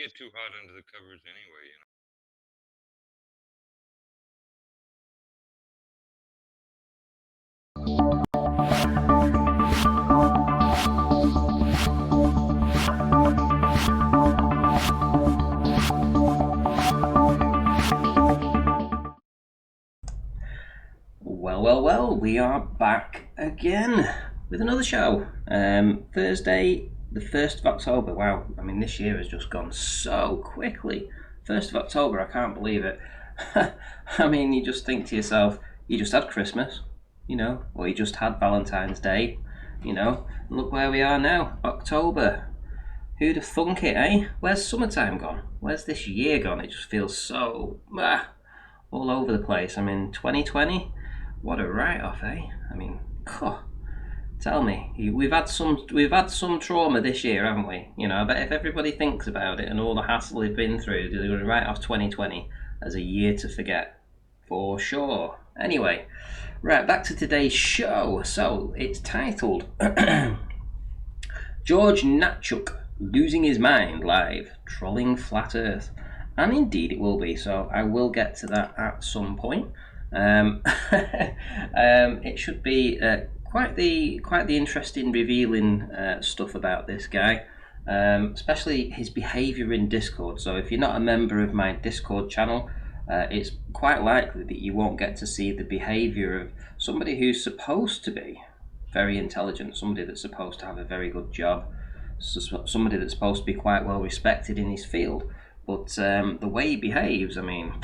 get too hot under the covers anyway, you know. Well, we are back again with another show. Thursday, the 1st of October. Wow, I mean, this year has just gone so quickly. 1st of October, I can't believe it. I mean, you just think to yourself, you just had Christmas, you know, or you just had Valentine's Day, you know, and look where we are now, October. Who'd have thunk it, eh? Where's summertime gone? Where's this year gone? It just feels so, all over the place. I mean, 2020, what a write-off, eh? I mean, tell me, we've had some trauma this year, haven't we? You know, I bet if everybody thinks about it and all the hassle they've been through, they're going to write off 2020 as a year to forget, for sure. Anyway, right, back to today's show. So it's titled George Natchuk losing his mind live, trolling flat Earth. And indeed it will be, so I will get to that at some point. It should be quite the interesting, revealing stuff about this guy, especially his behaviour in Discord. So if you're not a member of my Discord channel, it's quite likely that you won't get to see the behaviour of somebody who's supposed to be very intelligent, somebody that's supposed to have a very good job, somebody that's supposed to be quite well respected in his field. But the way he behaves, I mean,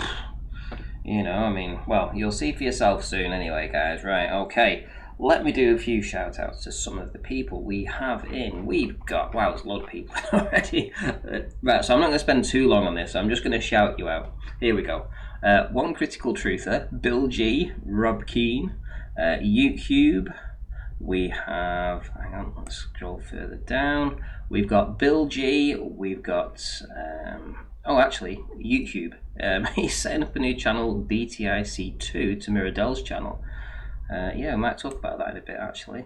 you know, I mean, well, you'll see for yourself soon anyway, guys. Right, okay. Let me do a few shout-outs to some of the people we have in. We've got, wow, there's a lot of people already. Right, so I'm not going to spend too long on this. I'm just going to shout you out. Here we go. One Critical Truther, Bill G, Rob Keane, YouTube. We have, hang on, let's scroll further down. We've got Bill G, we've got, YouTube. He's setting up a new channel, BTIC2, to Miradell's channel. Yeah, I might talk about that in a bit, actually.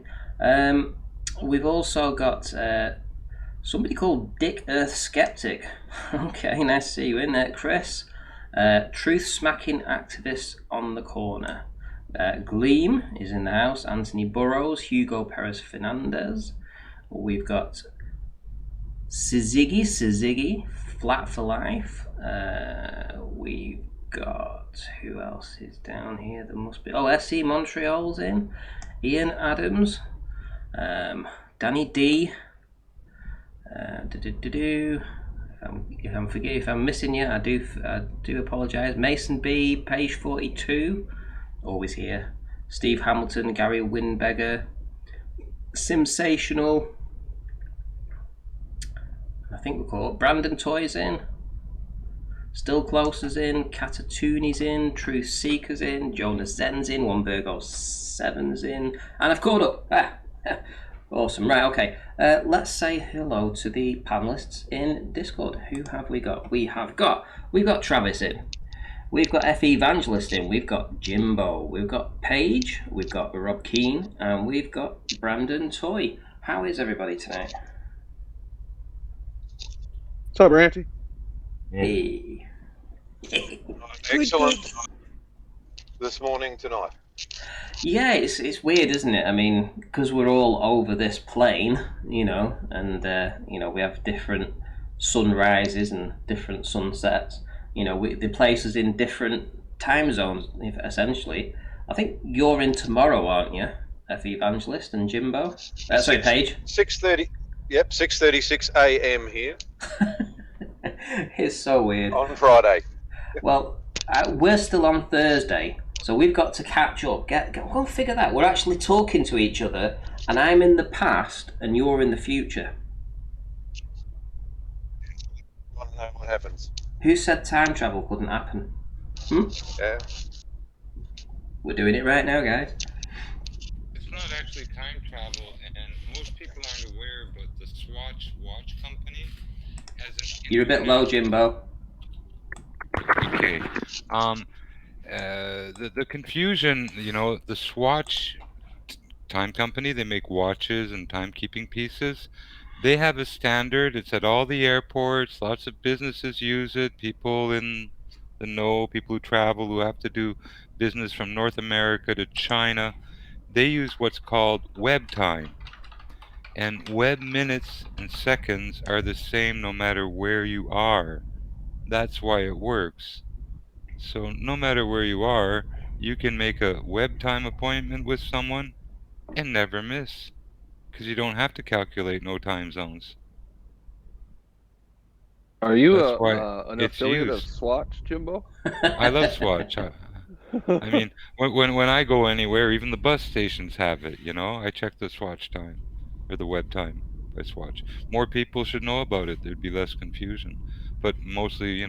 We've also got somebody called Dick Earth Skeptic. Okay, nice to see you in there, Chris. Truth-smacking activist on the corner. Gleam is in the house. Anthony Burrows, Hugo Perez Fernandez. We've got Siziggy, Flat for Life. We've got, who else is down here? There must be, SC Montreal's in. Ian Adams, Danny D. If I'm missing you, I do apologise. Mason B, page 42, always here. Steve Hamilton, Gary Winbegger, Simsational. I think we'll call it Brandon Toy's in. Still Closer's in, Katatooni's in, Truth Seeker's in, Jonas Zen's in, One7's in, and I've caught up. Awesome, right, okay. Let's say hello to the panelists in Discord. Who have we got? We've got Travis in. We've got F. Evangelist in. We've got Jimbo. We've got Paige. We've got Rob Keane. And we've got Brandon Toy. How is everybody tonight? What's up, Ranty? Hey. Excellent. This morning, tonight. Yeah, it's weird, isn't it? I mean, because we're all over this plane, you know, and we have different sunrises and different sunsets. You know, they place us in different time zones, essentially. I think you're in tomorrow, aren't you, F. Evangelist and Jimbo? Sorry, Paige. 6:30. Yep, 6:36 a.m. here. It's so weird. On Friday. Well, we're still on Thursday, so we've got to catch up. Go figure that. We're actually talking to each other, and I'm in the past, and you're in the future. I want to know what happens. Who said time travel couldn't happen? Yeah. We're doing it right now, guys. It's not actually time travel, and most people aren't aware, but the Swatch watch company has an... You're a bit low, Jimbo. Okay. The confusion, you know, the Swatch time company, they make watches and timekeeping pieces. They have a standard. It's at all the airports. Lots of businesses use it. People in the know, people who travel, who have to do business from North America to China, they use what's called web time. And web minutes and seconds are the same no matter where you are. That's why it works. So no matter where you are, you can make a web time appointment with someone and never miss, because you don't have to calculate no time zones. Are you That's why an it's affiliate of used. Swatch, Jimbo? I love Swatch. I mean, when I go anywhere, even the bus stations have it. I check the Swatch time or the web time by Swatch. More people should know about it. There'd be less confusion. But mostly,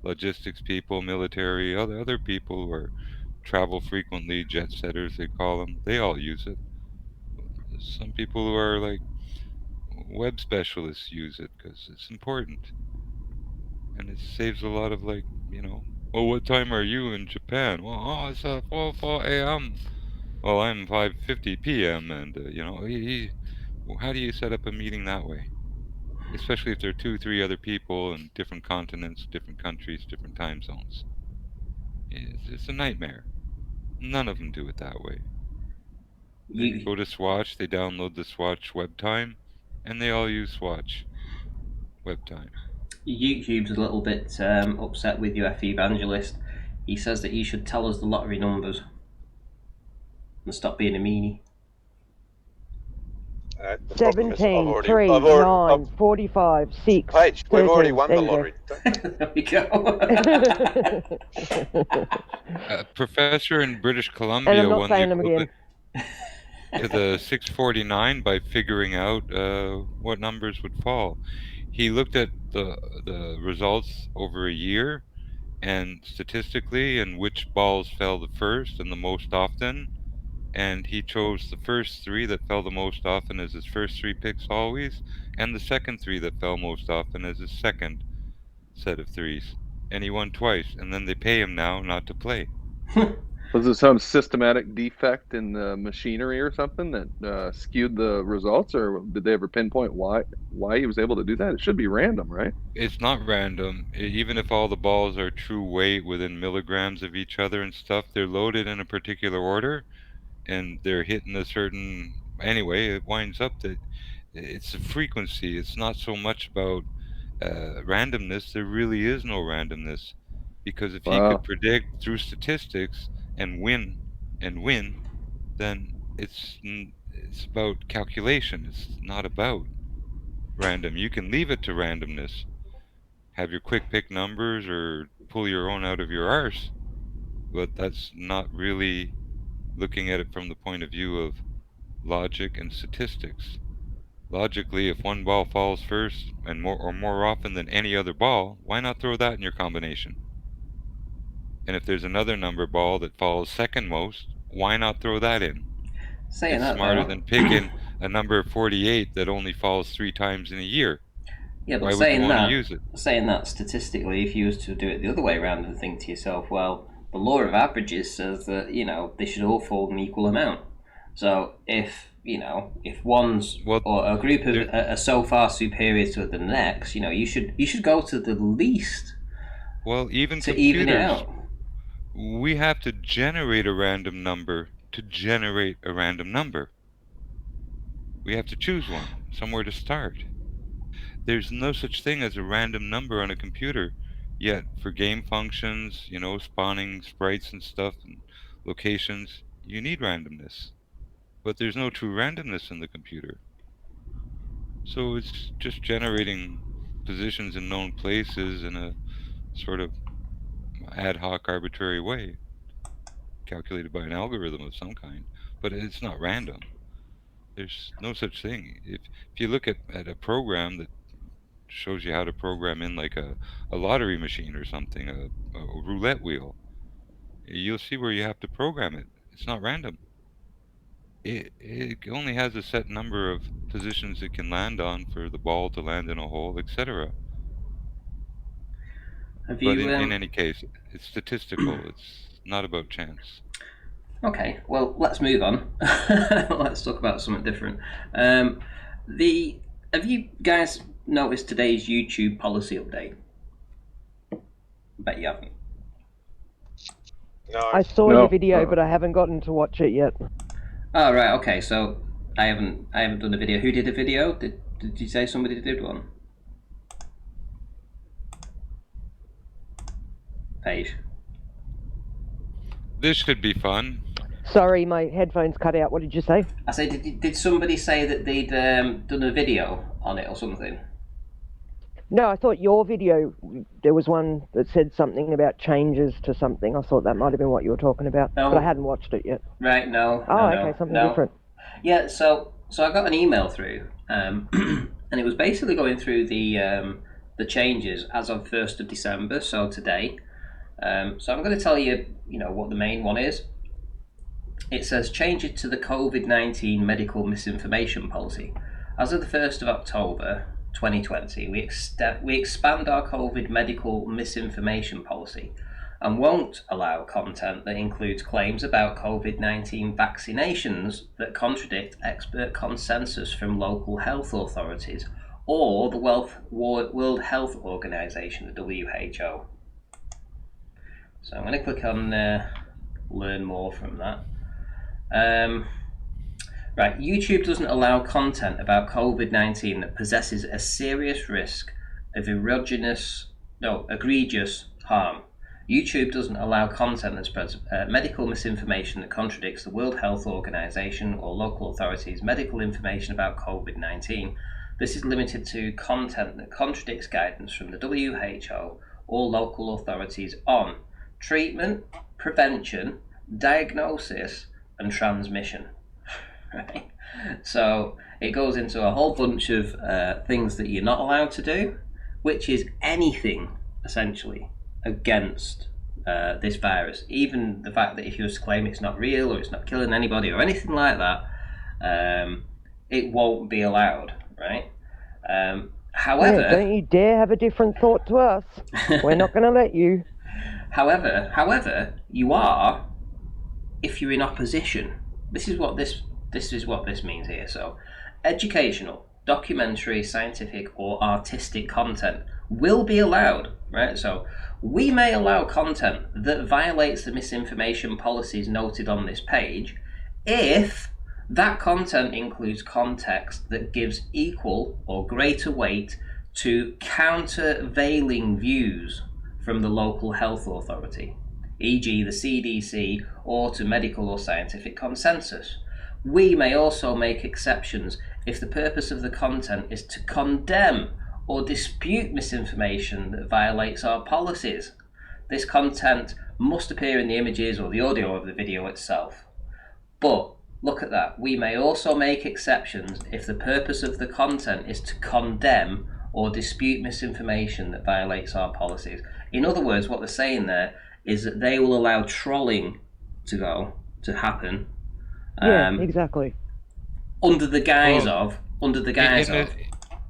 logistics people, military, other people who are travel frequently, jet setters they call them. They all use it. Some people who are like web specialists use it because it's important, and it saves a lot of well, what time are you in Japan? Well, it's 4 a.m. Well, I'm 5:50 p.m. and well, how do you set up a meeting that way? Especially if there are 2, 3 other people in different continents, different countries, different time zones. It's a nightmare. None of them do it that way. They go to Swatch, they download the Swatch web time, and they all use Swatch web time. YouTube's a little bit upset with you, F Evangelist. He says that you should tell us the lottery numbers and stop being a meanie. The problem is 17, 3, 9, 45, 6. Paige, we've already 13. won There the you go. lottery. There we go. A professor in British And Columbia I'm not won the saying them again. equivalent to the 649 by figuring out what numbers would fall. He looked at the results over a year and statistically and which balls fell the first and the most often, and he chose the first 3 that fell the most often as his first 3 picks always, and the second 3 that fell most often as his second set of 3s. And he won twice, and then they pay him now not to play. Was there some systematic defect in the machinery or something that skewed the results, or did they ever pinpoint why he was able to do that? It should be random, right? It's not random. Even if all the balls are true weight within milligrams of each other and stuff, they're loaded in a particular order and they're hitting a certain anyway. It winds up that it's a frequency. It's not so much about randomness. There really is no randomness, because if he Wow. could predict through statistics and win, then it's about calculation. It's not about random. You can leave it to randomness, have your quick pick numbers or pull your own out of your arse, but that's not really looking at it from the point of view of logic and statistics. Logically, if one ball falls first and more often than any other ball, why not throw that in your combination? And if there's another number ball that falls second most, why not throw that in? Saying It's that, smarter though, than picking a number 48 that only falls 3 times in a year. yeah, but Why would you want to that, use it? saying that statistically, if you was to do it the other way around and think to yourself, well, the law of averages says that they should all fall an equal amount. So if one's or a group of are so far superior to the next, you should go to the least. Well, even to computers, even it out. We have to generate a random number to generate a random number. We have to choose one, somewhere to start. There's no such thing as a random number on a computer, yet for game functions, spawning sprites and stuff and locations, you need randomness. But there's no true randomness in the computer. So it's just generating positions in known places in a sort of ad hoc, arbitrary way, calculated by an algorithm of some kind. But it's not random. There's no such thing. If you look at a program that shows you how to program in like a lottery machine or something, a roulette wheel, you'll see where you have to program it. It's not random. It only has a set number of positions it can land on for the ball to land in a hole, etc. But in any case, it's statistical. It's not about chance. Okay, well, let's move on. Let's talk about something different. Have you guys noticed today's YouTube policy update? Bet you haven't. No. I saw No. your video, but I haven't gotten to watch it yet. Oh right, okay. So I haven't done a video. Who did a video? Did you say somebody did one? Paige. This should be fun. Sorry, my headphones cut out. What did you say? I say, did somebody say that they'd done a video on it or something? No, I thought your video, there was one that said something about changes to something. I thought that might have been what you were talking about, No. but I hadn't watched it yet. Right, no. Oh, no, okay, something no. different. Yeah, so I got an email through, and it was basically going through the changes as of 1st of December, so today. So I'm going to tell you, what the main one is. It says changes to the COVID-19 medical misinformation policy. As of the 1st of October 2020, we expand our COVID medical misinformation policy and won't allow content that includes claims about COVID-19 vaccinations that contradict expert consensus from local health authorities or the World Health Organization, the WHO. So I'm going to click on learn more from that. Right, YouTube doesn't allow content about COVID-19 that possesses a serious risk of egregious harm. YouTube doesn't allow content that spreads medical misinformation that contradicts the World Health Organization or local authorities' medical information about COVID-19. This is limited to content that contradicts guidance from the WHO or local authorities on treatment, prevention, diagnosis, and transmission. Right? So it goes into a whole bunch of things that you're not allowed to do, which is anything essentially against this virus. Even the fact that if you was to claim it's not real or it's not killing anybody or anything like that, it won't be allowed, right? However, Yeah, don't you dare have a different thought to us. We're not going to let you. However, you are if you're in opposition. This is what this means here. So, educational, documentary, scientific, or artistic content will be allowed, right? So, we may allow content that violates the misinformation policies noted on this page if that content includes context that gives equal or greater weight to countervailing views from the local health authority, e.g. the CDC, or to medical or scientific consensus. We may also make exceptions if the purpose of the content is to condemn or dispute misinformation that violates our policies. This content must appear in the images or the audio of the video itself. But look at that. We may also make exceptions if the purpose of the content is to condemn or dispute misinformation that violates our policies. In other words, what they're saying there is that they will allow trolling to happen. Yeah, exactly. Under the guise of.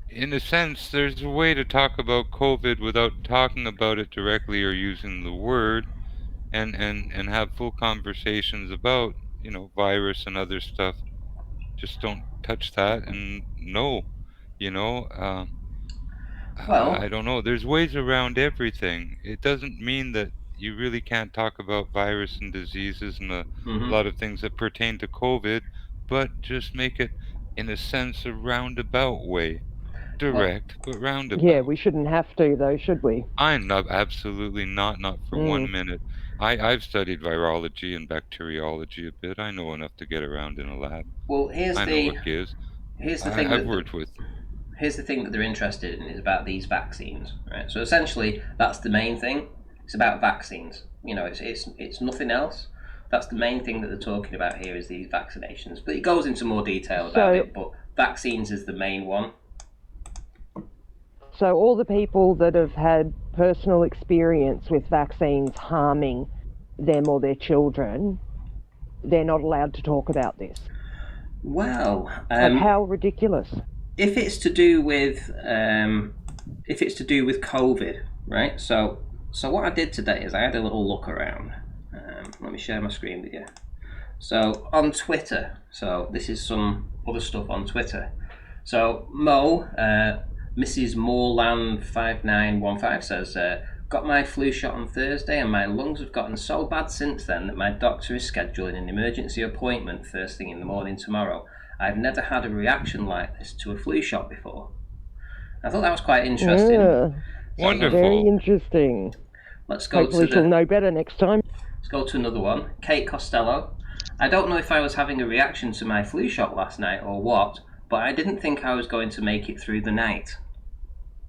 In a sense, there's a way to talk about COVID without talking about it directly or using the word, and have full conversations about, virus and other stuff. Just don't touch that, and no, Well, I don't know. There's ways around everything. It doesn't mean that you really can't talk about virus and diseases and a lot of things that pertain to COVID, but just make it, in a sense, a roundabout way. Direct, but roundabout. Yeah, we shouldn't have to, though, should we? I'm not, absolutely not for 1 minute. I've studied virology and bacteriology a bit. I know enough to get around in a lab. Well, here's I know what gives. Here's the thing. I've worked with. Here's the thing that they're interested in is about these vaccines, right? So essentially, that's the main thing. It's about vaccines. It's nothing else. That's the main thing that they're talking about here is these vaccinations. But it goes into more detail about it. But vaccines is the main one. So all the people that have had personal experience with vaccines harming them or their children, they're not allowed to talk about this. Well, how ridiculous. If it's to do with COVID, right? So what I did today is I had a little look around. Let me share my screen with you. So on Twitter, so this is some other stuff on Twitter. So Mo, Mrs. Moreland5915 says, got my flu shot on Thursday and my lungs have gotten so bad since then that my doctor is scheduling an emergency appointment first thing in the morning tomorrow. I've never had a reaction like this to a flu shot before. I thought that was quite interesting. Yeah. Wonderful. Very interesting. Let's go Hopefully to she'll know better next time. Let's go to another one. Kate Costello. I don't know if I was having a reaction to my flu shot last night or what, but I didn't think I was going to make it through the night.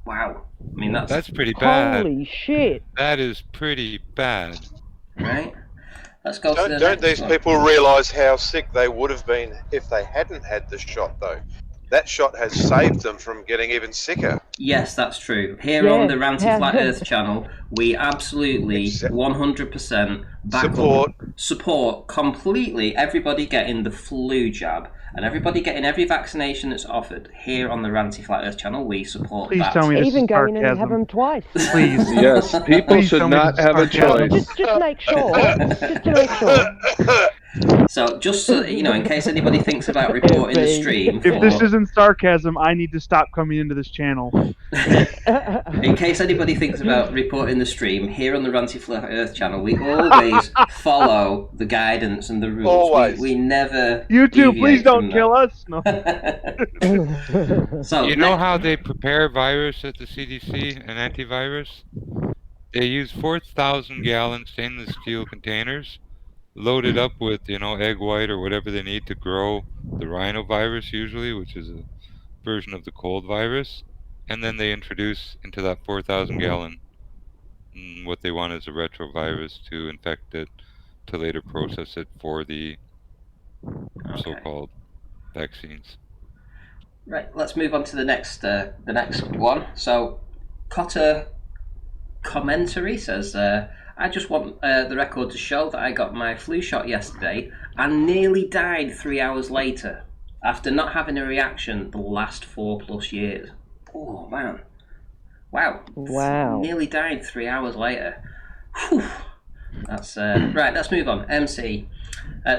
Wow. I mean, That's pretty bad. Holy shit. That is pretty bad. right. Let's go to the Don't next these one. people realise how sick they would have been if they hadn't had the shot, though? That shot has saved them from getting even sicker. Yes, that's true. Here on the Ranty Flat Yeah. Earth channel, we absolutely 100% back support completely everybody getting the flu jab and everybody getting every vaccination that's offered. Here on the Ranty Flat Earth channel, we support Please that. tell me this Even is go in and have sarcasm. them twice. Please. Yes, people Please should tell me not this is have a sarcasm. choice. Just make sure. Just to make sure. So, just so, in case anybody thinks about reporting the stream, If this isn't sarcasm, I need to stop coming into this channel. in case anybody thinks about reporting the stream, here on the Ranty Flat Earth channel, we always follow the guidance and the rules. Always. We never. You two, please deviate don't from kill us. No. that. So, You know how they prepare virus at the CDC, an antivirus? They use 4,000 gallon stainless steel containers, loaded up with, egg white or whatever they need to grow the rhinovirus usually, which is a version of the cold virus, and then they introduce into that 4,000 gallon what they want is a retrovirus to infect it, to later process it for the so-called vaccines. Right, let's move on to the next one. So, Cotter Commentary says, I just want the record to show that I got my flu shot yesterday and nearly died 3 hours later after not having a reaction the last 4+ years. Oh, man. Wow. Wow. Nearly died 3 hours later. Whew. That's right, let's move on. MC.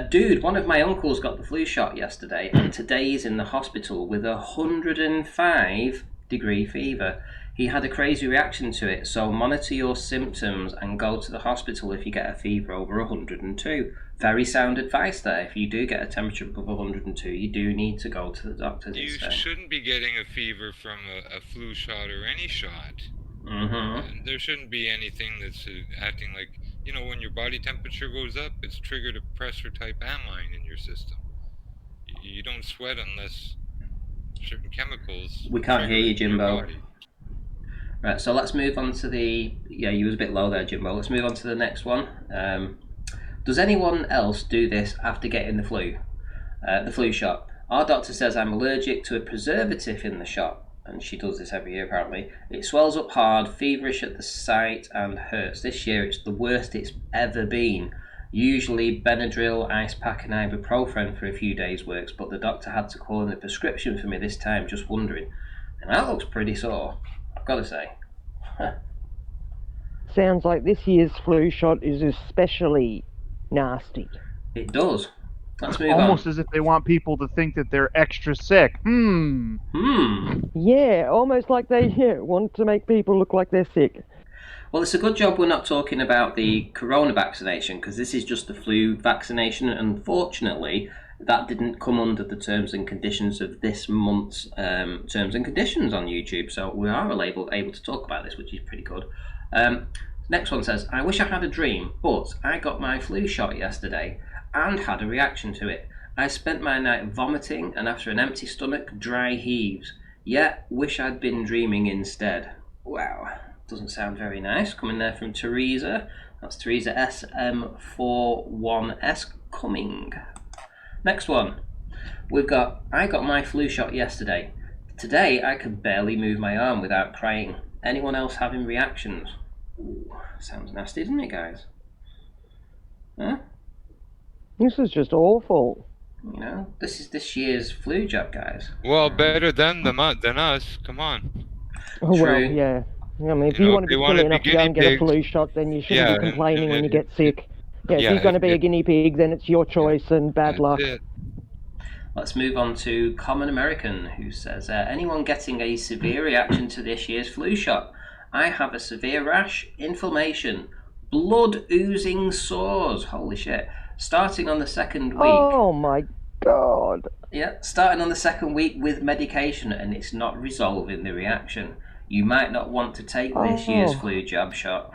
Dude, one of my uncles got the flu shot yesterday and today he's in the hospital with 105-degree fever. He had a crazy reaction to it, so monitor your symptoms and go to the hospital if you get a fever over 102. Very sound advice there. If you do get a temperature above 102, you do need to go to the doctor. You shouldn't be getting a fever from a flu shot or any shot. Mm-hmm. There shouldn't be anything that's acting like, when your body temperature goes up, it's triggered a pressure type amine in your system. You don't sweat unless certain chemicals. We can't hear you, Jimbo. Body. Right, so let's move on to you was a bit low there, Jimbo. Let's move on to the next one. Does anyone else do this after getting the flu shot? Our doctor says I'm allergic to a preservative in the shot, and she does this every year apparently. It swells up hard, feverish at the site, and hurts. This year it's the worst it's ever been. Usually Benadryl, ice pack, and ibuprofen for a few days works, but the doctor had to call in a prescription for me this time, just wondering. And that looks pretty sore, I've got to say. Sounds like this year's flu shot is especially nasty. It does. Let's move Almost on. as if they want people to think that they're extra sick. Yeah, almost like they want to make people look like they're sick. Well, it's a good job we're not talking about the corona vaccination, because this is just the flu vaccination. Unfortunately, that didn't come under the terms and conditions of this month's terms and conditions on YouTube, so we are able to talk about this, which is pretty good. Next one says, I wish I had a dream, but I got my flu shot yesterday and had a reaction to it. I spent my night vomiting and after an empty stomach, dry heaves. Yet, wish I'd been dreaming instead. Wow, doesn't sound very nice. Coming there from Teresa. That's Teresa SM41S Cumming. Next one. I got my flu shot yesterday. Today, I could barely move my arm without crying. Anyone else having reactions? Ooh, sounds nasty, doesn't it, guys? Huh? This is just awful. This is this year's flu jab, guys. Well, better than us. Come on. Oh, well, True. yeah. I mean, if you want to be silly enough to go and get a flu shot, then you shouldn't be complaining when you get sick. Yeah, if you're going to be a guinea pig, then it's your choice and bad luck. Let's move on to Common American, who says, anyone getting a severe reaction to this year's flu shot? I have a severe rash, inflammation, blood oozing sores. Holy shit. Starting on the second week. Oh my god. Yeah, starting on the second week with medication, and it's not resolving the reaction. You might not want to take this year's flu jab shot.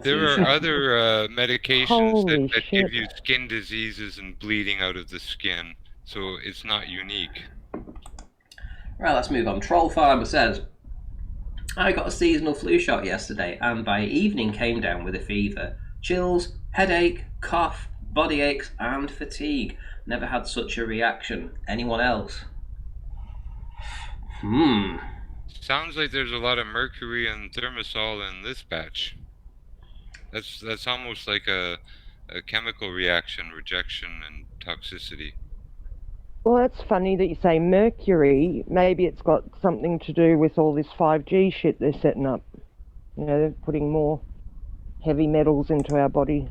There are other medications that give shit. you skin diseases and bleeding out of the skin, so it's not unique. Right, let's move on. Troll Farmer says, I got a seasonal flu shot yesterday and by evening came down with a fever, chills, headache, cough, body aches and fatigue. Never had such a reaction. Anyone else? Sounds like there's a lot of mercury and thimerosal in this batch. That's almost like a chemical reaction, rejection and toxicity. Well, that's funny that you say mercury. Maybe it's got something to do with all this 5G shit they're setting up. You know, they're putting more heavy metals into our body.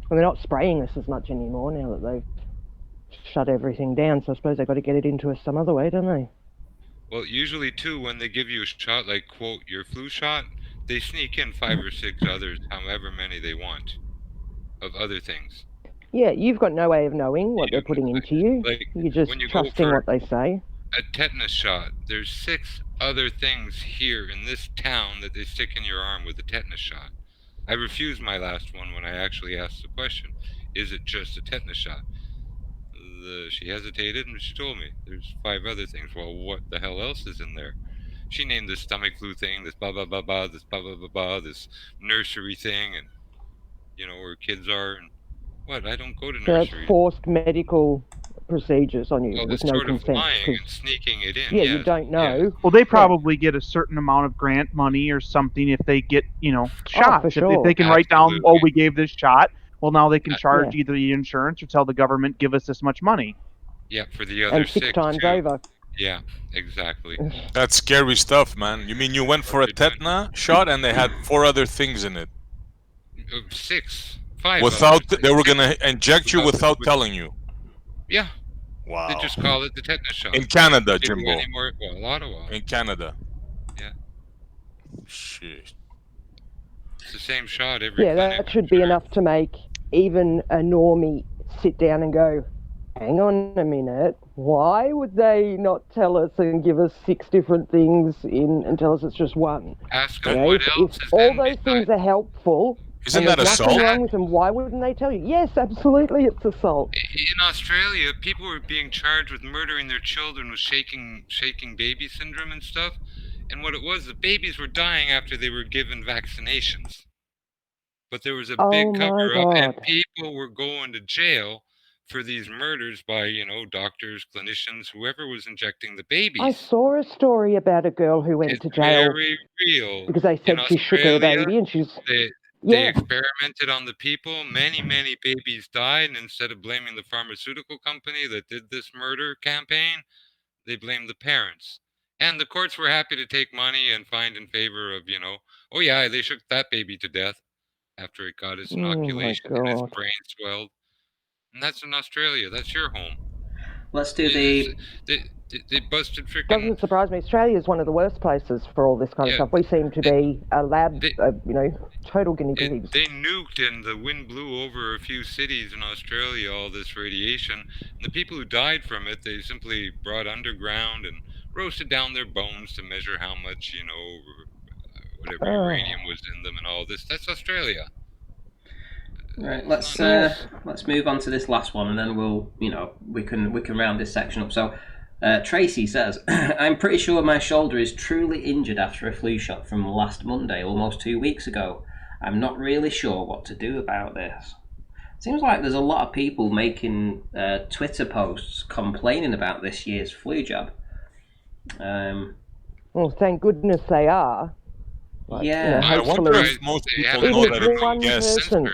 Well, they're not spraying us as much anymore now that they've shut everything down, so I suppose they've got to get it into us some other way, don't they? Well, usually, too, when they give you a shot, like, quote, your flu shot, they sneak in 5 or 6 others, however many they want, of other things. Yeah, you've got no way of knowing what they're putting into you. Like, You're just when you trusting go for what they say. a tetanus shot, there's 6 other things here in this town that they stick in your arm with a tetanus shot. I refused my last one when I actually asked the question, is it just a tetanus shot? She hesitated and she told me there's 5 other things. Well, what the hell else is in there? She named this stomach flu thing, this blah blah blah blah, this blah blah blah blah, this nursery thing, and you know where kids are and what? I don't go to So nurseries. that's forced medical procedures on you Well, with it's no sort of consent. lying and sneaking it in. Yeah, yes, you don't know. yes. Well, they probably get a certain amount of grant money or something if they get, shots. for sure. If they can write down, Absolutely. we gave this shot. Well, now they can charge Yeah. either the insurance or tell the government, give us this much money. Yeah, for the other And 6 times too. over. Yeah, exactly. That's scary stuff, man. You mean you went for a tetanus shot and they had 4 other things in it? 6, 5. Without others. they were gonna inject you without telling you. Yeah. Wow. They just call it the tetanus shot. In Canada, They do Jimbo. anymore, well, Ottawa. In Canada. Yeah. Shit. It's the same shot every Yeah, clinic. that should be enough to make even a normie sit down and go, hang on a minute, why would they not tell us and give us 6 different things in and tell us it's just one? Ask You them know, what if else is all then those things are helpful, Isn't and that there's nothing assault? wrong with them, why wouldn't they tell you? Yes, absolutely, it's assault. In Australia, people were being charged with murdering their children with shaking baby syndrome and stuff. And what it was, the babies were dying after they were given vaccinations. But there was a big Oh my cover-up, and God. people were going to jail for these murders by, doctors, clinicians, whoever was injecting the babies. I saw a story about a girl who went It's to jail very real. because they said In she shook her Australia, baby and she's... They Yeah, experimented on the people. Many babies died, and instead of blaming the pharmaceutical company that did this murder campaign, they blamed the parents. And the courts were happy to take money and find in favor of, oh yeah, they shook that baby to death after it got its Oh my inoculation and its God. brain swelled. And that's in Australia. That's your home. Let's do the... They busted freaking... Doesn't surprise me. Australia is one of the worst places for all this kind of Yeah, stuff. We seem to be a lab, they- total guinea pigs. They nuked and the wind blew over a few cities in Australia, all this radiation. And the people who died from it, they simply brought underground and roasted down their bones to measure how much, whatever uranium was in them and all this. That's Australia. Right, let's move on to this last one, and then we'll, we can round this section up. So, Tracy says, I'm pretty sure my shoulder is truly injured after a flu shot from last Monday, almost 2 weeks ago. I'm not really sure what to do about this. Seems like there's a lot of people making Twitter posts complaining about this year's flu jab. Well, thank goodness they are. Like, Yeah. I wonder if most people know that it's a one guess. person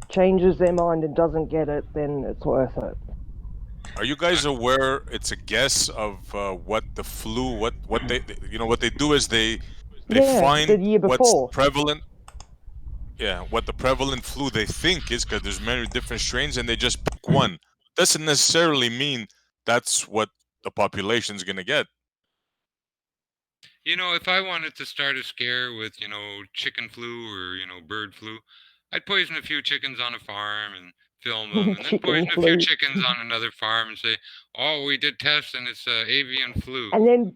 changes their mind and doesn't get it, then it's worth it. Are you guys aware it's a guess of what the flu, what they, what they do is they Yeah, find the year what's before. prevalent. Yeah, what the prevalent flu they think is, because there's many different strains, and they just pick one doesn't necessarily mean that's what the population's going to get. If I wanted to start a scare with, chicken flu or, bird flu, I'd poison a few chickens on a farm and film them, and then Chicken poison a flu. few chickens on another farm and say, oh, we did tests and it's avian flu. And then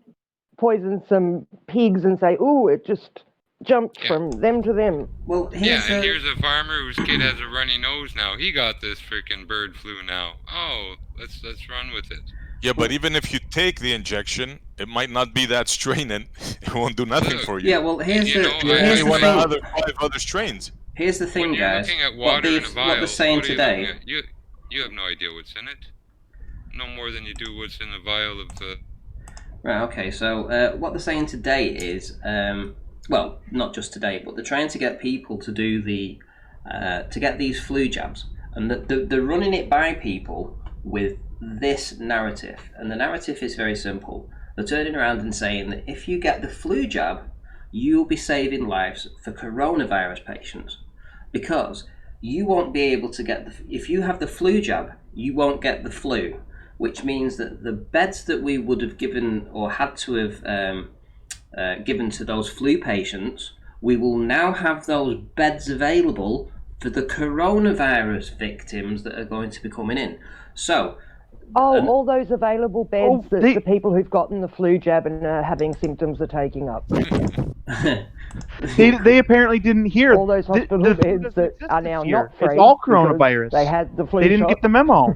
poison some pigs and say, "Ooh, it just jumped from them to them." Well, here's a farmer whose kid has a runny nose now. He got this freaking bird flu now. Oh, let's run with it. Yeah, but even if you take the injection, it might not be that strain, and it won't do nothing for you. Yeah, well, here's the thing. Other 5 other strains. Here's the thing, when you're guys. Looking at water in a vial, what they're saying today. You have no idea what's in it. No more than you do what's in a vial of the. Right. Okay. So what they're saying today is, well, not just today, but they're trying to get people to do to get these flu jabs, and they're running it by people with this narrative, and the narrative is very simple. They're turning around and saying that if you get the flu jab, you'll be saving lives for coronavirus patients, because you won't be able to get if you have the flu jab, you won't get the flu, which means that the beds that we would have given or had to have given to those flu patients, we will now have those beds available for the coronavirus victims that are going to be coming in. So, all those available beds that the people who've gotten the flu jab and are having symptoms are taking up. They apparently didn't hear all those hospital beds that are now not free. It's all coronavirus. They had the flu. They didn't get the memo.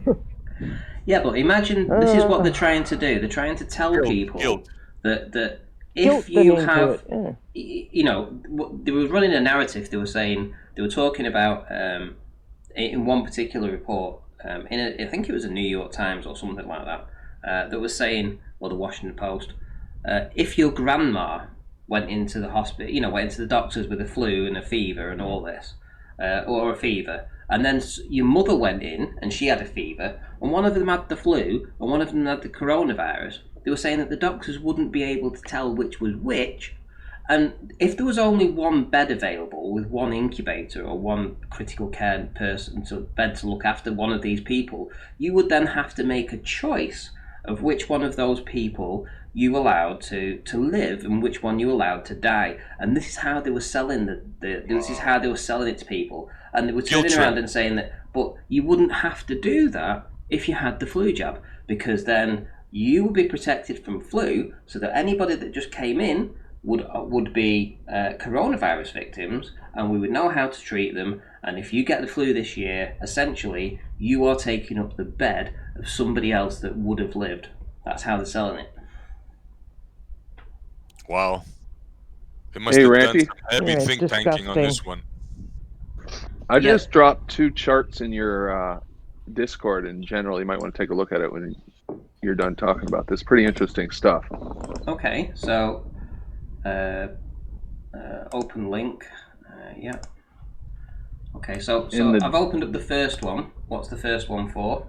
Yeah, but imagine this is what they're trying to do. They're trying to tell people that if you have, they were running a narrative. They were talking about in one particular report. I think it was a New York Times or something like that, that was saying, or the Washington Post, if your grandma went into the hospital, went into the doctors with a flu and a fever and all this, or a fever, and then your mother went in and she had a fever, and one of them had the flu and one of them had the coronavirus, they were saying that the doctors wouldn't be able to tell which was which. And if there was only one bed available with one incubator or one critical care bed to look after one of these people, you would then have to make a choice of which one of those people you allowed to live and which one you allowed to die. And this is how they were selling this is how they were selling it to people. And they were turning around and saying that, but you wouldn't have to do that if you had the flu jab, because then you would be protected from flu, so that anybody that just came in would be coronavirus victims, and we would know how to treat them. And if you get the flu this year, essentially you are taking up the bed of somebody else that would have lived. That's how they're selling it. Wow. They must have done some heavy think tanking on this one. I just dropped 2 charts in your Discord in general. You might want to take a look at it when you're done talking about this. Pretty interesting stuff. Okay, so open link. Yeah. Okay, so I've opened up the first one. What's the first one for?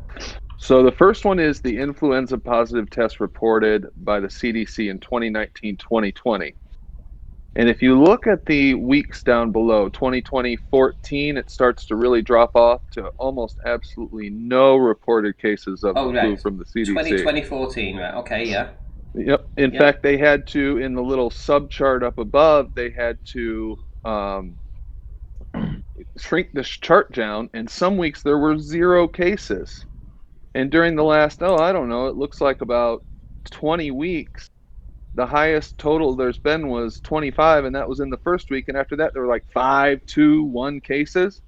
So the first one is the influenza positive test reported by the CDC in 2019-2020. And if you look at the weeks down below, 2020-14, it starts to really drop off to almost absolutely no reported cases of the flu from the CDC. 2014, right? Okay, yeah. Yep. In fact, they had to, in the little sub-chart up above, they had to shrink this chart down, and some weeks there were 0 cases. And during the last, it looks like about 20 weeks, the highest total there's been was 25, and that was in the first week. And after that, there were like 5, 2, 1 cases.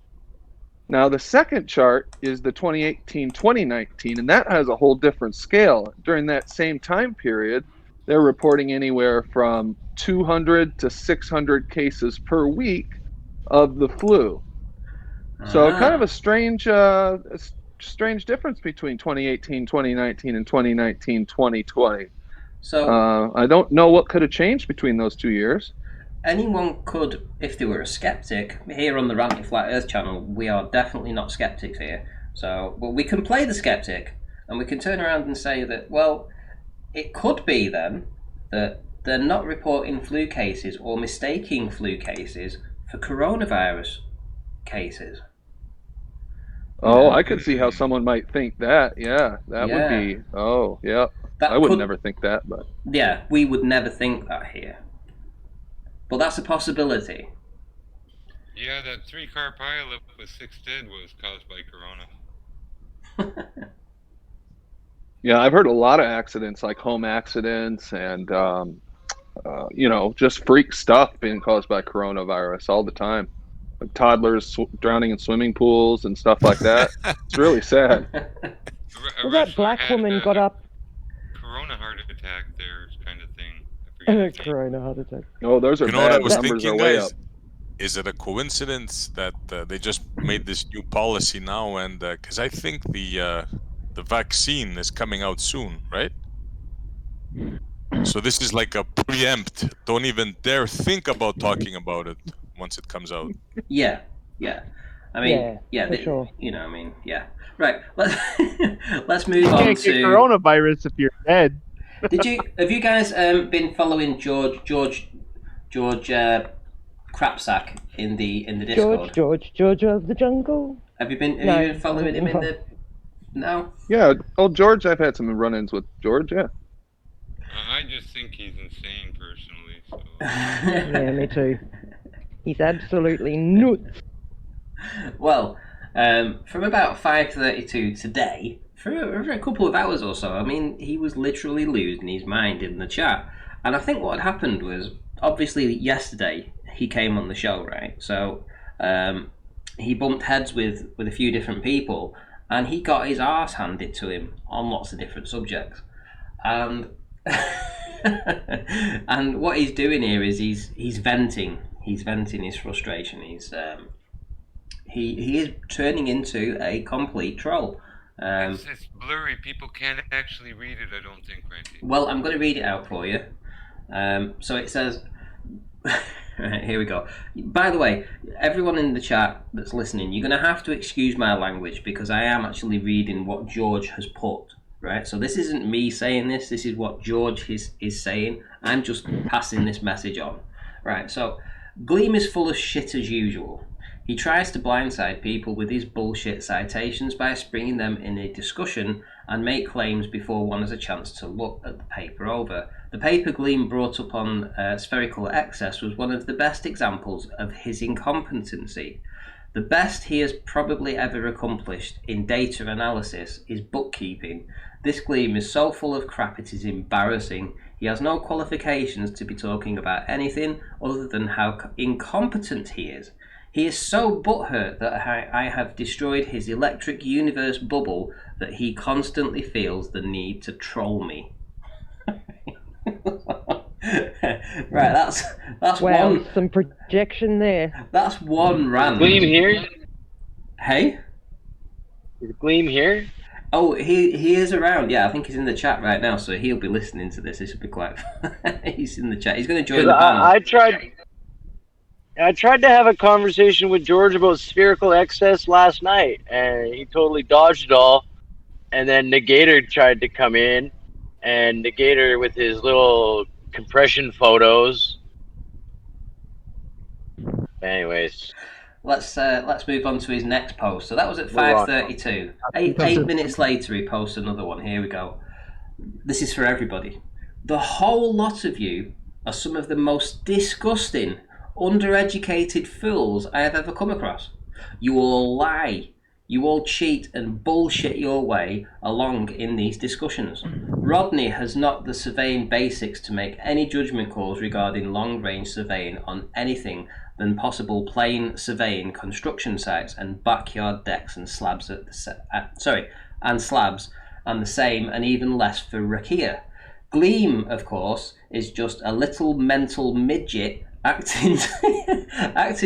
Now, the second chart is the 2018-2019, and that has a whole different scale. During that same time period, they're reporting anywhere from 200 to 600 cases per week of the flu. So kind of a strange difference between 2018-2019 and 2019-2020. So I don't know what could have changed between those 2 years. Anyone could, if they were a skeptic. Here on the Ranty Flat Earth channel, we are definitely not skeptics here. So, but we can play the skeptic, and we can turn around and say that, well, it could be then that they're not reporting flu cases or mistaking flu cases for coronavirus cases. Oh, Yeah. I could see how someone might think that. Yeah, that would Yeah. be. Oh, yeah. That I would could. never think that, but Yeah, we would never think that here, but that's a possibility. Yeah, that 3-car pileup with 6 dead was caused by corona. yeah, I've heard a lot of accidents, like home accidents, and just freak stuff being caused by coronavirus all the time. Like toddlers drowning in swimming pools and stuff like that. It's really sad. A Well, that wrestler black had woman got up. corona heart attack there, kind of thing. I forget his name. Corona heart attack. Oh, those are You know what I bad. was Numbers thinking, are way guys? up. Is it a coincidence that they just made this new policy now? And because I think the vaccine is coming out soon, right? So this is like a preempt. Don't even dare think about talking about it once it comes out. Yeah, yeah. I mean, Yeah, for sure. You know, I mean, yeah. Right. Let's move You on can't get to. coronavirus if you're dead. Have you guys been following George Crapsack in the Discord? George of the jungle. Have you been No. following him in the? No. Yeah. Oh, George, I've had some run-ins with George. Yeah. I just think he's insane, personally. So. Yeah, me too. He's absolutely nuts. Well, from about 5:32 today, for a couple of hours or so, I mean, he was literally losing his mind in the chat. And I think what had happened was, obviously, yesterday he came on the show, right? So he bumped heads with a few different people, and he got his arse handed to him on lots of different subjects. And and what he's doing here is he's venting his frustration. He is turning into a complete troll. It's blurry. People can't actually read it, I don't think, Randy. Well, I'm going to read it out for you. So it says, right, here we go. By the way, everyone in the chat that's listening, you're going to have to excuse my language because I am actually reading what George has put. Right, so this isn't me saying this. This is what George is saying. I'm just passing this message on. Right, so Gleam is full of shit as usual. He tries to blindside people with his bullshit citations by springing them in a discussion and make claims before one has a chance to look at the paper over. The paper Gleam brought up on spherical excess was one of the best examples of his incompetency. The best he has probably ever accomplished in data analysis is bookkeeping. This Gleam is so full of crap it is embarrassing. He has no qualifications to be talking about anything other than how incompetent he is. He is so butthurt that I have destroyed his electric universe bubble that he constantly feels the need to troll me. Right, that's Wow, one. some projection there. That's one rant. Gleam here? Hey? Is Gleam here? Oh, he is around. Yeah, I think he's in the chat right now, so he'll be listening to this. This will be quite fun. He's in the chat. He's going to join the panel. I tried to have a conversation with George about spherical excess last night, and he totally dodged it all. And then Negator tried to come in, and Negator with his little compression photos. Anyways, Let's move on to his next post. So that was at 5:32. 8 minutes later, he posts another one. Here we go. This is for everybody. The whole lot of you are some of the most disgusting, undereducated fools I have ever come across. You all lie. You all cheat and bullshit your way along in these discussions. Rodney has not the surveying basics to make any judgment calls regarding long-range surveying on anything than possible plain surveying construction sites and backyard decks and slabs and slabs, and the same and even less for Rakia. Gleam, of course, is just a little mental midget acting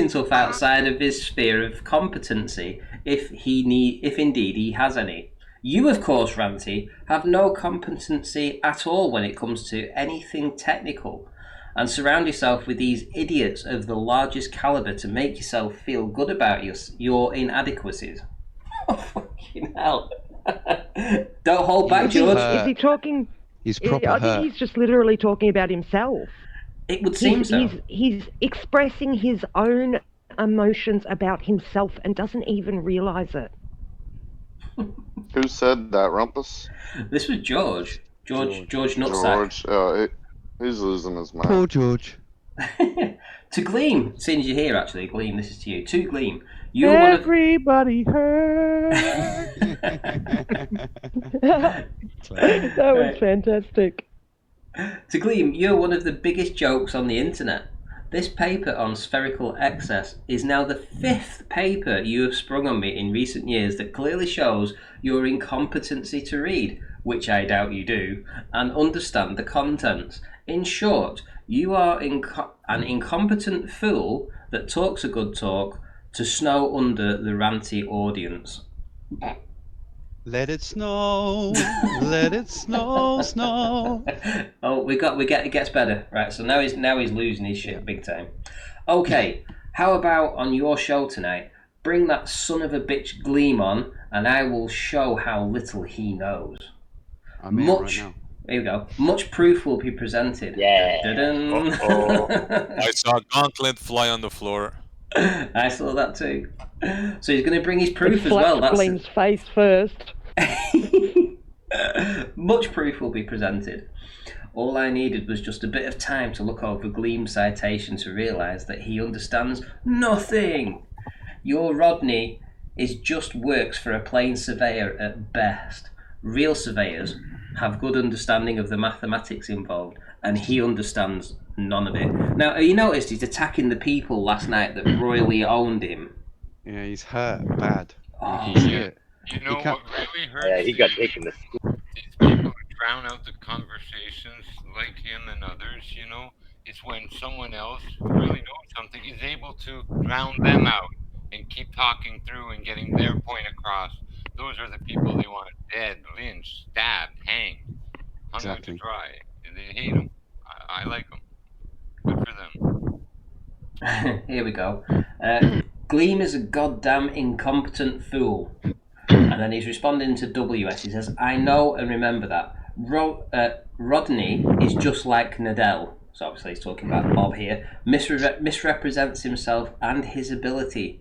tough outside of his sphere of competency, if indeed he has any. You, of course, Ranty, have no competency at all when it comes to anything technical, and surround yourself with these idiots of the largest caliber to make yourself feel good about your inadequacies. Oh, fucking hell. Don't hold back, George. Is he talking? He's proper I hurt. think he's just literally talking about himself. It would seem so. He's expressing his own emotions about himself and doesn't even realise it. Who said that, Rumpus? This was George Nutsack. George. He's losing his mind. Poor George. To Gleam, seeing as you're here, actually, Gleam, this is to you. To Gleam, you're one of Everybody hurt. That was fantastic. To Gleam, you're one of the biggest jokes on the internet. This paper on spherical excess is now the 5th paper you have sprung on me in recent years that clearly shows your incompetency to read, which I doubt you do, and understand the contents. In short, you are an incompetent fool that talks a good talk to snow under the ranty audience. Let it snow, let it snow, snow. Oh, it gets better, right? So now he's losing his shit big time. Okay, how about on your show tonight? Bring that son of a bitch Gleam on, and I will show how little he knows. I'm here right now. Here we go. Much proof will be presented. Yeah. I saw a gauntlet fly on the floor. I saw that too. So he's going to bring his proof as Flash well. Gleam's face first. Much proof will be presented. All I needed was just a bit of time to look over Gleam's citation to realise that he understands nothing. Your Rodney is just works for a plain surveyor at best. Real surveyors have good understanding of the mathematics involved, and he understands none of it. Now, you noticed he's attacking the people last night that royally owned him. Yeah, he's hurt bad. Oh, You can see it. You know can't- what really hurts? Yeah, he got taken to school. These people who drown out the conversations, like him and others, you know, it's when someone else who really knows something is able to drown them out and keep talking through and getting their point across. Those are the people they want dead, lynched, stabbed, hanged, hung out to Exactly. dry. And they hate them. I like them. Good for them. Here we go. Gleam is a goddamn incompetent fool. And then he's responding to WS. He says, I know and remember that. Rodney is just like Nadell. So obviously he's talking about Bob here. Misrepresents himself and his ability,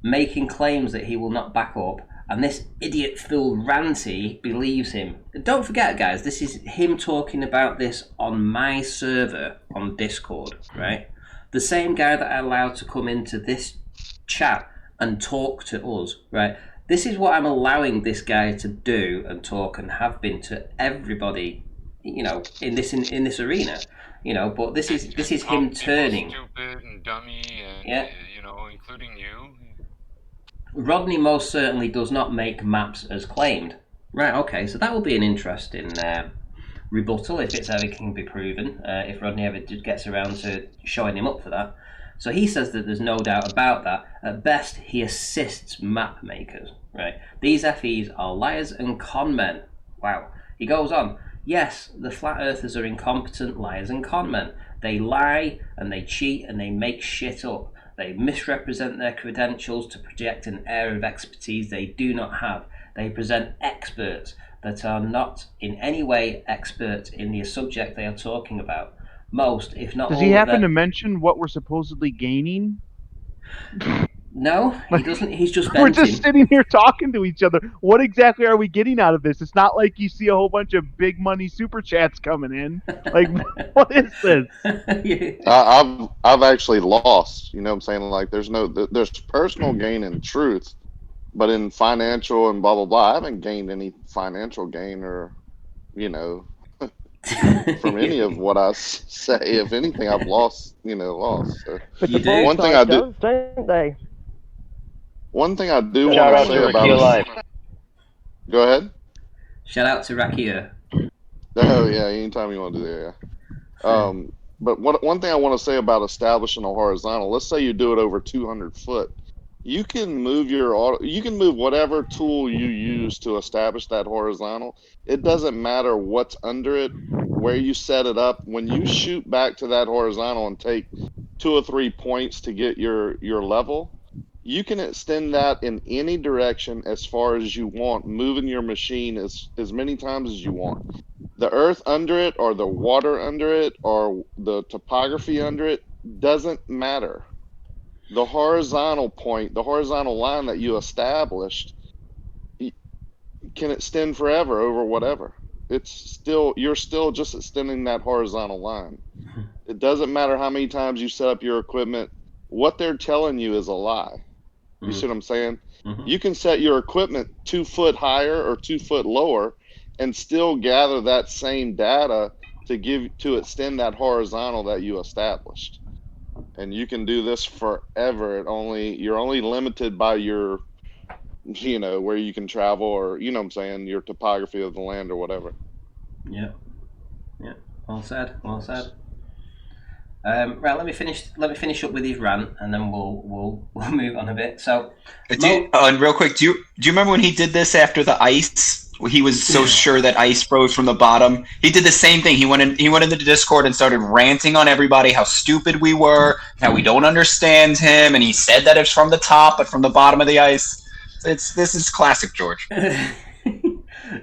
making claims that he will not back up. And this idiot fool Ranty believes him. Don't forget, guys, this is him talking about this on my server on Discord, right? The same guy that I allowed to come into this chat and talk to us, right? This is what I'm allowing this guy to do and talk and have been to everybody, you know, in this arena, you know. But this is him turning. Stupid and dummy, and Yeah. you know, including you. Rodney most certainly does not make maps as claimed. Right. Okay. So that will be an interesting rebuttal if it's ever can be proven. If Rodney ever gets around to showing him up for that. So he says that there's no doubt about that. At best, he assists map makers. Right? These FEs are liars and con men. Wow. He goes on. Yes, the flat earthers are incompetent liars and con men. They lie and they cheat and they make shit up. They misrepresent their credentials to project an air of expertise they do not have. They present experts that are not in any way experts in the subject they are talking about. Most, if not Does all, he of happen them... to mention what we're supposedly gaining? No, he doesn't. He's just We're venting. just sitting here talking to each other. What exactly are we getting out of this? It's not like you see a whole bunch of big money super chats coming in. Like, what is this? Yeah. I've actually lost. You know what I'm saying? Like, there's personal gain in truth, but in financial and blah blah blah, I haven't gained any financial gain or, you know, from any of what I say. If anything, I've lost. So. But You the do. ball One thing side I do- does, don't they? One thing I do Shout want out to to say Ricky about Life. Go ahead. Shout out to Rakia. Oh yeah, anytime you want to do that. Yeah. But one thing I want to say about establishing a horizontal. Let's say you do it over 200 foot. You can move whatever tool you use to establish that horizontal. It doesn't matter what's under it, where you set it up. When you shoot back to that horizontal and take 2 or 3 points to get your level, you can extend that in any direction as far as you want, moving your machine as many times as you want. The earth under it or the water under it or the topography under it doesn't matter. The horizontal point, the horizontal line that you established, can extend forever over whatever. You're still just extending that horizontal line. It doesn't matter how many times you set up your equipment. What they're telling you is a lie. You see what I'm saying? You can set your equipment 2 foot higher or 2 foot lower and still gather that same data to extend that horizontal that you established. And you can do this forever. You're only limited by your, where you can travel, or what I'm saying, your topography of the land or whatever. Yeah. Well said. Right, let me finish up with his rant, and then we'll move on a bit. So, and real quick, do you remember when he did this after the ice? He was so sure that ice froze from the bottom. He did the same thing. He went into Discord and started ranting on everybody how stupid we were, how we don't understand him, and he said that it's from the top, but from the bottom of the ice. This is classic George.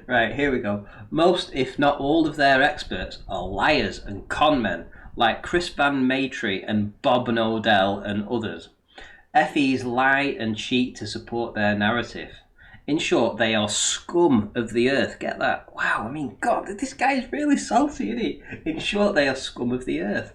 Right, here we go. Most, if not all, of their experts are liars and con men, like Chris Van Matry and Bob Nodell and others. FEs lie and cheat to support their narrative. In short, they are scum of the earth. Get that? Wow, I mean, God, this guy is really salty, isn't he? In short, they are scum of the earth.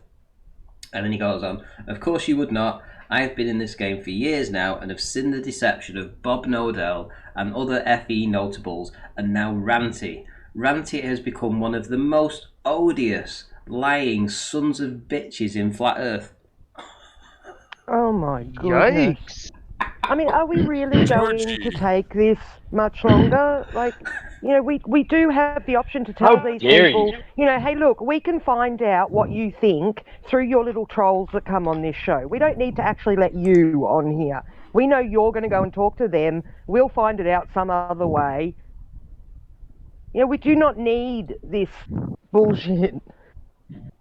And then he goes on, of course you would not. I have been in this game for years now and have seen the deception of Bob Nodell and other FE notables, and now Ranty. Ranty has become one of the most odious, lying sons of bitches in Flat Earth. Oh my goodness. Yikes. I mean, are we really going to take this much longer? Like, we do have the option to tell these people, hey, look, we can find out what you think through your little trolls that come on this show. We don't need to actually let you on here. We know you're going to go and talk to them. We'll find it out some other way. We do not need this bullshit.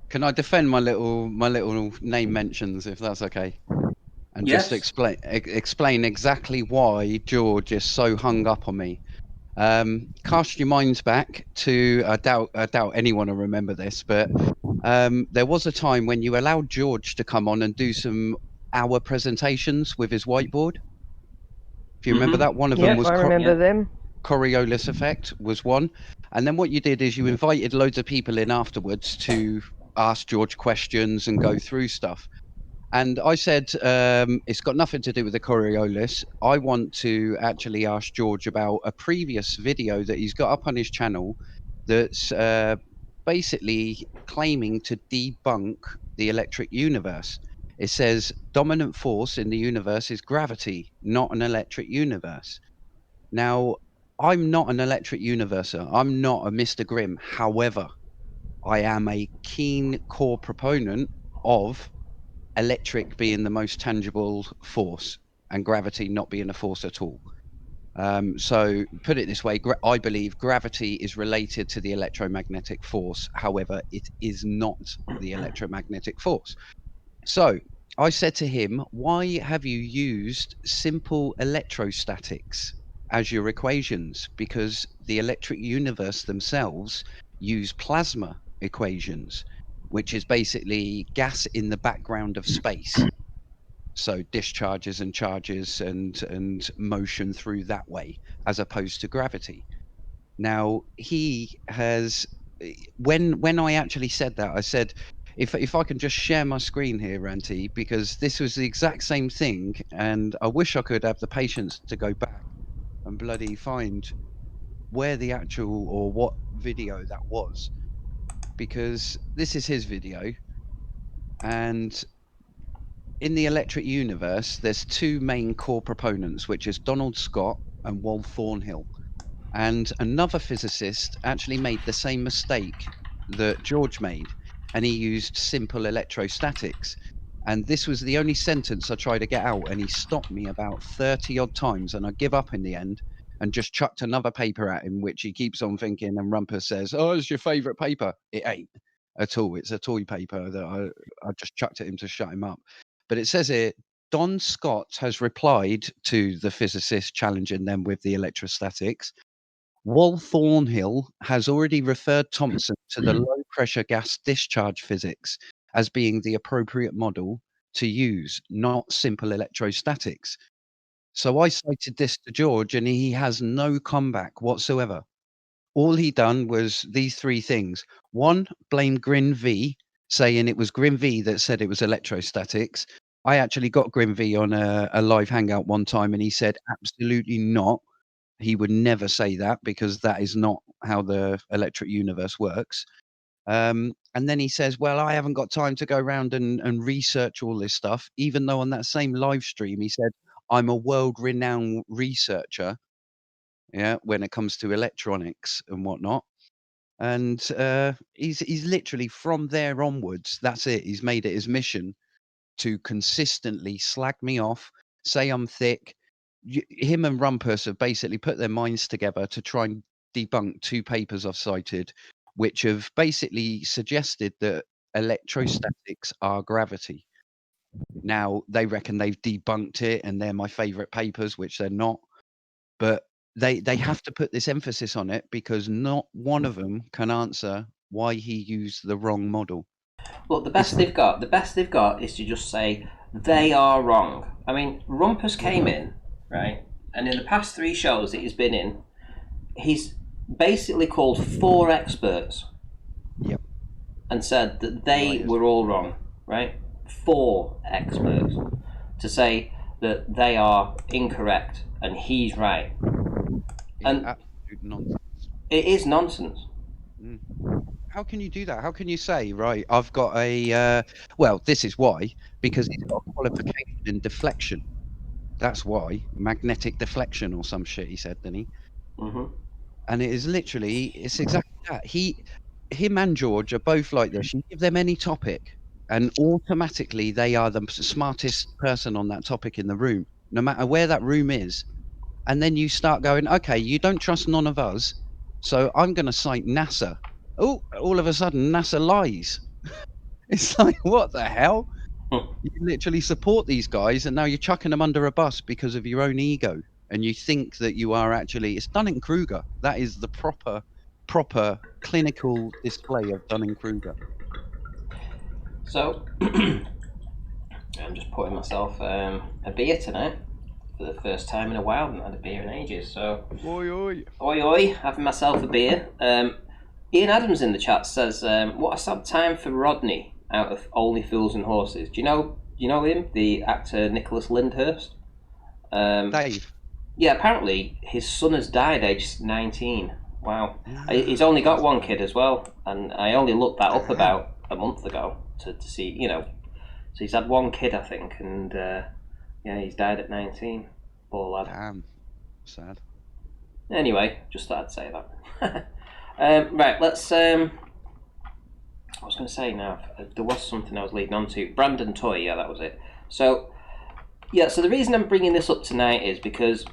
Can I defend my little name mentions, if that's okay? And just explain exactly why George is so hung up on me. Cast your minds back to I doubt anyone will remember this, but there was a time when you allowed George to come on and do some hour presentations with his whiteboard. If you remember that, one of them was I remember them. Coriolis effect was one, and then what you did is you invited loads of people in afterwards to ask George questions and go through stuff. And I said, it's got nothing to do with the Coriolis. I want to actually ask George about a previous video that he's got up on his channel that's basically claiming to debunk the electric universe. It says dominant force in the universe is gravity, not an electric universe. Now, I'm not an electric universer. I'm not a Mr. Grimm. However, I am a keen core proponent of electric being the most tangible force and gravity not being a force at all. So put it this way, I believe gravity is related to the electromagnetic force. However, it is not the electromagnetic force. So I said to him, why have you used simple electrostatics as your equations? Because the electric universe themselves use plasma equations, which is basically gas in the background of space. So discharges and charges and motion through that way, as opposed to gravity. Now, he has, when I actually said that, I said, if I can just share my screen here, Ranty, because this was the exact same thing, and I wish I could have the patience to go back and bloody find where the actual, or what video that was, because this is his video. And in the electric universe, there's two main core proponents, which is Donald Scott and Wal Thornhill. And another physicist actually made the same mistake that George made, and he used simple electrostatics. And this was the only sentence I tried to get out, and he stopped me about 30 odd times, and I give up in the end and just chucked another paper at him, which he keeps on thinking, and Rumpus says, oh, it's your favourite paper. It ain't at all. It's a toy paper that I just chucked at him to shut him up. But it says here, Don Scott has replied to the physicist challenging them with the electrostatics. Wal Thornhill has already referred Thomson to the low pressure gas discharge physics as being the appropriate model to use, not simple electrostatics. So I cited this to George, and he has no comeback whatsoever. All he done was these three things. One, blame Grin V, saying it was Grin V that said it was electrostatics. I actually got Grin V on a live hangout one time, and he said absolutely not. He would never say that because that is not how the electric universe works. And then he says, well, I haven't got time to go around and research all this stuff, even though on that same live stream he said, I'm a world-renowned researcher, yeah, when it comes to electronics and whatnot. And he's literally from there onwards, that's it. He's made it his mission to consistently slag me off, say I'm thick. Him and Rumpus have basically put their minds together to try and debunk two papers I've cited, which have basically suggested that electrostatics are gravity. Now, they reckon they've debunked it and they're my favourite papers, which they're not. But they have to put this emphasis on it because not one of them can answer why he used the wrong model. Look, the best they've got is to just say they are wrong. I mean, Rumpus came in, right, and in the past 3 shows that he's been in, he's basically called 4 experts. Yep. And said that they were all wrong, right? 4 experts to say that they are incorrect and he's right. And absolute nonsense. It is nonsense. How can you do that? How can you say, right, I've got a, well, this is why, because he's got a qualification in deflection. That's why. Magnetic deflection or some shit, he said, didn't he? Mm-hmm. And it is literally, it's exactly that. Him and George are both like this. You give them any topic, and automatically they are the smartest person on that topic in the room, no matter where that room is. And then you start going, okay, you don't trust none of us, so I'm going to cite NASA. Oh, all of a sudden, NASA lies. It's like, what the hell? You literally support these guys, and now you're chucking them under a bus because of your own ego. And you think that you are actually, it's Dunning-Kruger. That is the proper clinical display of Dunning-Kruger. So, I'm just pouring myself a beer tonight for the first time in a while. I haven't had a beer in ages, so... Oi, oi. Oi, oi, having myself a beer. Ian Adams in the chat says, what a sad time for Rodney out of Only Fools and Horses. Do you know him? The actor Nicholas Lyndhurst? Dave. Yeah, apparently his son has died aged 19. Wow. He's only got 1 kid as well, and I only looked that up about a month ago to see, So he's had 1 kid, I think, and yeah, he's died at 19. Poor lad. Damn. Sad. Anyway, just thought I'd say that. Right, let's... I was going to say now, there was something I was leading on to. Brandon Toy, yeah, that was it. So, yeah, so the reason I'm bringing this up tonight is because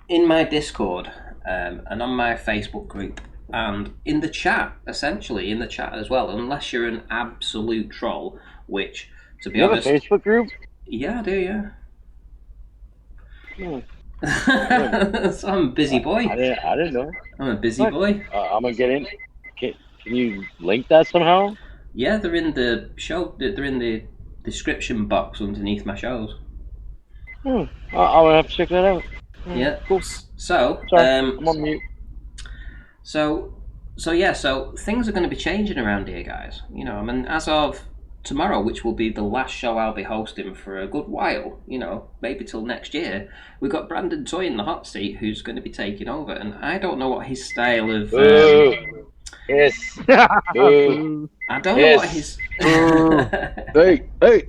in my Discord and on my Facebook group and in the chat, essentially, in the chat as well, unless you're an absolute troll, which, to be honest... You have a Facebook group? Yeah, I do, yeah. So I'm a busy boy. I didn't know. I'm a busy boy. I'm gonna get in. Can you link that somehow? Yeah, they're in the show. They're in the description box underneath my shows. I'm gonna have to check that out. Yeah. Cool. So, Sorry, I'm on mute. So yeah. So things are going to be changing around here, guys. I mean, as of tomorrow, which will be the last show I'll be hosting for a good while, maybe till next year, we've got Brandon Toy in the hot seat who's going to be taking over, and I don't know what his style of... Yes. I don't know what his... Hey.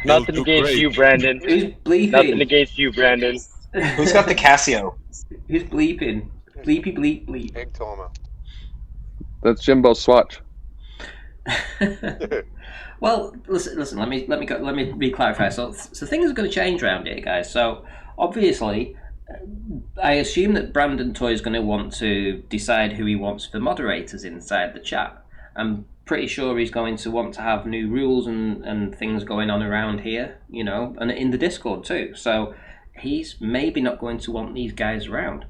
Nothing against you, Brandon. Who's bleeping? Nothing against you, Brandon. Who's got the Casio? Who's bleeping? Bleepy bleep bleep. Egg timer. That's Jimbo's Swatch. Well, listen. Let me re-clarify. So things are going to change around here, guys. So obviously, I assume that Brandon Toy is going to want to decide who he wants for moderators inside the chat. I'm pretty sure he's going to want to have new rules and things going on around here, and in the Discord too. So he's maybe not going to want these guys around.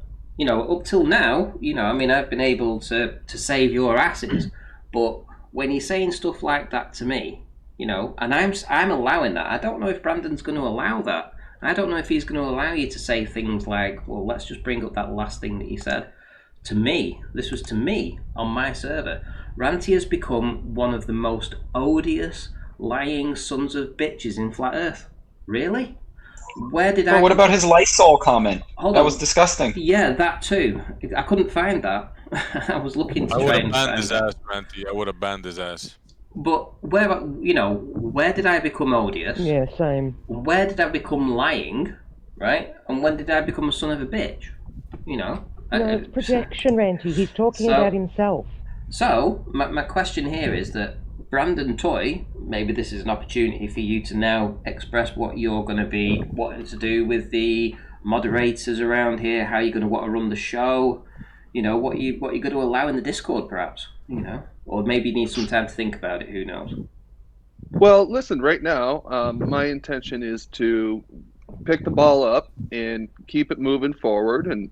Up till now, I mean, I've been able to save your asses, but when he's saying stuff like that to me, and I'm allowing that. I don't know if Brandon's going to allow that. I don't know if he's going to allow you to say things like, well, let's just bring up that last thing that you said. To me, this was to me on my server. Ranty has become one of the most odious, lying sons of bitches in Flat Earth. Really? Where did But I... what about his Lysol comment? Hold that on. was disgusting. Yeah, that too. I couldn't find that. I was looking to I would try have and banned find his that. ass, Ranty. I would have banned his ass. But where did I become odious? Yeah, same. Where did I become lying? Right? And when did I become a son of a bitch? You know? No, it's projection, Ranty. He's talking about himself. So, my question here is that Brandon Toy, maybe this is an opportunity for you to now express what you're going to be wanting to do with the moderators around here, how you're going to want to run the show, you know, what you're going to allow in the Discord, perhaps, you know, or maybe you need some time to think about it. Who knows? Well, listen, right now, my intention is to pick the ball up and keep it moving forward, and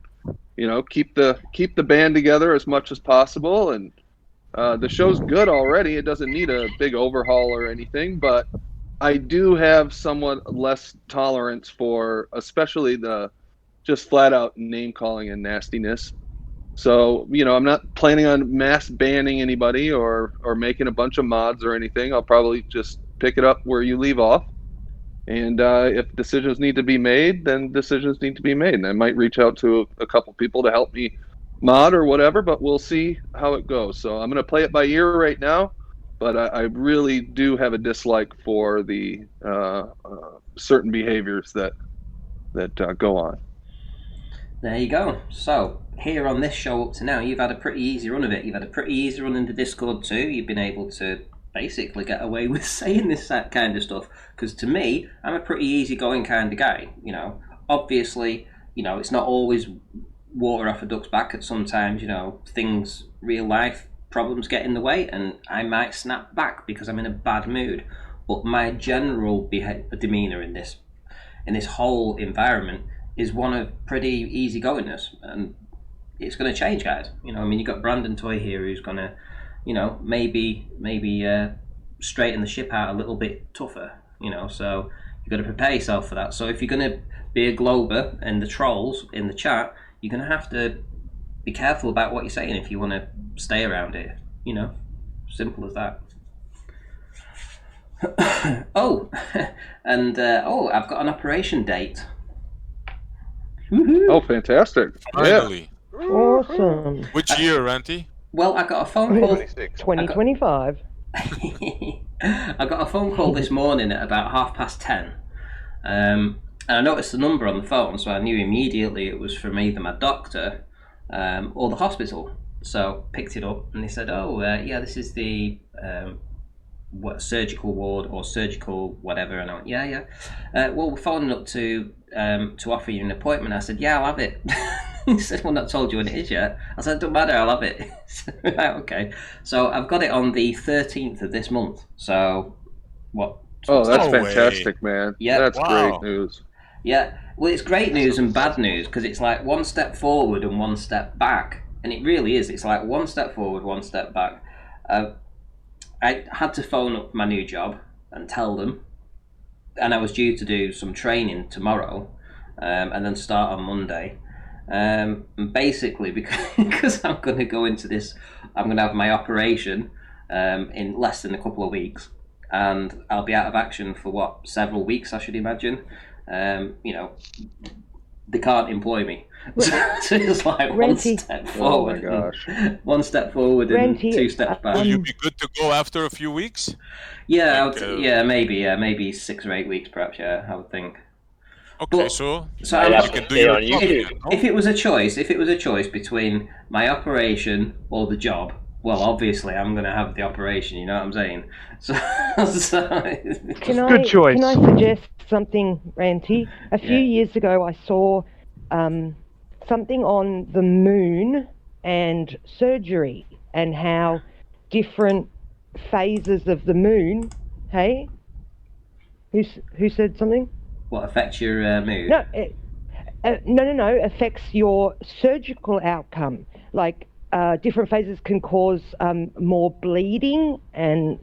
you know, keep the band together as much as possible. And the show's good already; it doesn't need a big overhaul or anything. But I do have somewhat less tolerance for, especially the just flat out name calling and nastiness. So, you know, I'm not planning on mass banning anybody or making a bunch of mods or anything. I'll probably just pick it up where you leave off. And if decisions need to be made, then decisions need to be made. And I might reach out to a couple people to help me mod or whatever, but we'll see how it goes. So I'm going to play it by ear right now. But I really do have a dislike for the certain behaviors that go on. There you go. So, here on this show up to now, you've had a pretty easy run of it. You've had a pretty easy run in the Discord too. You've been able to basically get away with saying this kind of stuff. Because to me, I'm a pretty easygoing kind of guy. You know, obviously, you know, it's not always water off a duck's back. At sometimes, you know, things, real life problems get in the way, and I might snap back because I'm in a bad mood. But my general demeanour in this whole environment is one of pretty easygoingness, and it's going to change, guys. You know, I mean, you've got Brandon Toy here who's going to, you know, maybe straighten the ship out a little bit tougher, you know, so you've got to prepare yourself for that. So if you're going to be a glober and the trolls in the chat, you're going to have to be careful about what you're saying if you want to stay around it, you know, simple as that. Oh, and I've got an operation date. Oh, fantastic. Finally. Yeah. Awesome. Which year, Ranty? Well, I got a phone call. 2025. I got a phone call this morning at about 10:30. And I noticed the number on the phone, so I knew immediately it was from either my doctor or the hospital. So picked it up, and they said, yeah, this is the surgical ward or surgical whatever. And I went, yeah. Well, we're phoning up to offer you an appointment. I said, yeah, I'll have it. He said, well, not told you when it is yet. I said, don't matter, I'll have it. Right, okay. So I've got it on the 13th of this month. So what? Oh, that's No fantastic, man. Yeah. That's Wow. great news. Yeah, well, it's great news and bad news because it's like one step forward and one step back, and it really is. It's like one step forward, one step back. I had to phone up my new job and tell them, and I was due to do some training tomorrow, and then start on Monday. And basically, because I'm going to go into this, I'm going to have my operation in less than a couple of weeks, and I'll be out of action for several weeks, I should imagine. You know, they can't employ me. So it's like Renty. one step forward. Oh my gosh. One step forward and Renty, 2 steps back. Will you be good to go after a few weeks? Yeah, Like, maybe 6 or 8 weeks, perhaps. Yeah, I would think. Okay, But- so So I'd I'm- have you to can do stay your on job YouTube. again, no? if it was a choice between my operation or the job, well, obviously I'm going to have the operation. You know what I'm saying? So Good choice. Can I suggest something, Ranty? A few Yeah. years ago, I saw something on the moon and surgery and how different phases of the moon. Hey, who said something? what affects your mood? No, no. Affects your surgical outcome. Like different phases can cause more bleeding and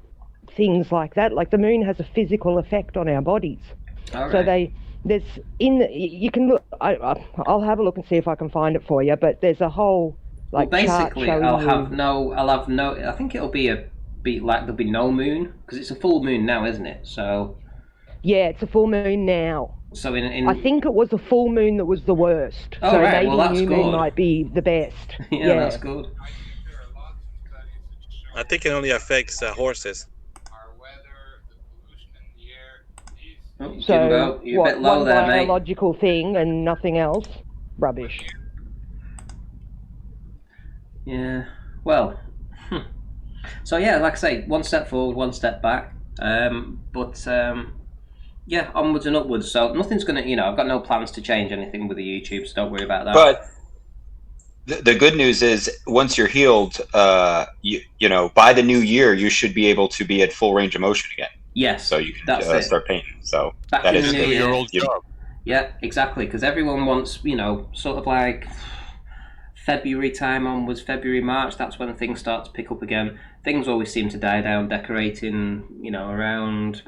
things like that. Like the moon has a physical effect on our bodies. All So right. there's you can look. I'll have a look and see if I can find it for you. But there's a whole chart basically, showing I'll you. have no. I think it'll be there'll be no moon because it's a full moon now, isn't it? So Yeah, it's a full moon now. so in I think it was a full moon that was the worst. Oh, so right, maybe well, that's new moon good. might be the best. yeah, that's good. I think it only affects horses. Oh, So Jimbo, you're a bit low one there, mate. biological thing and nothing else? Rubbish. Yeah. Well. So yeah, like I say, one step forward, one step back. Yeah, onwards and upwards. So nothing's gonna, I've got no plans to change anything with the YouTube, so don't worry about that. But the good news is, once you're healed, you know, by the new year, you should be able to be at full range of motion again. Yes. So you can start painting. So Back that in is the new good. year. Your old job. Yeah, exactly. Because everyone wants, sort of like February time onwards, February, March. That's when things start to pick up again. Things always seem to die down. Decorating, around.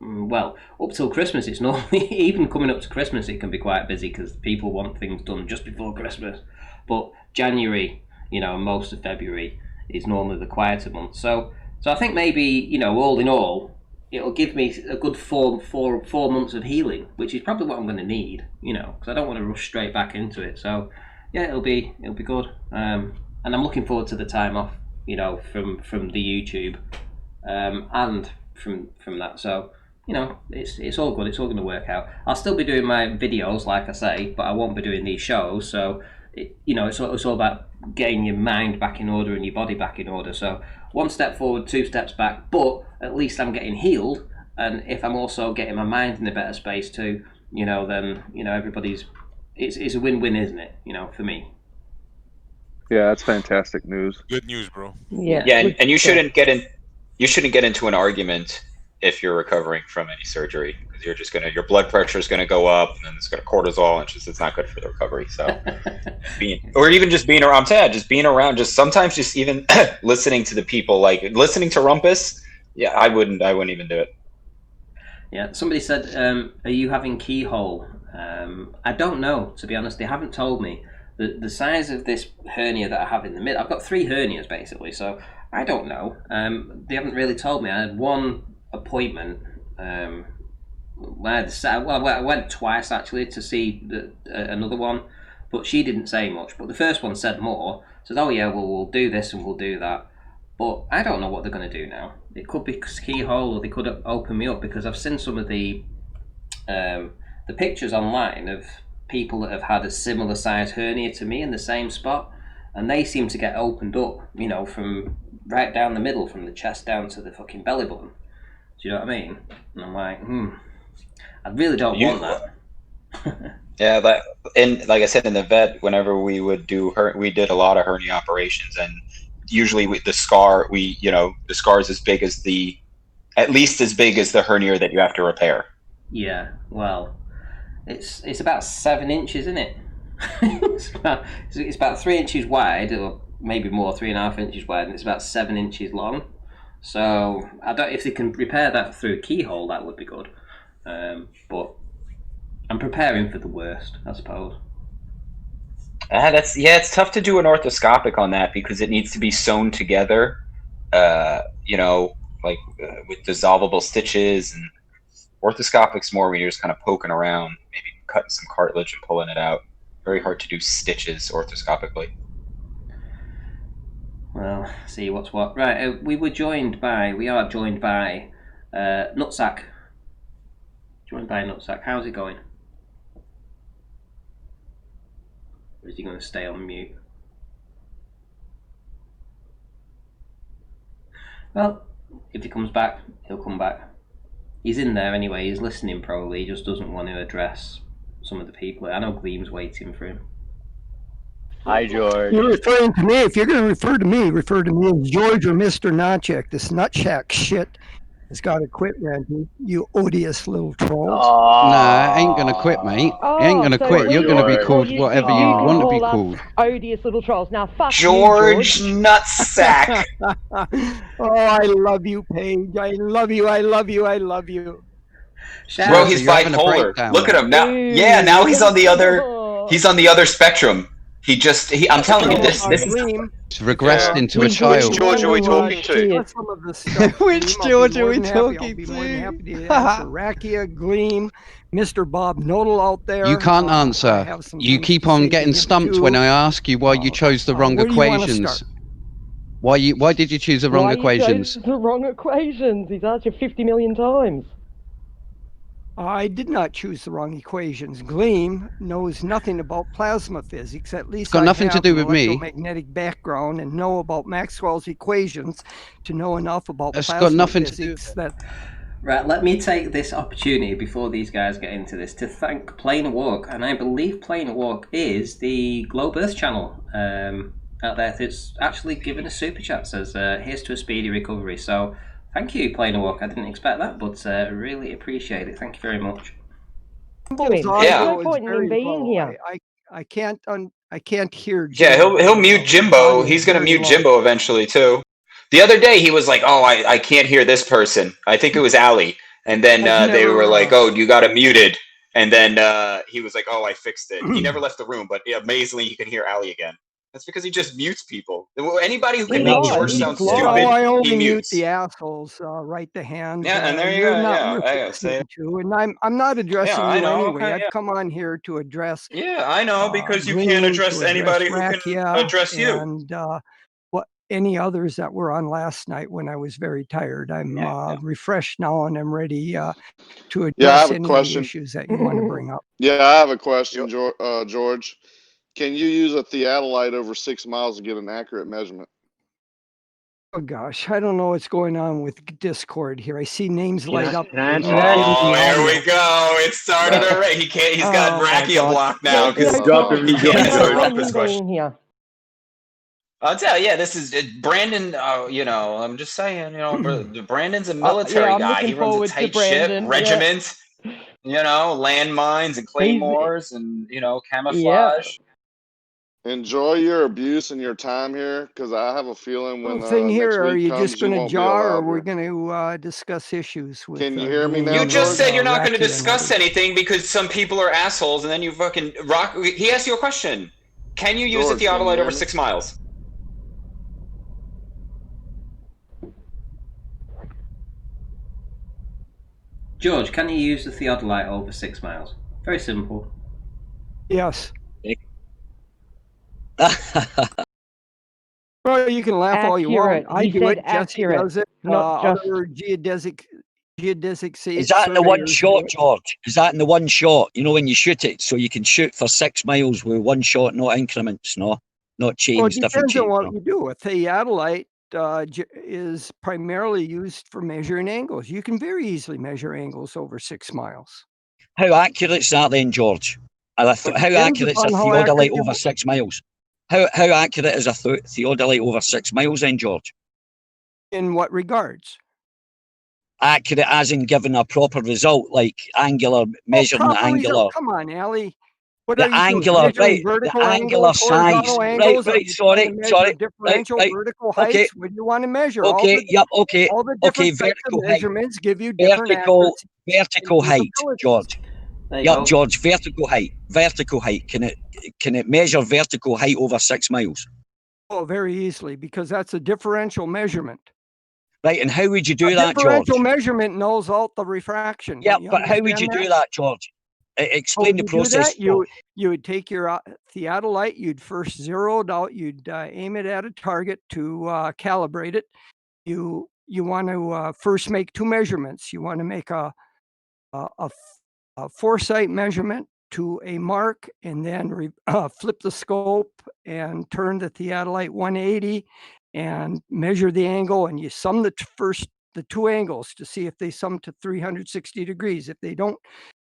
Well, up till Christmas, it's normally even coming up to Christmas. It can be quite busy because people want things done just before Christmas. But January, most of February is normally the quieter month. So I think maybe all in all, it'll give me a good four months of healing, which is probably what I'm going to need. Because I don't want to rush straight back into it. So yeah, it'll be good. And I'm looking forward to the time off, from the YouTube, and from that. So. It's all good. It's all going to work out. I'll still be doing my videos, like I say, but I won't be doing these shows. So, it's all about getting your mind back in order and your body back in order. So, one step forward, two steps back. But at least I'm getting healed, and if I'm also getting my mind in a better space too, then everybody's. It's a win-win, isn't it? For me. Yeah, that's fantastic news. Good news, bro. Yeah. Yeah, and you shouldn't get into an argument if you're recovering from any surgery, because you're just your blood pressure is gonna go up, and then it's gonna cortisol, and it's not good for the recovery. So, just being around, sometimes just even listening to the people, like listening to Rumpus. Yeah, I wouldn't even do it. Yeah, somebody said, "Are you having keyhole?" I don't know, to be honest. They haven't told me the size of this hernia that I have in the middle. I've got 3 hernias basically, so I don't know. They haven't really told me. I had one appointment. I went twice actually to see another one, but she didn't say much. But the first one said more. Said, "Oh yeah, well we'll do this and we'll do that." But I don't know what they're going to do now. It could be keyhole, or they could open me up, because I've seen some of the pictures online of people that have had a similar size hernia to me in the same spot, and they seem to get opened up, from right down the middle, from the chest down to the fucking belly button. Do you know what I mean? And I'm like, I really don't want that. Yeah, and like I said, in the vet, whenever we would we did a lot of hernia operations, and usually the scar is at least as big as the hernia that you have to repair. Yeah, well, it's about 7 inches, isn't it? it's about 3 inches wide, or maybe more, 3.5 inches wide, and it's about 7 inches long. So if they can repair that through a keyhole, that would be good. But I'm preparing for the worst, I suppose. It's tough to do an orthoscopic on that, because it needs to be sewn together, with dissolvable stitches. And orthoscopic's more when you're just kind of poking around, maybe cutting some cartilage and pulling it out. Very hard to do stitches orthoscopically. Well, see what's what. Right, we are joined by Hnatiuk. Joined by Hnatiuk. How's it going? Or is he going to stay on mute? Well, if he comes back, he'll come back. He's in there anyway, he's listening probably, he just doesn't want to address some of the people. I know Gleam's waiting for him. Hi, George. You're referring to me. If you're going to refer to me as George or Mr. Natchuk. This nutsack shit has got to quit, Randy. You odious little trolls. Nah, ain't going to quit, mate. Ain't going to quit. You're going to be called whatever you want to be called. Odious little trolls. Now, fuck George you, Nutsack. Oh, I love you, Paige. I love you. I love you. I love you. Shout Bro, out he's to you're having a bipolar. breakdown. Look at him now. Yeah, now he's on the other spectrum. I'm telling you, this is Gleam, It's regressed into a Which child. George are we talking to? some of the stuff. Which Gleam, I'll be George are more we than happy. I'll talking be more than to? happy to answer Rakia, Gleam, Mr. Bob Nodal out there. You can't I answer. have some You things keep to on say to getting him, stumped too. when I ask you why you chose the wrong where do you wanna equations. start? Why did you choose the wrong Why equations? You chose the wrong equations. He's asked you 50 million times. I did not choose the wrong equations. Gleam knows nothing about plasma physics. At least got I nothing to have do an with me. electromagnetic background and know about Maxwell's equations to know enough about It's got plasma nothing to do physics that. Right, let me take this opportunity before these guys get into this to thank Plain Walk, and I believe Plain Walk is the Globe Earth channel out there that's actually given a super chat. Says, "Here's to a speedy recovery." So, thank you, Plain Walk. I didn't expect that, but really appreciate it. Thank you very much. There's no point in him being here. I can't hear. Yeah, Jimbo he'll very mute well. Jimbo. Audio He's gonna very mute low. Jimbo eventually too. The other day he was like, "Oh, I can't hear this person." I think it was Ali, and then I've they were never, like, "Oh, you got it muted." And then he was like, "Oh, I fixed it." He never left the room, but amazingly, you can hear Ali again. That's because he just mutes people. Anybody who can make George sound No, stupid, I only he mute mutes. the assholes, right the hand. Yeah, and there you you're go. not Yeah, worth I gotta say. listening to, and I'm not addressing Yeah, I you know. anyway. Okay, I've yeah. come on here to address. Yeah, I know, because you Gleam, can't to address anybody who can Rakia, address you. and what any others that were on last night when I was very tired. I'm refreshed now, and I'm ready to address Yeah, I have a any question. of the issues that you want to bring up. Yeah, I have a question, George. Can you use a theodolite over 6 miles to get an accurate measurement? Oh gosh, I don't know what's going on with Discord here. I see names light up. Oh, here we go. It started already. He can't. He's got Rakia blocked now because he can't answer the Rumpus question. Here. I'll tell you, yeah, this is Brandon. I'm just saying, Brandon's a military I'm guy. looking He runs a forward to tight Brandon, ship, regiment. Landmines and claymores and camouflage. Enjoy your abuse and your time here, because I have a feeling when thing next here, are week you comes, just going you to won't be jar, or allowed we're here. going to discuss issues with? Can you hear me now, You just said you're not going to Rakia and discuss others? anything because some people are assholes, and then you fucking rock. He asked you a question. Can you use George, the can you theodolite hear over me? 6 miles? George, can you use the theodolite over 6 miles? Very simple. Yes. Well, you can laugh all you want. Accurate. I He do said it. Jesse accurate, does it. not just- Other geodesic Is that in the one surveyors do shot, it. George? Is that in the one shot? You know, when you shoot it, so you can shoot for 6 miles with one shot, not increments, not Well, it chains, different depends on chains. what No? you do. A theodolite is primarily used for measuring angles. You can very easily measure angles over 6 miles. How accurate is that then, George? How Depends accurate is a upon how theodolite accurate over 6 miles? How accurate is a theodolite over 6 miles then, George? In what regards? Accurate as in giving a proper result, like angular, measuring the Proper result. angular. Come on, Ali. What The are you angular, doing? Measuring right, the vertical angular angles, horizontal size. angles? Right, Are you trying to measure sorry. differential Right. vertical Okay. heights? What do you want to measure? Okay, yep, okay. All the Okay, different types of vertical height. measurements give you different accuracy. Vertical height, capabilities. George. There you Yep, go. George, vertical height. Vertical height. Can it measure vertical height over 6 miles? Oh, very easily, because that's a differential measurement. Right, and how would you do A that, George? differential measurement knows out the refraction. Yeah, Don't you but how would understand you do that, George? Explain the you do process. that, you would take your theodolite, you'd first zero it out, you'd aim it at a target to calibrate it. You want to first make two measurements. You want to make a foresight measurement to a mark, and then flip the scope and turn the theodolite 180 and measure the angle, and you sum the two angles to see if they sum to 360 degrees. If they don't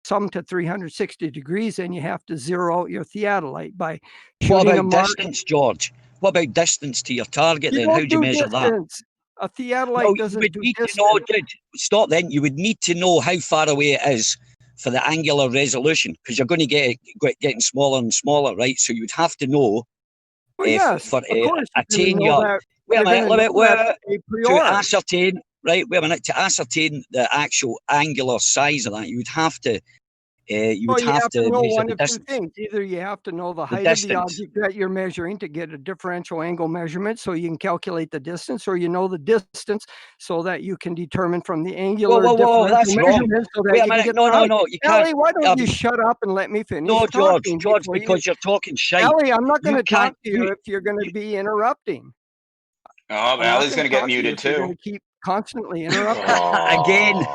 sum to 360 degrees, then you have to zero out your theodolite by What shooting a about mark. distance, George? What about distance to your target then? How do you measure that? A theodolite No, you doesn't would do need distance. to know, dude. Stop then. You would need to know how far away it is for the angular resolution, because you're going to get it getting smaller and smaller, right? So you would have to know Well, yes, for of course, attain you're your. Wait a minute, gonna know that a to priori. ascertain right? Wait a minute. To ascertain the actual angular size of that, you would have to you have to know measure one the of two distance. things. Either you have to know the height of the distance. object that you're measuring to get a differential angle measurement so you can calculate the distance, or you know the distance so that you can determine from the angular Whoa, that's differential wrong. measurement so that Wait a you can minute. get No, the no, height. no. You can't. Allie, why don't you shut up and let me finish No, George, talking George, before you... because you're talking shite. Allie, I'm not going You to talk can't. to you if you're going to be interrupting. Oh, I'm not Allie's going gonna to get talk to you muted if you're going too. to keep constantly interrupting. Again.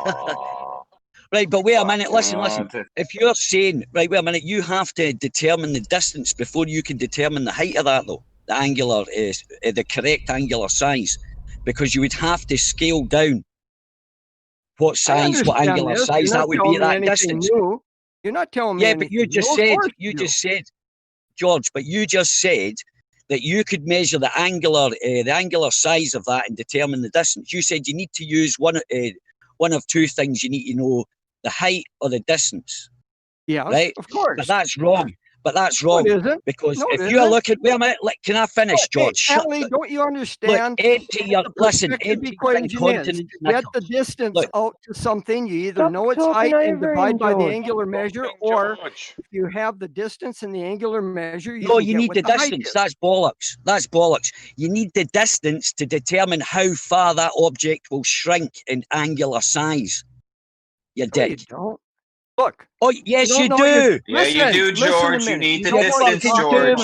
Right, but wait a minute. Listen. Oh, If you're saying, right, wait a minute, you have to determine the distance before you can determine the height of that, though. The angular, the correct angular size, because you would have to scale down what size, what angular size that would be at that distance. New. You're not telling me Yeah, anything but you just new. said, Of course you do. George, but you just said that you could measure the angular size of that and determine the distance. You said you need to use one of two things. You need to know the height or the distance. Yes, right? of course. But that's wrong. No, it isn't. Because No, if you're looking, wait a minute, can I finish, George? Hey, Allie, don't you understand? Look, empty your, the listen, perspective empty your equation is continent to knickers. get the distance Look, out to something. You either Stop know its talking height and over him, divide by the George. angular measure, or if you have the distance and the angular measure, you no, can you get need what the the height distance. is. That's bollocks. That's bollocks. You need the distance to determine how far that object will shrink in angular size. You No, you dick. don't. Look. Oh, yes, you don't know do. Yeah, you do, George. You need the distance, George.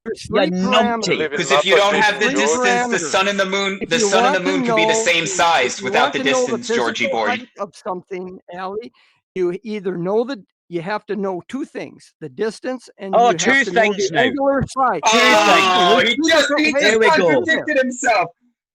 There's You're three parameters. Because if you don't have the distance, the sun and the moon, If the you sun and the want to moon could be the know same if size you without want the to know distance, the Georgie physical boy. height of something, Allie, you either know you have to know two things: the distance, and Oh, you two have to know things the now. angular size. Oh, There's he two just different ways There we to do go. this. himself.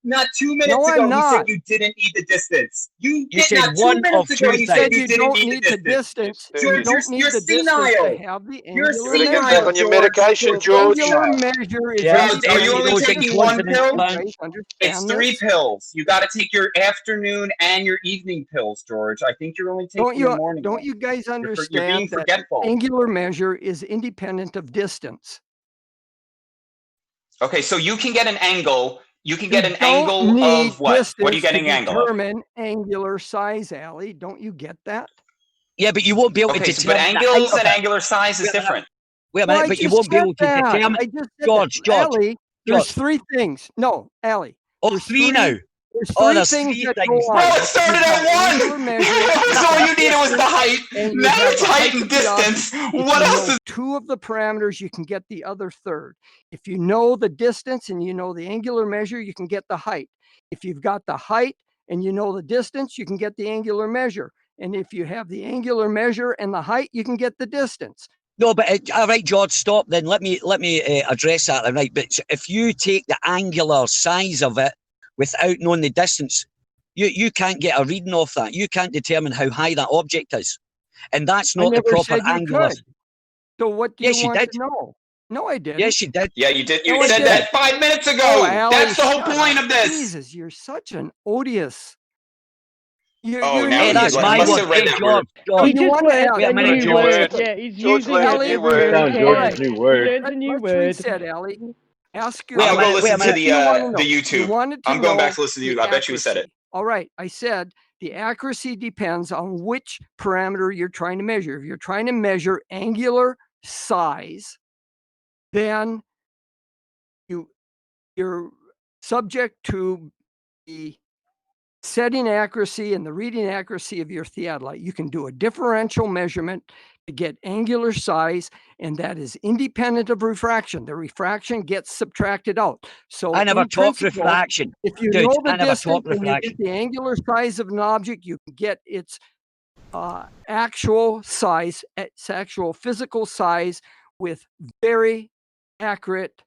Not 2 minutes No, I'm ago, he said not. you didn't need the distance. You said not 2 one minutes of ago, two you Said said things. you you didn't don't need need the the distance. distance. You George, don't need you're the distance to senile. have the You're angular You gotta get senile, back measure. on your George. medication, You're George. Angular senile. measure is Yeah, George, are you empty only those taking in one continent pill? blank. It's 3 pills. You got to take your afternoon and your evening pills, George. I think you're only taking your morning Don't one. you guys You're being understand that forgetful. angular measure is independent of distance? Okay, so you can get an angle. You can You get an don't angle need of what? What are you distance to getting an angle of? determine angular size, Allie. Don't you get that? Yeah, but you won't be able Okay, to so, but determine the height angles of and it. angular size is Wait a minute. different. Wait a Well, minute, I but you just won't be said able to that. determine. I just said George, that. George, Allie, there's three things. No, Allie. Oh, There's three now. There's Oh, three there's things three that things. go on. Bro, it started at Angular one. measure, That was all you needed was the height. and you Now have it's the height height and of the object. distance. If What you else know is? two of the parameters, you can get the other third. If you know the distance and you know the angular measure, you can get the height. If you've got the height and you know the distance, you can get the angular measure. And if you have the angular measure and the height, you can get the distance. No, but all right, George, stop. Then let me address that. Then, right, but if you take the angular size of it without knowing the distance, you can't get a reading off that. You can't determine how high that object is, and that's not the proper angular. So what do you want to know? No, I didn't. Yes, you did. Yeah, you did. You No, I said didn't. that 5 minutes ago. Oh, Allie, That's the whole shut point up. of this. Jesus, you're such an odious. You're now an that's idiot. my must word. have read Hey, that George, word. George. He just learned Wait a a minute, new George. word. Yeah, he's George using learned it a new word. every Found George's day. new word. He learns a new Let's word. reset, Allie. Ask your. Wait a I'm gonna go minute, wait a listen to minute. the You YouTube. wanted to I'm going back know to listen to the you. I bet you he said it. accuracy. All right, I said the accuracy depends on which parameter you're trying to measure. If you're trying to measure angular size, then you're subject to the setting accuracy and the reading accuracy of your theodolite. You can do a differential measurement to get angular size, and that is independent of refraction. The refraction gets subtracted out. So I never in taught principle, refraction. if you Dude, know the I never distance taught and you refraction. get the angular size of an object, you can get its actual size, its actual physical size with very accurate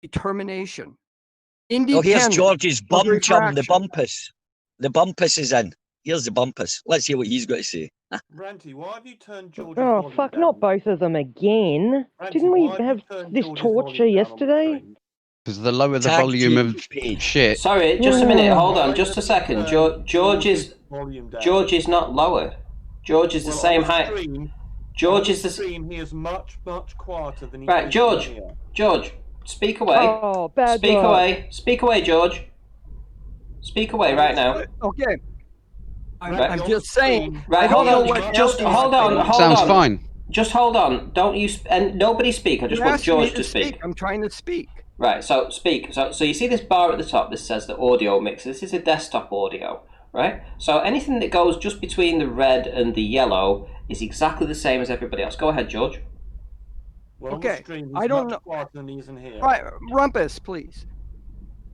determination. Oh, here's George's of bum chum, the refraction. bumpus. The bumpus is in. Here's the bumpus. Let's hear what he's got to say. Ranty, why have you turned George's Oh, volume fuck, down? not both of them again. Ranty, Didn't we why have have you turned this George's torture volume down on the yesterday? stream? Because the lower the Tag volume team of page. shit. Sorry, just a minute. Hold on, Why just a have you second. turned George is volume down? George is not lower. George is the Well, same on the height. stream, George on is the the stream. He is much quieter than he right. is George, here. George, speak away. Oh, bad Speak luck. away. Speak away, George. Speak away right now. Okay. Right. I'm just saying. Right, hold on. Just hold on. Sounds fine. Just hold on. Don't you and nobody speak. I just want George to speak. I'm trying to speak. Right. So speak. So you see this bar at the top. This says the audio mix. This is a desktop audio. Right. So anything that goes just between the red and the yellow is exactly the same as everybody else. Go ahead, George. Well, Okay. Stream, I don't know. Than he is in here. Right, Rumpus, please.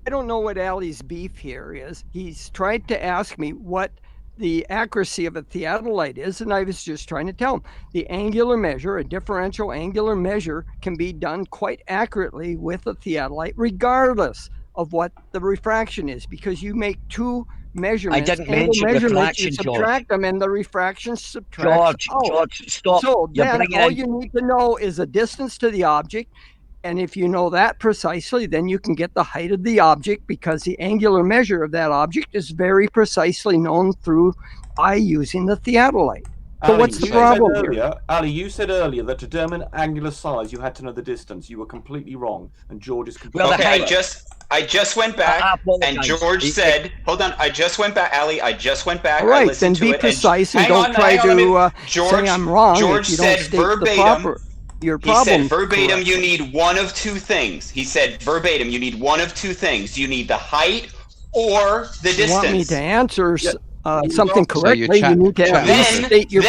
I don't know what Ali's beef here is. He's tried to ask me what the accuracy of a theodolite is, and I was just trying to tell him the angular measure, a differential angular measure, can be done quite accurately with a theodolite, regardless of what the refraction is, because you make two measurements. I didn't mention refraction, you subtract George. them, and the refraction subtracts George, stop. So You're then bringing all in- you need to know is a distance to the object. And if you know that precisely, then you can get the height of the object, because the angular measure of that object is very precisely known by using the theodolite. So Ali, what's the you problem said here? earlier, Ali, you said earlier that to determine angular size, you had to know the distance. You were completely wrong, and George is completely Okay, I just went back, and George said, "Hold on." I just went back, Ali. I just went back. All right, I then listened to be it, precise and hang don't on, try hang on a to minute. say I'm wrong George if you don't said state the verbatim. your He problem. said verbatim, correctly. you need one of two things. He said verbatim, you need one of two things. You need the height or the You want me distance. to answer something So correctly, you need to at least state your,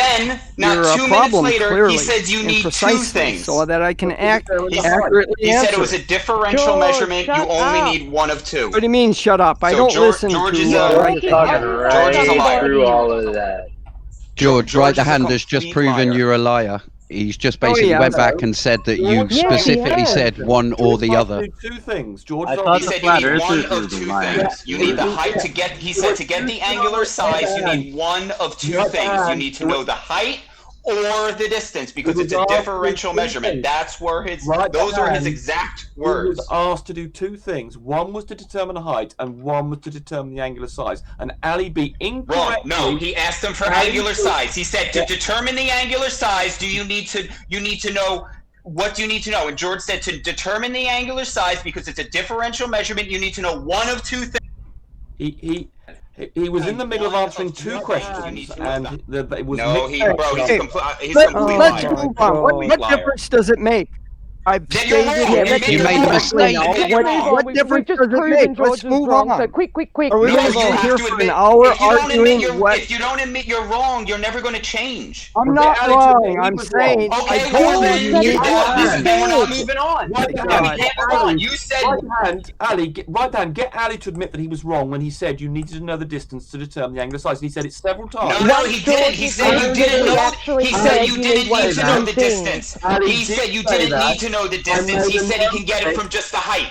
not your 2 minutes problem later, clearly he says you and need two precisely, things. so that I can accurately He said it answer. was a differential measurement. You only need one of two. What do you mean, shut up? I So don't George- listen George to is right talking George is a liar. through all of that. George, right the is a hand has just complete proven liar. you're a liar. He's just Oh, basically yeah. went back and said that you George- specifically said one or the other. Two things. George, He said you need one of two things. You need the height to get. He said to get the angular size, you need one of two things. You need to know the height or the distance, because it's a differential measurement. That's where those are his exact He words. was asked to do two things. One was to determine the height, and one was to determine the angular size. And Ali B Wrong. incorrectly. No, he asked them for angular size. He said to determine the angular size, you need to know what you need to know. And George said to determine the angular size, because it's a differential measurement, you need to know one of two things. He was in the middle of answering two questions, and it was No, mixed he's Let's complete move on. What difference does it make? I've Then you're stated wrong. it. You made a mistake. What difference does it make? Let's move on. So quick. Are we No, going to you sit have here to for admit, an hour if you don't admit arguing what? if you don't admit you're wrong, you're never going to change. I'm not Ali, wrong. he I'm was saying wrong. Okay, I told then you you need then we're not to. moving on. Right Then hand, we can't move on. You said right hand, Ali, get Ali to admit that he was wrong when he said you needed to know the distance to determine the angular size. And he said it several times. no, he didn't. He said you didn't know. He said you didn't need to know the distance. He said you didn't need to know the distance. He said he can get it from just the height.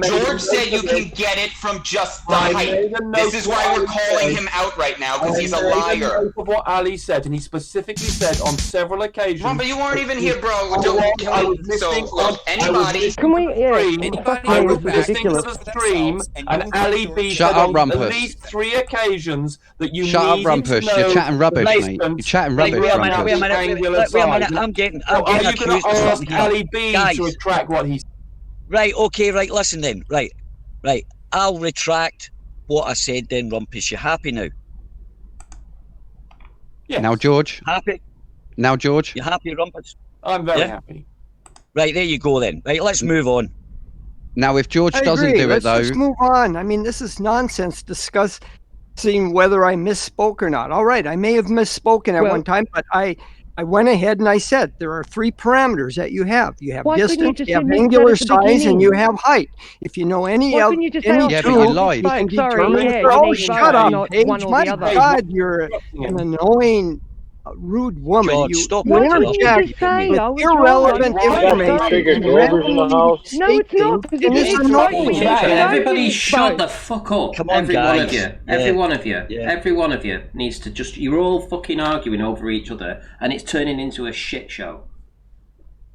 George said you can get it from just the height. This is why we're calling him out right now, because he's a liar. Of what Ali said, and he specifically said on several occasions. Ron, but you weren't even here, bro. I was listening So anybody. Can we? Yeah. I was listening to the stream, and Ali B Shut said up, on Rumpus. at least 3 occasions that you Shut up, needed Rumpus. to know You're chatting rubbish, the mate. distance You're chatting to rubbish, Wait a Rumpus. minute, wait a minute, angular wait a minute. size. I'm getting So are you going accused to of ask something here. Ali B Guys. to retract what he said? Right, okay, right, listen then. Right. I'll retract what I said then, Rumpus. You happy now? Yes. Now, George. Happy? Now, George. You happy, Rumpus? I'm very Yeah? happy. Right, there you go then. Right, let's move on. Now, if George I doesn't agree. do it, Let's though, just move on. I mean, this is nonsense discussing whether I misspoke or not. All right, I may have misspoken at Well- one time, but I went ahead and I said there are 3 parameters that you have. You have Why couldn't you distance, just you have admit that angular at the size, and you beginning? have height. If you know any Why of couldn't you just say, any oh, Yeah, but two, you lied. you can Sorry, determine yeah, it. you Oh, need shut both, up, not Paige. one or My the other. God, you're an annoying, rude woman. George, you stop you Why interrupting. couldn't you interject just say I with was irrelevant wrong? information. Trigger and George in the randomly house. No, it's not, because and it it's didn't annoying. me. Right, You know everybody you shut spoke. the fuck up. Come on, every one of guys. you. Yeah. Every one of you. Yeah. Every one of you needs to just... You're all fucking arguing over each other, and it's turning into a shit show.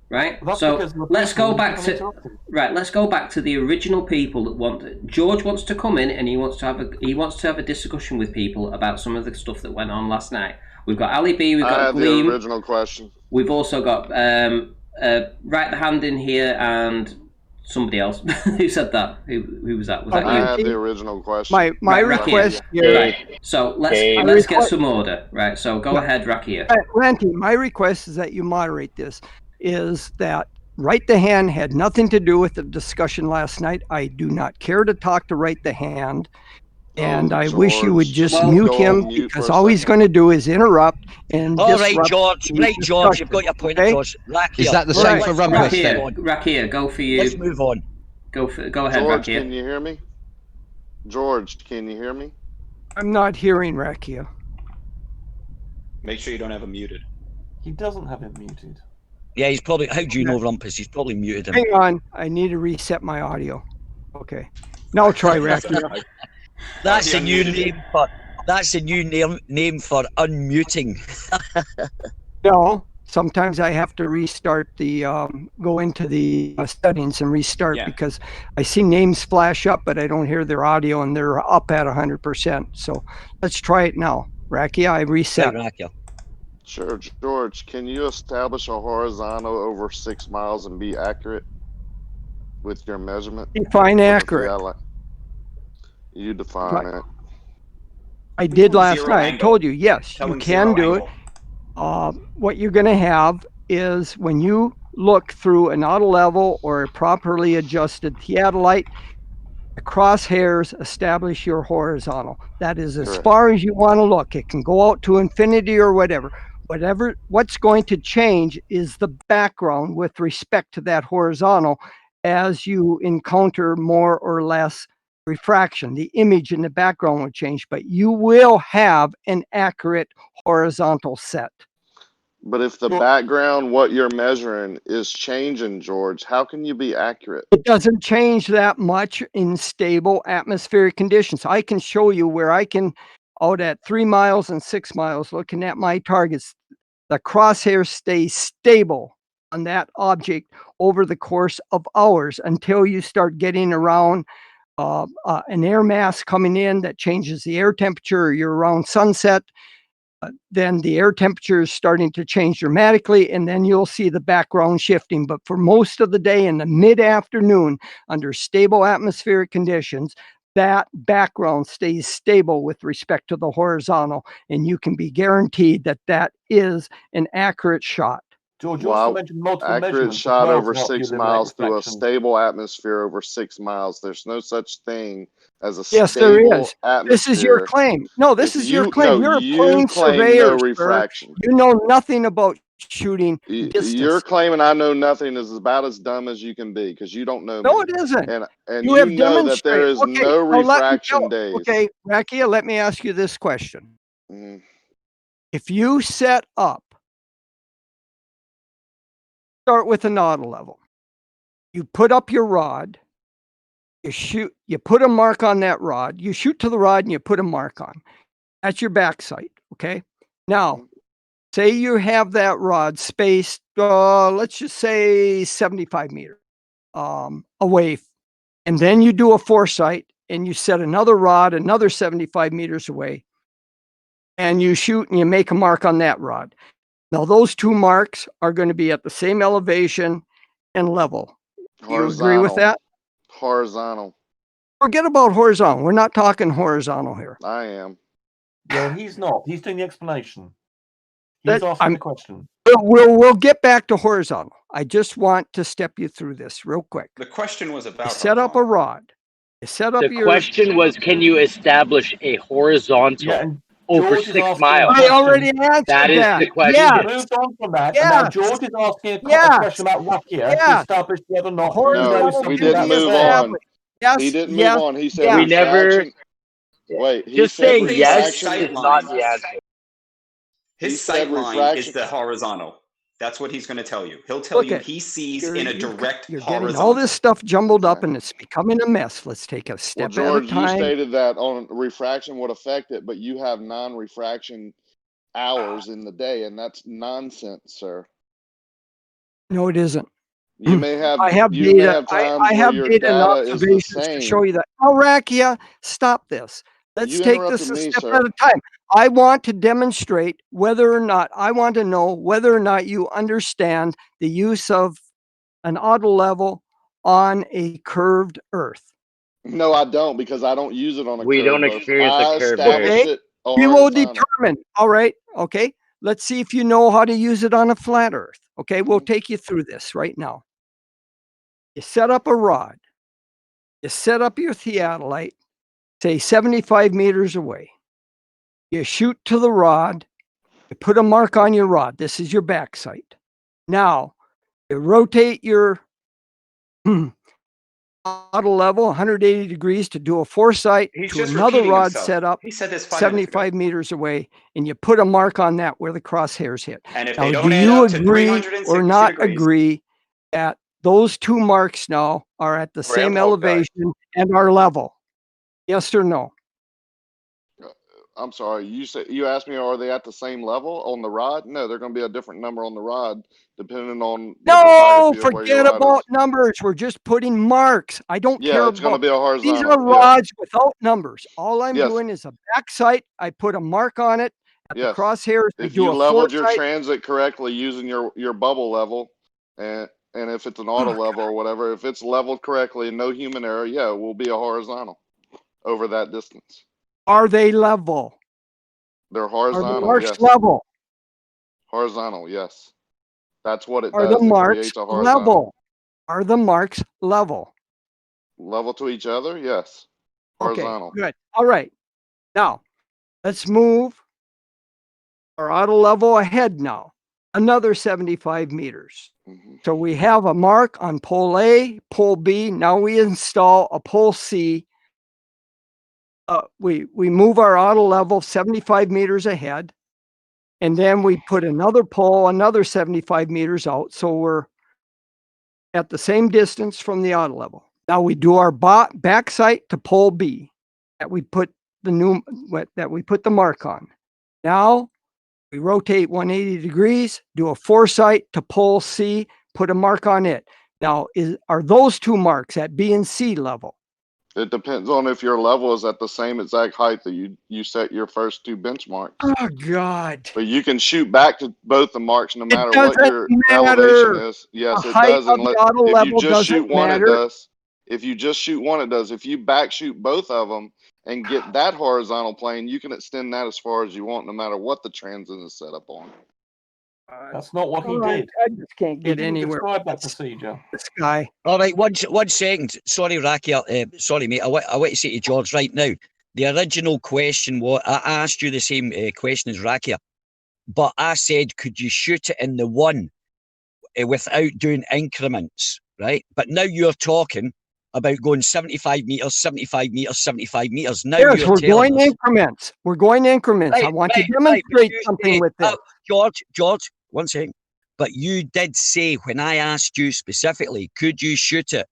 Right? That's So because the let's people go back keep to... interrupting. Right, let's go back to the original people that want... George wants to come in, and he wants to have a discussion with people about some of the stuff that went on last night. We've got Ali B, we've I got have the Gleam. original question. We've also got Right the Hand in here and Somebody else. Who said that? Who was that? Was that I you? had the original question. My Right, request Rakia. here. Right. So let's get some order. Right. So go ahead, Rakia. Ranty, my request is that you moderate this. Is that Right the Hand had nothing to do with the discussion last night. I do not care to talk to Right the Hand. And I wish you would just mute him, because all he's going to do is interrupt and All right, disrupt George. the Right, George, you've discussion, got your point okay? across. Rakia. Is that the same for Rumble? Rakia, go for you. Let's move on. Go ahead, George, Rakia. can you hear me? George, can you hear me? I'm not hearing Rakia. Make sure you don't have him muted. He doesn't have him muted. Yeah, he's probably. How do you know, Rumpus? He's probably muted him. Hang on, I need to reset my audio. Okay, now try Rakia. That's a new name for. That's a new name for unmuting. No, sometimes I have to restart the go into the settings and restart because I see names flash up, but I don't hear their audio, and they're up at 100%. So let's try it now. Rakia, I reset. Rakia. Sure, George. Can you establish a horizontal over 6 miles and be accurate with your measurement? Define accurate. You define it. I did last Zero night. angle. I told you, yes, Tell you him can zero do it. What you're going to have is when you look through an auto level or a properly adjusted theodolite, the crosshairs establish your horizontal. That is as far as you want to look. It can go out to infinity or whatever. What's going to change is the background with respect to that horizontal as you encounter more or less refraction. The image in the background will change, but you will have an accurate horizontal set. But if the background, what you're measuring, is changing, George, how can you be accurate? It doesn't change that much in stable atmospheric conditions. I can show you where I can, out at 3 miles and 6 miles, looking at my targets, the crosshair stays stable on that object over the course of hours until you start getting around an air mass coming in that changes the air temperature, or you're around sunset. Then the air temperature is starting to change dramatically, and then you'll see the background shifting. But for most of the day in the mid-afternoon, under stable atmospheric conditions, that background stays stable with respect to the horizontal, and you can be guaranteed that that is an accurate shot. George, you also mentioned multiple accurate measurements shot as well over to help you 6 eliminate miles through a reflection. stable atmosphere over 6 miles. There's no such thing as a Yes, there stable is. atmosphere. This is your claim. No, this is your claim. You're a plane surveyor, no sir. refraction. You know nothing about shooting You're distance. claiming I know nothing is about as dumb as you can be because you don't know me. No, it isn't. And You you have know that there is demonstrated. no now let me refraction days. Okay, Rakia, let me ask you this question. If you set up, start with an auto level, you put up your rod, you shoot, you put a mark on that rod, you shoot to the rod and you put a mark on. That's your back sight, okay? Now, say you have that rod spaced, let's just say 75 meters away, and then you do a foresight and you set another rod another 75 meters away, and you shoot and you make a mark on that rod. Now, those two marks are going to be at the same elevation and level. Do you agree with that? Horizontal. Forget about horizontal. We're not talking horizontal here. I am. Yeah, he's not. He's doing the explanation. He's asking the question. We'll get back to horizontal. I just want to step you through this real quick. The question was about You set up a rod. You set up The question was, can you establish a horizontal over George is 6 asking miles? I already answered That is the question. Yes. Moved on from that. Yes. And now George is asking a question about Rakia to establish whether or not he knows something we didn't about move the on. Yes, he didn't yes, move on. He said We never. Wait, he Just said saying yes refraction. is not the answer. His sight line is the horizontal. That's what he's going to tell you. He'll tell you he sees in a direct You're horizontal. getting all this stuff jumbled up and it's becoming a mess. Let's take a Well, step George, at a you time. stated that on refraction would affect it, but you have non-refraction hours in the day, and that's nonsense, sir. No, it isn't. You may have. I have you may data. have times I where have your data and data is the observations to same. show you that. Rakia, stop this. Let's You take this interrupted a me, step sir. at a time. I want to demonstrate whether or not, I want to know whether or not you understand the use of an auto level on a curved Earth? No, I don't, because I don't use it on a We curved don't Earth. experience a I curved established Okay. it We will horizontal. determine. All right. Okay. Let's see if you know how to use it on a flat Earth. Okay. We'll take you through this right now. You set up a rod. You set up your theodolite, say 75 meters away. You shoot to the rod. You put a mark on your rod. This is your back sight. Now, you rotate your model level 180 degrees to do a foresight He's to just another repeating rod himself. set up He said this 5 minutes ago. 75 meters away, and you put a mark on that where the crosshairs hit. And if Now, they do don't add you up to agree 360 or not degrees, agree that those two marks now are at the same Groundhog Day. elevation and are level? Yes or no? I'm sorry. You asked me, are they at the same level on the rod? No, they're going to be a different number on the rod depending on the No, topography of where your forget rod about is. numbers. We're just putting marks. I don't Yeah, care it's going to about. be a These horizontal. are rods without numbers. All I'm Yes. doing is a back sight. I put a mark on it at the Yes. crosshairs. I If do you a leveled your foresight. transit correctly using your bubble level, and if it's an auto level or whatever, if it's leveled correctly and no human error, yeah, it will be a horizontal over that distance. Are they level? They're Are horizontal. the marks Yes. level? Horizontal. Yes. That's what it Are does. the It marks creates a horizontal. level? Are the marks level? Level to each other? Yes. Horizontal. Okay, good. All right. Now, let's move our auto level ahead now. Another 75 meters. Mm-hmm. So we have a mark on pole A, pole B. Now we install a pole C. We move our auto level 75 meters ahead. And then we put another pole, another 75 meters out. So we're at the same distance from the auto level. Now we do our back sight to pole B that we put the mark on. Now we rotate 180 degrees, do a foresight to pole C, put a mark on it. Now, are those two marks at B and C level? It depends on if your level is at the same exact height that you set your first two benchmarks. Oh, God. But you can shoot back to both the marks no matter what doesn't your matter. elevation is. Yes, The it height does. of the auto If you level just shoot doesn't one, it matter. does. If you just shoot one, it does. If you back shoot both of them and get that horizontal plane, you can extend that as far as you want, no matter what the transit is set up on. That's not what he did. I just can't He get didn't anywhere. describe that procedure. This guy. All right, one second. Sorry, Rakia. Sorry, mate. I want to say to George right now. The original question was, I asked you the same question as Rakia, but I said, could you shoot it in the one without doing increments, right? But now you're talking about going 75 meters, 75 meters, 75 meters. Now Yes, you're we're telling going us, increments. We're going increments. I want to demonstrate something with this. George, one second. But you did say, when I asked you specifically, could you shoot it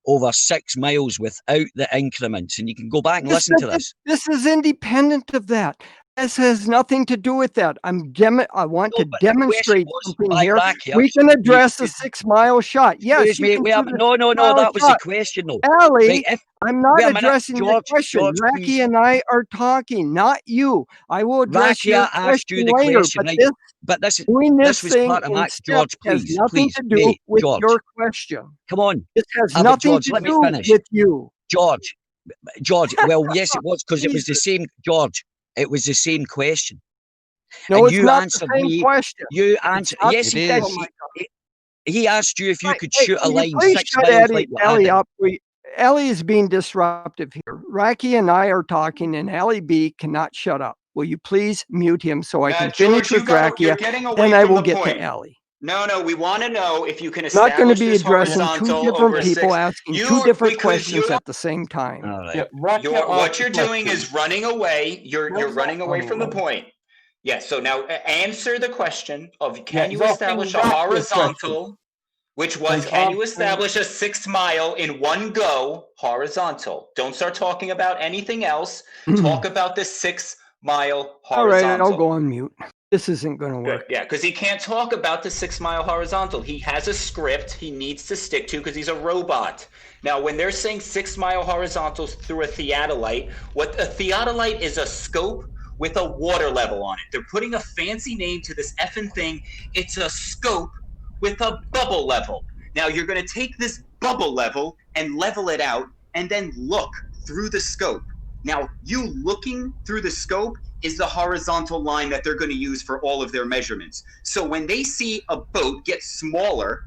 over 6 miles without the increments? And you can go back and listen to this. This is independent of that. This has nothing to do with that. I want to demonstrate something here. We can address the 6 mile shot. Yes, you can shoot a no. That was the question, though. Allie, Right, I'm not wait a minute, addressing your question. George, Racky please. and I are talking, not you. I will address your Rakia asked you the question later, question, but right? But this was thing part of my in George, step has please, nothing to do mate, with George. your question. Come on. This has But nothing George, to let me do finish. with you. George, well, yes, it was, because it was the same, George. It was the same question. No, and it's you not answered the same me. question. You answered. Yes, he did. Oh my God. He asked you if you could Hey, shoot a can you line please 6 shut miles like what I Ellie did. up. Ellie is being disruptive here. Racky and I are talking, and Ellie B cannot shut up. Will you please mute him so I can finish George, with Racky, you're getting away then I from will the get point. to Ellie. No, we want to know if you can I'm not going to establish be this addressing two horizontal different over people 6. asking two different questions at the same time. All right. Yeah, What you're doing is running away. You're running away from the anyway. point. Yes. So now answer the question of can he's you asking establish a Racky a horizontal, which was He's can you asking- establish a 6 mile in one go horizontal? Don't start talking about anything else. Talk about this 6 mile All horizontal. right, I'll go on mute. This isn't going to work. Yeah, because he can't talk about the 6 mile horizontal. He has a script he needs to stick to because he's a robot. Now, when they're saying 6 mile horizontals through a theodolite, what a theodolite is a scope with a water level on it. They're putting a fancy name to this effing thing. It's a scope with a bubble level. Now, you're going to take this bubble level and level it out, and then look through the scope. Now, you looking through the scope is the horizontal line that they're going to use for all of their measurements. So when they see a boat get smaller,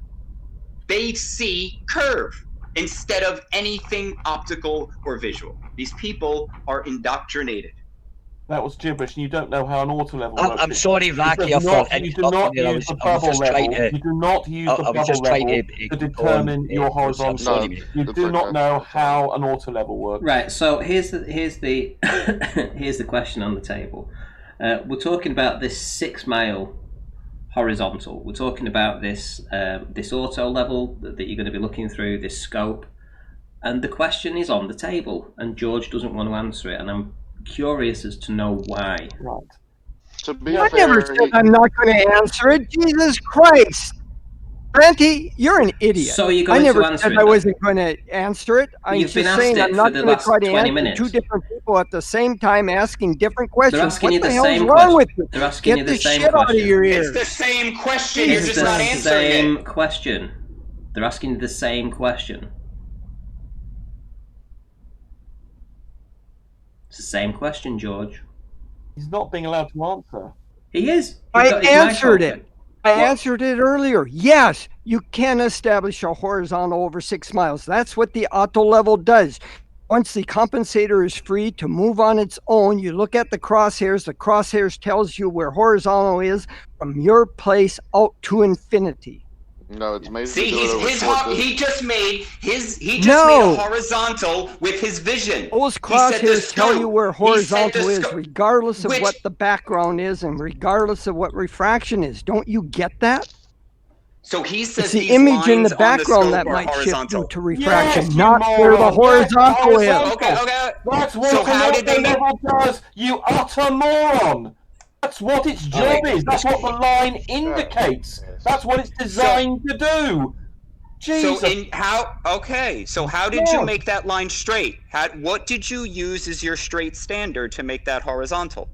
they see curve instead of anything optical or visual. These people are indoctrinated. That was gibberish, and you don't know how an auto level works. I'm sorry, Rakia, for You do not use the bubble level. You do not use the bubble level to determine your horizontal. You do not know how an auto level works. Right. So here's the here's the question on the table. We're talking about this 6 mile horizontal. We're talking about this this auto level that you're going to be looking through, this scope, and the question is on the table, and George doesn't want to answer it, and I'm curious as to know why. Right. To be I fair, never said I'm not going to answer it. Jesus Christ. Ranty, you're an idiot. So you're I going never to answer said it I then? wasn't going to answer it. I'm You've been just asked saying it I'm for not the going to last try to 20 answer minutes. 2 different people at the same time asking different questions. They're asking what you the the hell's same wrong question. with you? They're asking Get you the the same shit out of question. your It's ears. the same question. It's You're just the not answering same it. question. They're asking you the same question. It's the same question, George. He's not being allowed to answer. He is. I He's got his mic answered open. it. I answered it earlier. Yes, you can establish a horizontal over 6 miles. That's what the auto level does. Once the compensator is free to move on its own, you look at the crosshairs. The crosshairs tells you where horizontal is from your place out to infinity. No, it's made See, to do it over short distance. he just made No. a horizontal with his vision. Those He said the crosshairs tell you scope. where He said the horizontal is, scope. regardless of Which- what the background is and regardless of what refraction is. Don't you get that? So he says It's the these image in lines the on background scope that are might shift horizontal. due to refraction, Yes, you not where the moron. horizontal is. Okay. That's what So an how did auto they make? level does, you utter moron. That's what its job is. That's what the line indicates. That's what it's designed to do. Jesus. So how did you make that line straight? What did you use as your straight standard to make that horizontal?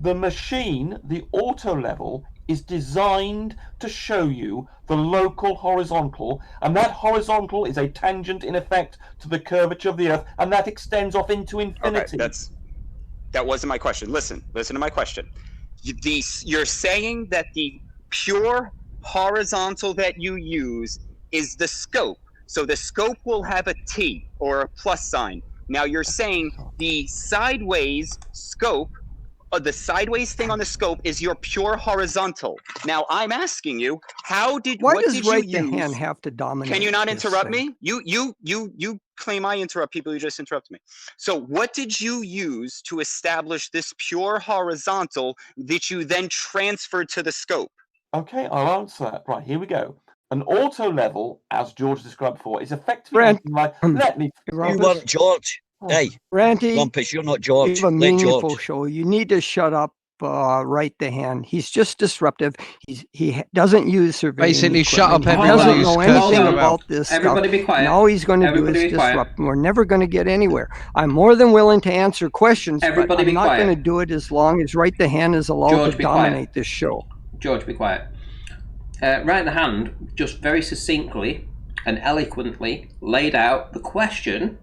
The machine, the auto level, is designed to show you the local horizontal, and that horizontal is a tangent in effect to the curvature of the Earth, and that extends off into infinity. Okay, that wasn't my question. Listen to my question. You're saying that the pure horizontal that you use is the scope. So the scope will have a T or a plus sign. Now you're saying the sideways scope, the sideways thing on the scope is your pure horizontal. Now I'm asking you, Why what does did you right the use? hand have to dominate? Can you not this interrupt thing? me? You claim I interrupt people. You just interrupt me. So what did you use to establish this pure horizontal that you then transferred to the scope? Okay, I'll answer that. Right, here we go. An auto level, as George described before, is effectively Brent, like, let me... You weren't George. Hey, Ranty, Lumpus, you're not you George. have a Let meaningful George. show. You need to shut up. Right the hand. He's just disruptive. He doesn't use surveying. Basically, shut up equipment. He everyone doesn't who's know cursing anything you about out. this Everybody stuff. be quiet. And all he's going to do Everybody is be quiet. disrupt. We're never going to get anywhere. I'm more than willing to answer questions, Everybody but I'm be not quiet. going to do it as long as right the hand is allowed George, to be quiet. dominate this show. George, be quiet. Right the hand just very succinctly and eloquently laid out the question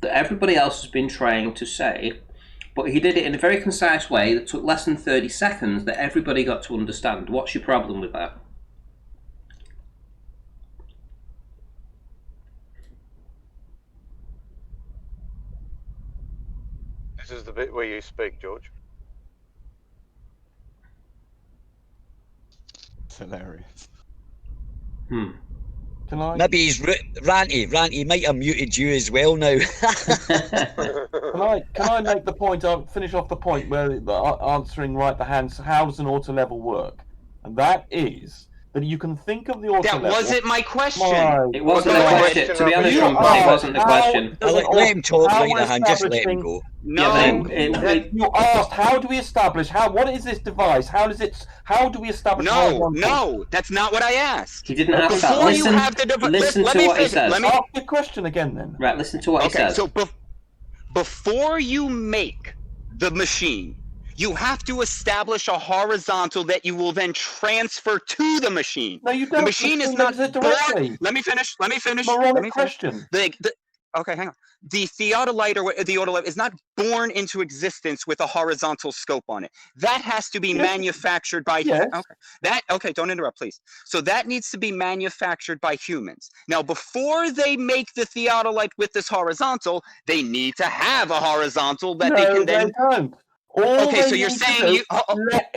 that everybody else has been trying to say, but he did it in a very concise way that took less than 30 seconds that everybody got to understand. What's your problem with that? This is the bit where you speak, George. It's hilarious. Can I? Maybe he's Ranty might have muted you as well now. Can I make the point? I'll finish off the point where answering right the hand. So how does an auto level work? And that is that you can think of the auto That level. wasn't my question. It wasn't the question. To be honest, it wasn't the question. Let him talk, right the hand. Just let him go. No. You asked, how do we establish? What is this device? How do we establish? No, that's not what I asked. He didn't ask that. Listen to what he says. Ask the question again, then. Right, listen to what he says. So before you make the machine, You have to establish a horizontal that you will then transfer to the machine. No, you don't. The machine is not it born. directly. Let me finish. Moronic question. Okay, hang on. The theodolite or the autolite is not born into existence with a horizontal scope on it. That has to be manufactured by. Yes. Okay, don't interrupt, please. So that needs to be manufactured by humans. Now, before they make the theodolite with this horizontal, they need to have a horizontal that they can then. They don't. Okay, so you're saying you.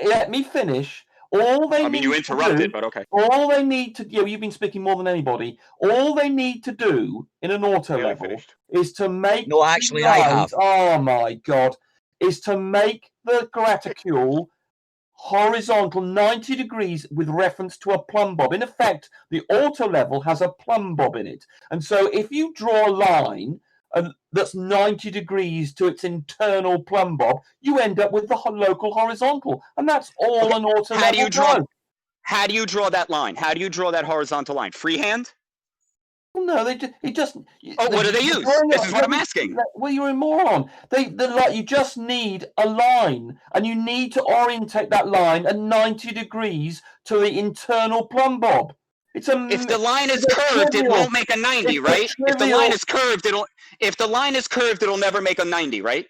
Let me finish. All they need you interrupted, to do, but okay. All they need to you've been speaking more than anybody. All they need to do in an auto level is to make. No, actually, I have. Oh my god! Is to make the graticule horizontal 90 degrees with reference to a plumb bob. In effect, the auto level has a plumb bob in it, and so if you draw a line that's 90 degrees to its internal plumb bob, you end up with the local horizontal, and that's all an auto level does. How do you draw that line? How do you draw that horizontal line? Freehand? Well, no, what do they use? This is what I'm asking. Well, you're a moron. You just need a line, and you need to orientate that line at 90 degrees to the internal plumb bob. If the line is curved, it won't make a 90, right? If the line is curved, it'll never make a 90, right?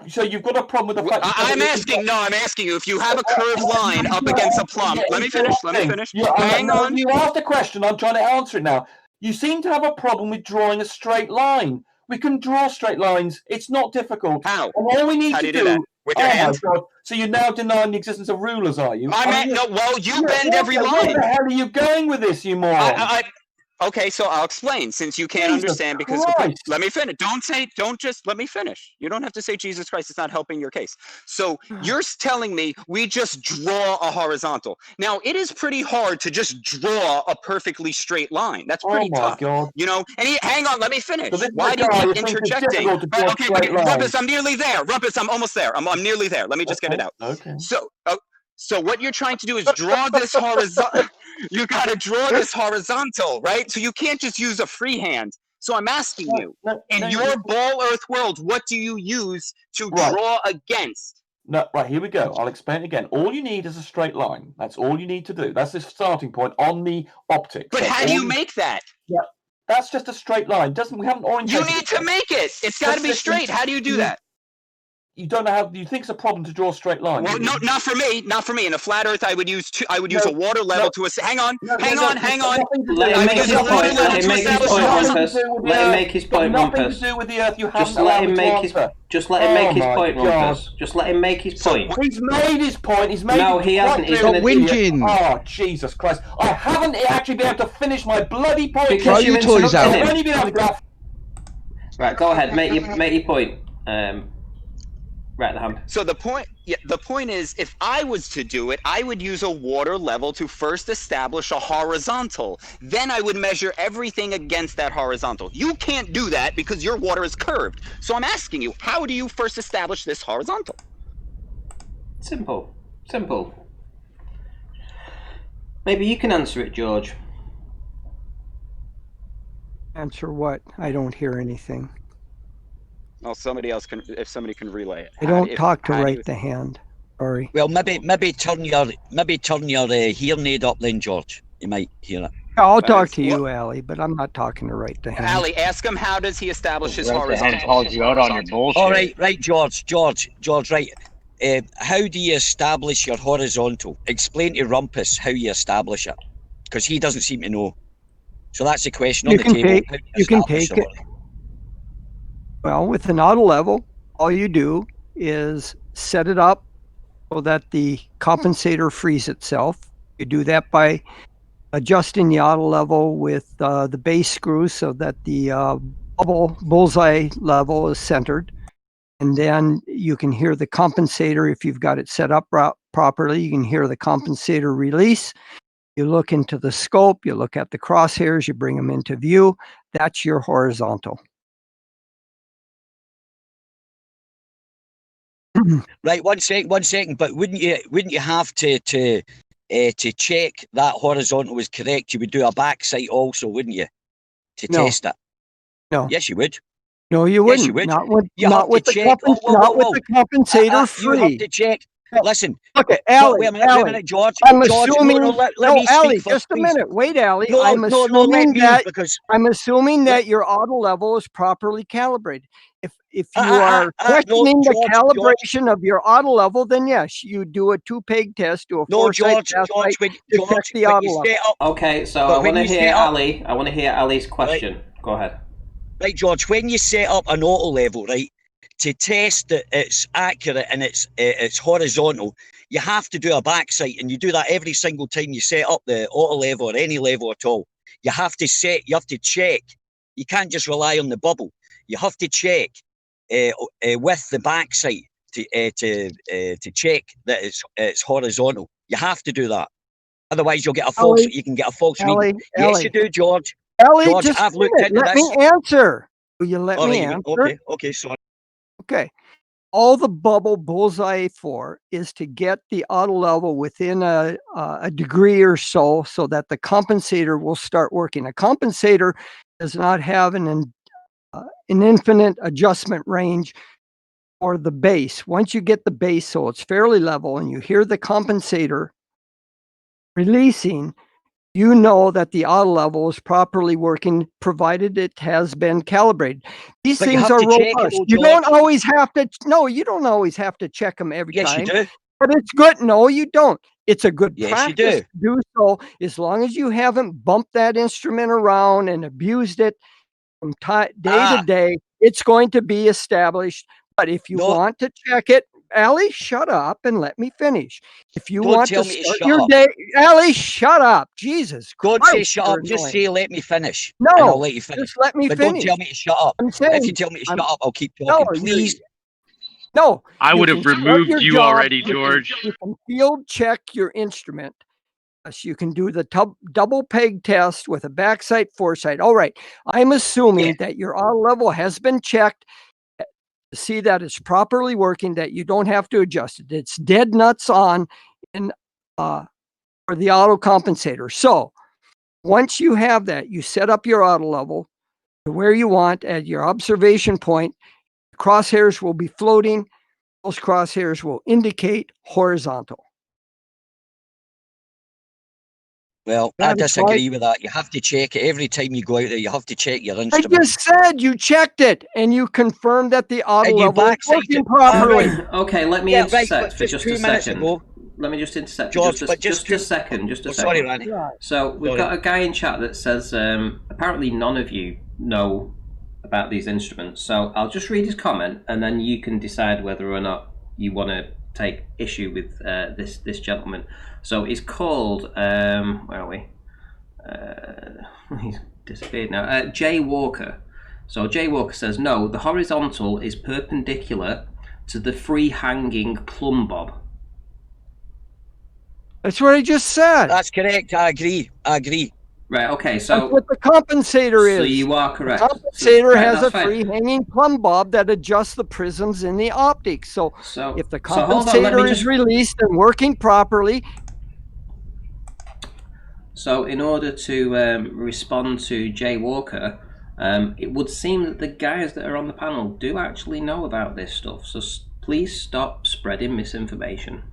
So you've got a problem with the fact. I'm asking you if you have a curved line up against a plumb. Let me finish. Hang on. You asked a question. I'm trying to answer it now. You seem to have a problem with drawing a straight line. We can draw straight lines. It's not difficult. How? And all we need How to do you do that? With your hands? My God. So you're now denying the existence of rulers, are you? You bend every line. Where the hell are you going with this, you moron? Okay, so I'll explain since you can't understand because let me finish. Don't just let me finish. You don't have to say Jesus Christ. It's not helping your case. So you're telling me we just draw a horizontal. Now it is pretty hard to just draw a perfectly straight line. That's pretty tough. God. You know, hang on, let me finish. So why do you keep interjecting? Okay, Rumpus, I'm nearly there. Rumpus, I'm almost there. I'm nearly there. Let me just get it out. Okay. So what you're trying to do is draw this horizontal. You got to draw this horizontal, right? So you can't just use a freehand. So I'm asking you, in your ball earth world, what do you use to draw against? No, right, here we go. I'll explain it again. All you need is a straight line. That's all you need to do. That's the starting point on the optics. But how do you make that? Yeah, that's just a straight line. We haven't orientated. You need to make it. It's got to be straight. How do you do that? You don't know how. You think it's a problem to draw a straight line? Well, no, not for me. Not for me. In a flat Earth, I would use a water level to hang on. Let him make his point. Let him make his point, Rumpus. Let him make his point, Rumpus. Nothing to do with the Earth. You haven't Just let him make his. Just let him make his point, Rumpus. Just let him make his point. He's made his point. He's made. No, he hasn't. He's got whinging. Oh, Jesus Christ! I haven't actually been able to finish my bloody point. Because you toys out. him. I've only been able to go. Right, go ahead. Make your point. Right, the hump. So the point is, if I was to do it, I would use a water level to first establish a horizontal. Then I would measure everything against that horizontal. You can't do that because your water is curved. So I'm asking you, how do you first establish this horizontal? Simple. Maybe you can answer it, George. Answer what? I don't hear anything. Well, somebody else can, if somebody can relay it. I don't talk to right the hand. Sorry. Well, maybe turn your hearing aid up then, George. You might hear it. I'll talk to you, Allie, but I'm not talking to right the hand. Allie, ask him how does he establish his Right horizontal. hand calls you out on your bullshit. All right, George, right. How do you establish your horizontal? Explain to Rumpus how you establish it, because he doesn't seem to know. So that's the question on the table. You can take it. Well, with an auto level, all you do is set it up so that the compensator frees itself. You do that by adjusting the auto level with the base screw so that the bullseye level is centered. And then you can hear the compensator, if you've got it set up properly, you can hear the compensator release. You look into the scope, you look at the crosshairs, you bring them into view. That's your horizontal. Right, one second. But wouldn't you have to check that horizontal was correct? You would do a back sight also, wouldn't you, to test it? No. Yes, you would. No, you Yes, wouldn't. you would. Not with You not have with to the check. not with the compensator You have free. to check. Listen. Okay, Wait Allie, a minute, Allie, George. I'm George, assuming. no, let No, me Allie, speak first, just a please. minute. Wait, Allie. No, I'm let assuming me, that because your auto level is properly calibrated. If you are no, questioning the George, calibration of your auto level, then yes, you do a 2-peg test, do a no, foresight George, test when to check the when auto you level. set up, Okay, so but I when want to you hear set up, Ali. I want to hear Ali's question. Go ahead. right, George, when you set up an auto level, right, to test that it's accurate and it's horizontal, you have to do a backsite, and you do that every single time you set up the auto level or any level at all. You have to check. You can't just rely on the bubble. You have to check with the backsite to check that it's horizontal. You have to do that. Otherwise, you'll get a false. Ellie, You can get a false Ellie, reading. Yes, Ellie. you do, George. Ellie, George, just I've a looked minute. into Let this. me answer. Will you let All me right, answer? okay, sorry. Okay. All the bubble bullseye for is to get the auto level within a degree or so that the compensator will start working. A compensator does not have an infinite adjustment range for the base. Once you get the base so it's fairly level and you hear the compensator releasing, you know that the auto level is properly working, provided it has been calibrated. These But you things have are to check it, robust. though, You don't George. always have to. No, you don't always have to check them every Yes, you time. do. But it's good. No, you don't. It's a good Yes, you practice do. to do so, as long as you haven't bumped that instrument around and abused it from day to day. It's going to be established. But if you want to check it, Allie, shut up and let me finish. If you Don't want tell to me to start shut your up. day, Allie, shut up. Jesus Don't Christ, say shut you're up. Just annoying. say let me finish. No, and I'll let you finish. just let me But finish. don't tell me to shut up. I'm If saying, you tell me to shut up, I'll keep no, talking. Please. No, I you would can have start removed your you job, already, George. You can field check your instrument. Yes, you can do the double peg test with a backside foresight. All right, I'm assuming that your auto level has been checked to see that it's properly working, that you don't have to adjust it. It's dead nuts on in for the auto compensator. So once you have that, you set up your auto level to where you want at your observation point. Crosshairs will be floating. Those crosshairs will indicate horizontal. Well, I disagree with that. You have to check it every time you go out there. You have to check your I instrument. just said you checked it and you confirmed that the auto And you level is backside working it. properly. Okay, let me intersect for just a second. Let me just intersect for George, just a second. Just a second. Sorry, Randy. So we've got a guy in chat that says apparently none of you know about these instruments. So I'll just read his comment, and then you can decide whether or not you want to take issue with this gentleman. So he's called where are we? He's disappeared now. Jay Walker. So Jay Walker says no. The horizontal is perpendicular to the free hanging plumb bob. That's what I just said. That's correct. I agree. Right. Okay. So that's what the compensator is. So you are correct. The compensator right, has a fine. free hanging plumb bob that adjusts the prisms in the optics. So if the hold on, let me compensator is released and working properly. So in order to respond to Jay Walker, it would seem that the guys that are on the panel do actually know about this stuff. So please stop spreading misinformation.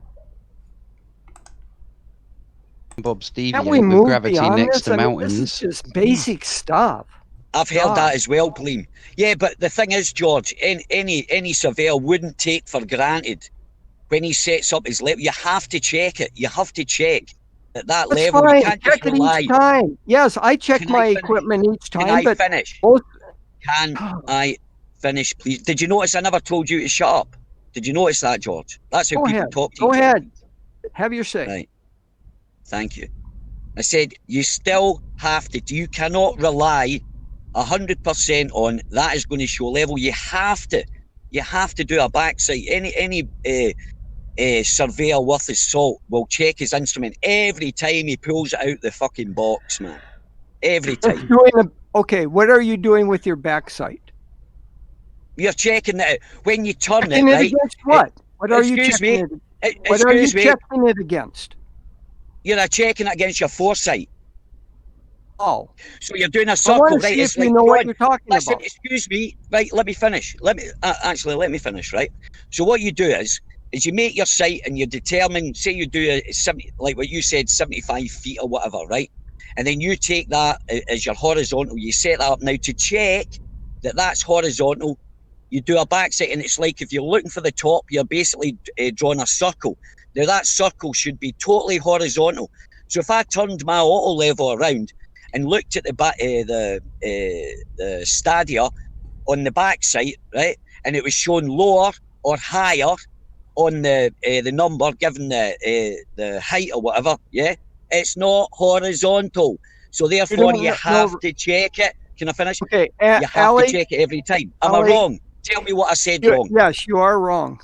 Bob's Can't we deviate with move gravity beyond next this? to I mean, mountains. this is just basic stuff. I've heard that as well, Pleam. Yeah, but the thing is, George, any surveyor wouldn't take for granted when he sets up his level. You have to check it. You have to check at that That's level. fine. You can't Check just it rely. each time. Yes, I check Can my I finish? equipment each time. Can I but finish? Can I finish, please? Did you notice I never told you to shut up? Did you notice that, George? That's how Go people ahead. talk to Go each ahead. other. Have your say. Right. Thank you. I said you still have to. You cannot rely 100% on that is going to show level. You have to. You have to do a backside. Any surveyor worth his salt will check his instrument every time he pulls it out the fucking box, man. Every time. Okay, what are you doing with your backside? You're checking it when you turn checking it, it right? against what? What are you checking it? What are you checking it against? You're checking it against your foresight. Oh. So you're doing a I circle, want to right? see It's if you like, know what John, you're talking listen, about. excuse me, right? Let me finish. Let me finish, right? So what you do is you make your site and you determine, say you do a 70, like what you said, 75 feet or whatever, right? And then you take that as your horizontal. You set that up. Now to check that that's horizontal, you do a backside, and it's like if you're looking for the top, you're basically drawing a circle. Now that circle should be totally horizontal. So if I turned my auto level around and looked at the stadia on the backside, right, and it was showing lower or higher on the number given the height or whatever, yeah, it's not horizontal. So therefore, you have to check it. Can I finish? Okay, you have Ali, to check it every time. Am I Ali, wrong? Tell me what I said wrong. Yes, you are wrong.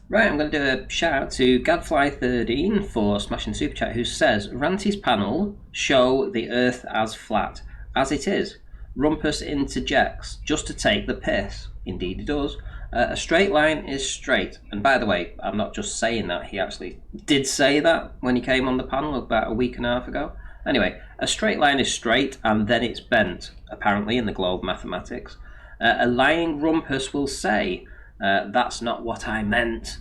Right, I'm going to do a shout out to Gadfly13 for smashing the super chat, who says Ranty's panel show the Earth as flat, as it is. Rumpus interjects just to take the piss. Indeed, it does. A straight line is straight. And by the way, I'm not just saying that. He actually did say that when he came on the panel about a week and a half ago. Anyway, a straight line is straight and then it's bent, apparently, in the globe mathematics. A lying rumpus will say, that's not what I meant. ...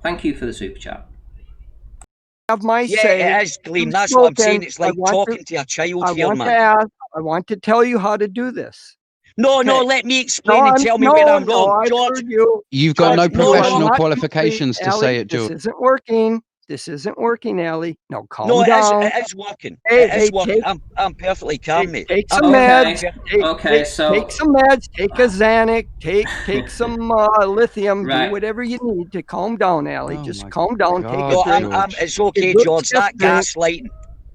Thank you for the super chat. Have my Yeah, say. it is, Gleam. That's what I'm saying. It's like talking to a child here, man. I want to tell you how to do this. No, Okay. no, let me explain and tell me where I'm wrong. George, You've got no George, no, professional qualifications to Allie, say it, George. This isn't working. This isn't working, Allie. No, calm No, down. it is working. Hey, it is working. take- I'm perfectly calm, mate. Take some meds. Take some meds. Take a Xanax. Take some lithium. Right. Do whatever you need to calm down, Allie. Just calm down. God, take No, a drink. it's okay, Good George. stiff That drink. gaslighting.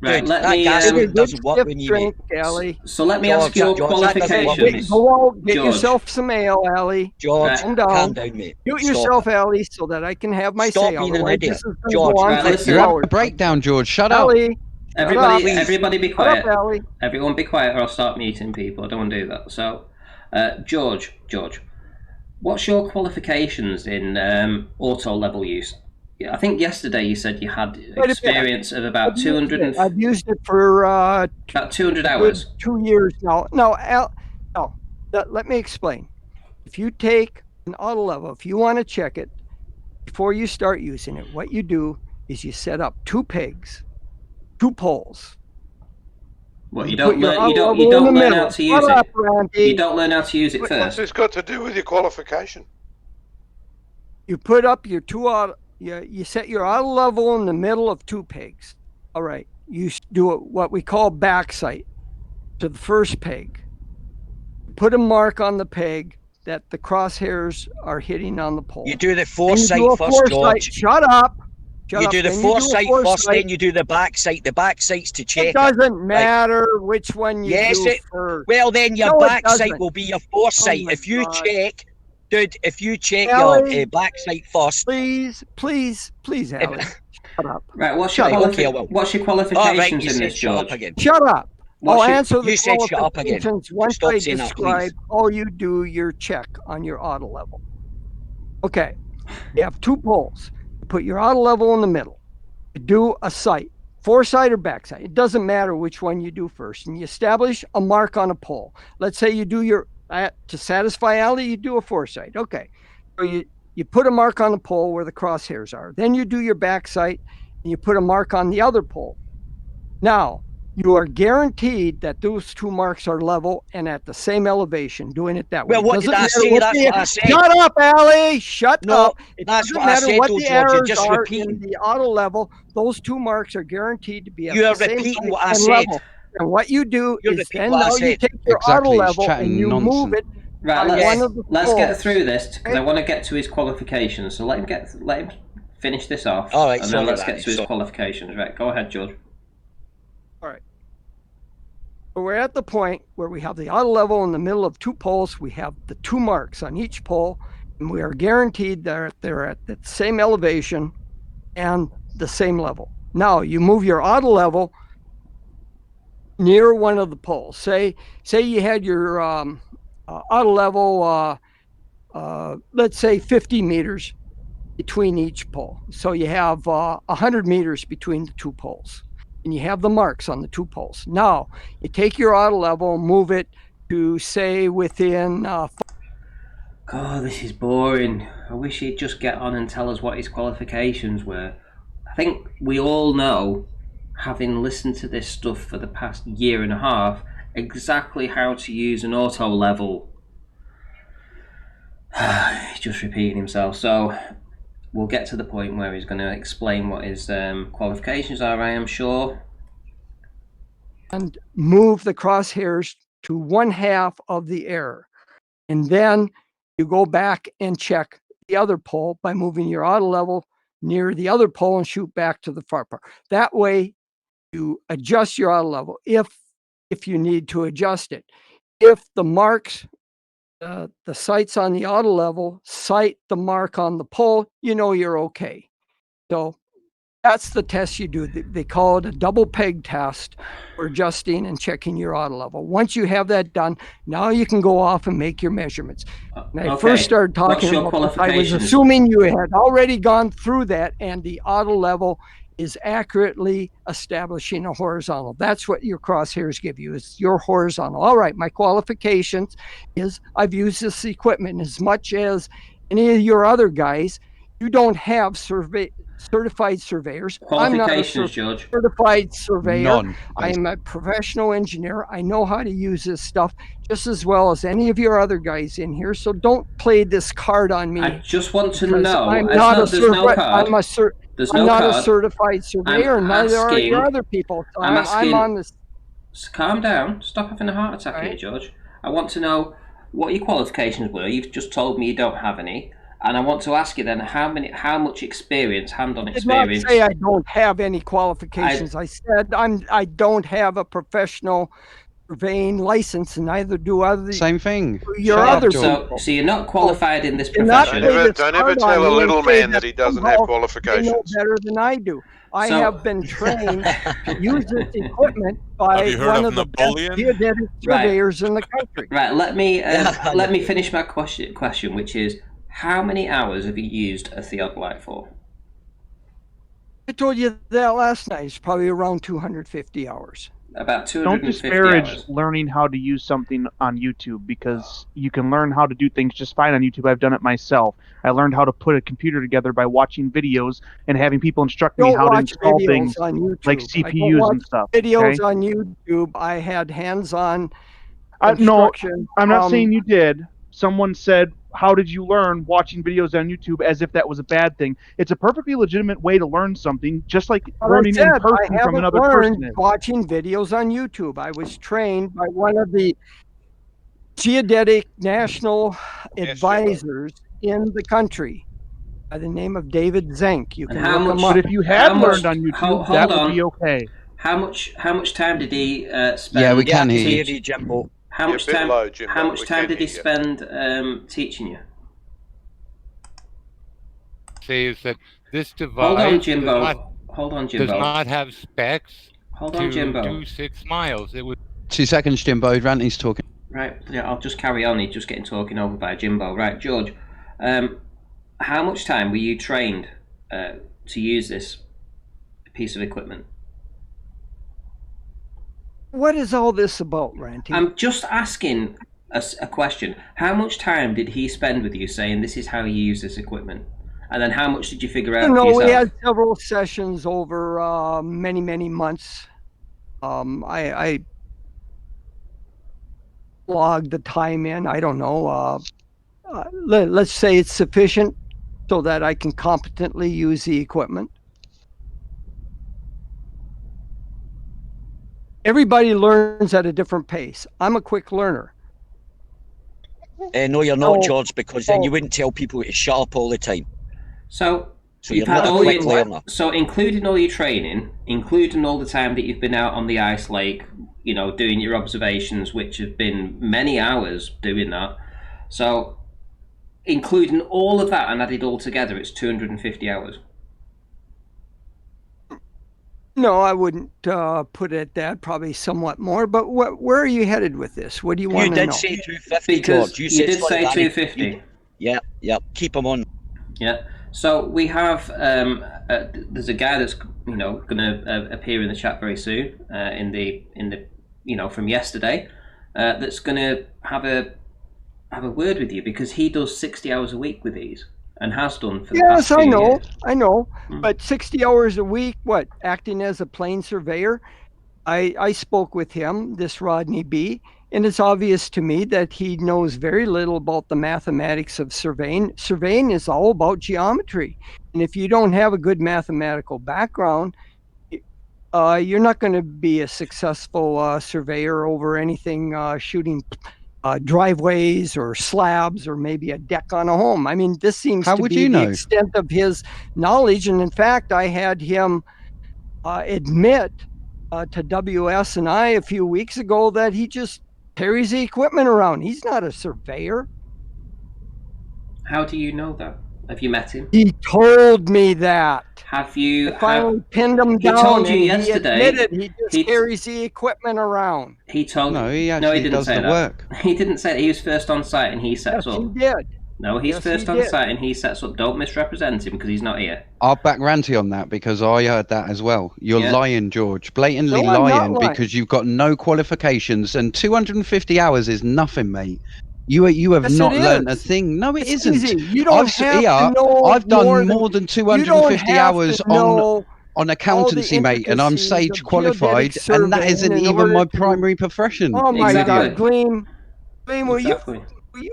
Right, Dude, let that me, gaslighting Good doesn't work stiff with me, drink, mate. Allie. So let me ask George, your that doesn't work with me. qualifications. Go out, get George. yourself some ale, Allie. George, Calm down. calm down, mate. Mute Stop yourself, it. Allie, so that I can have my Stop say. being an Otherwise, idiot. this is gonna George, go on right, for listen. 2 You're having hours. a breakdown, George. Shut up. Allie, Everybody be quiet. Shut up, Allie. Everyone be quiet, or I'll start muting people. I don't want to do that. So, George, what's your qualifications in auto level use? I think yesterday you said you had experience of about 200. I've used it for about 200 hours. 2 years now. No, let me explain. If you take an auto level, if you want to check it before you start using it, what you do is you set up 2 pegs, 2 poles. What, you don't learn how to use it? You don't learn how to use it What's first. this got to do with your qualification? You put up your 2 auto. You set your auto level in the middle of 2 pegs. All right. You do what we call backside to the first peg. Put a mark on the peg that the crosshairs are hitting on the pole. You do the Then foresight you do a first, foresight. George. Shut up. You do the Then foresight you do a first, foresight. then you do the backside. The backsight's to check It doesn't matter which one you Yes, do it. first. Well, then your No, it backside doesn't. will be your foresight. Oh, If you my God. check, dude, if you check Ellie, your backside first. Please, Allie. Shut up. Right, what's Shut your, up. what's your All right, qualifications you in said this, shut up George? again. Shut up. What's I'll your- answer the You said shut up again. qualifications once Stop I saying that, describe please. how you do your check on your auto level. Okay. You have 2 poles. You put your auto level in the middle. You do a sight, foresight or backside. It doesn't matter which one you do first. And you establish a mark on a pole. Let's say you do your, to satisfy Allie, you do a foresight. Okay. So you put a mark on the pole where the crosshairs are. Then you do your backside and you put a mark on the other pole. Now, you are guaranteed that those 2 marks are level and at the same elevation, doing it that way. Well, what Doesn't did I matter say? what That's the- what I said. Shut up, Allie. Shut No, up. It that's doesn't what I matter said, what though, the George. You're errors just are repeating. in the auto level. Those 2 marks are guaranteed to be at You the are same repeating height what I and said. level. And what you do You're is repeating then what I now you said. take your Exactly, auto he's level chatting and you move nonsense. it Right, on one of the let's get poles. through this because I want to get to his qualifications. So let him finish this off. All right, and sorry, then let's Randy, get to his sorry. qualifications. Right, go ahead, George. All right. We're at the point where we have the auto level in the middle of 2 poles. We have the 2 marks on each pole, and we are guaranteed that they're at the same elevation and the same level. Now, you move your auto level near one of the poles. Say you had your auto level, let's say 50 meters between each pole. So you have 100 meters between the 2 poles. and you have the marks on the 2 poles. Now, you take your auto level, move it to, say, within... God, this is boring. I wish he'd just get on and tell us what his qualifications were. I think we all know, having listened to this stuff for the past year and a half, exactly how to use an auto level. He's just repeating himself. So we'll get to the point where he's going to explain what his qualifications are, I am sure. And move the crosshairs to 1/2 of the error. And then you go back and check the other pole by moving your auto level near the other pole and shoot back to the far part. That way you adjust your auto level if you need to adjust it. If the marks, the sights on the auto level sight the mark on the pole, you know you're okay. So that's the test you do. They call it a double peg test for adjusting and checking your auto level. Once you have that done, now you can go off and make your measurements. When I first started talking about this, I was assuming you had already gone through that and the auto level is accurately establishing a horizontal. That's what your crosshairs give you, is your horizontal. All right, my qualifications is I've used this equipment as much as any of your other guys. You don't have certified surveyors. I'm not a certified surveyor. None. I'm a professional engineer. I know how to use this stuff just as well as any of your other guys in here. So don't play this card on me. I just want to know. I'm not a certified surveyor, and neither are your other people. So I'm on this. Calm down. Stop having a heart attack here, George. I want to know what your qualifications were. You've just told me you don't have any. And I want to ask you then, how much experience, hand-on experience? I did not say I don't have any qualifications. I said I don't have a professional surveying license, and neither do other. Same thing. Your other people. So you're not qualified in this profession. Don't ever tell a little man that he doesn't have qualifications. They know better than I do. I have been trained to use this equipment by one of the best geodetic surveyors in the country. Right. Let me finish my question, which is, how many hours have you used a theodolite for? I told you that last night. It's probably around 250 hours. About 250 Don't disparage hours. learning how to use something on YouTube, because you can learn how to do things just fine on YouTube. I've done it myself. I learned how to put a computer together by watching videos and having people instruct me how to install things like CPUs and stuff. Videos on YouTube. I had hands-on No, instruction. I'm not saying you did. Someone said, how did you learn watching videos on YouTube, as if that was a bad thing? It's a perfectly legitimate way to learn something, just like learning in person from another person. Watching videos on YouTube. I was trained by one of the geodetic national advisors in the country by the name of David Zenk. You can look him up. But if you had learned on YouTube, that would be okay. How much time did he spend? Yeah, we can hear you, Jimbo. How much time did he spend teaching you? Say is that this device Hold on, Jimbo. does not have specs to Jimbo. do 6 miles. It would. 2 seconds, Jimbo. Randy's talking. Right, yeah, I'll just carry on. He's just getting talking over by Jimbo. Right, George, how much time were you trained to use this piece of equipment? What is all this about, Ranty? I'm just asking a question. How much time did he spend with you saying this is how you use this equipment? And then how much did you figure out for yourself? We had several sessions over many, many months. I logged the time in. I don't know. Let's say it's sufficient so that I can competently use the equipment. Everybody learns at a different pace. I'm a quick learner. No, you're not, George, because then you wouldn't tell people to shut up all the time. So you're not a quick learner. So including all your training, including all the time that you've been out on the ice lake, doing your observations, which have been many hours doing that. So including all of that and added all together, it's 250 hours. No, I wouldn't put it that. Probably somewhat more. But where are you headed with this? What do you want to know? You did say 250, George. You did say 250. Yeah. Keep them on. Yeah. So we have a there's a guy that's going to appear in the chat very soon in the from yesterday that's going to have a word with you, because he does 60 hours a week with these and has done for the past few years. I know. But 60 hours a week, acting as a plane surveyor? I spoke with him, this Rodney B., and it's obvious to me that he knows very little about the mathematics of surveying. Surveying is all about geometry. And if you don't have a good mathematical background, you're not going to be a successful surveyor over anything shooting driveways or slabs or maybe a deck on a home. I mean, this seems to be the extent of his knowledge. And in fact, I had him admit to WS and I a few weeks ago that he just carries the equipment around. He's not a surveyor. How do you know that? Have you met him? He told me that. Have you? I finally pinned him down. He told you yesterday. He admitted he just carries the equipment around. He told no, he actually didn't does say the that. work. He didn't say that. He was first on site and he sets up. He did. No, he's first on site and he sets up. Don't misrepresent him because he's not here. I'll back Ranty on that because I heard that as well. You're lying, George. Blatantly No, I'm not lying lying. because you've got no qualifications and 250 hours is nothing, mate. You have not learned a thing. No, it isn't. Easy. You don't have to know I've done more than 250 hours on accountancy, mate, and I'm SAGE qualified, and that isn't even my primary profession. Oh my God, Gleam, will you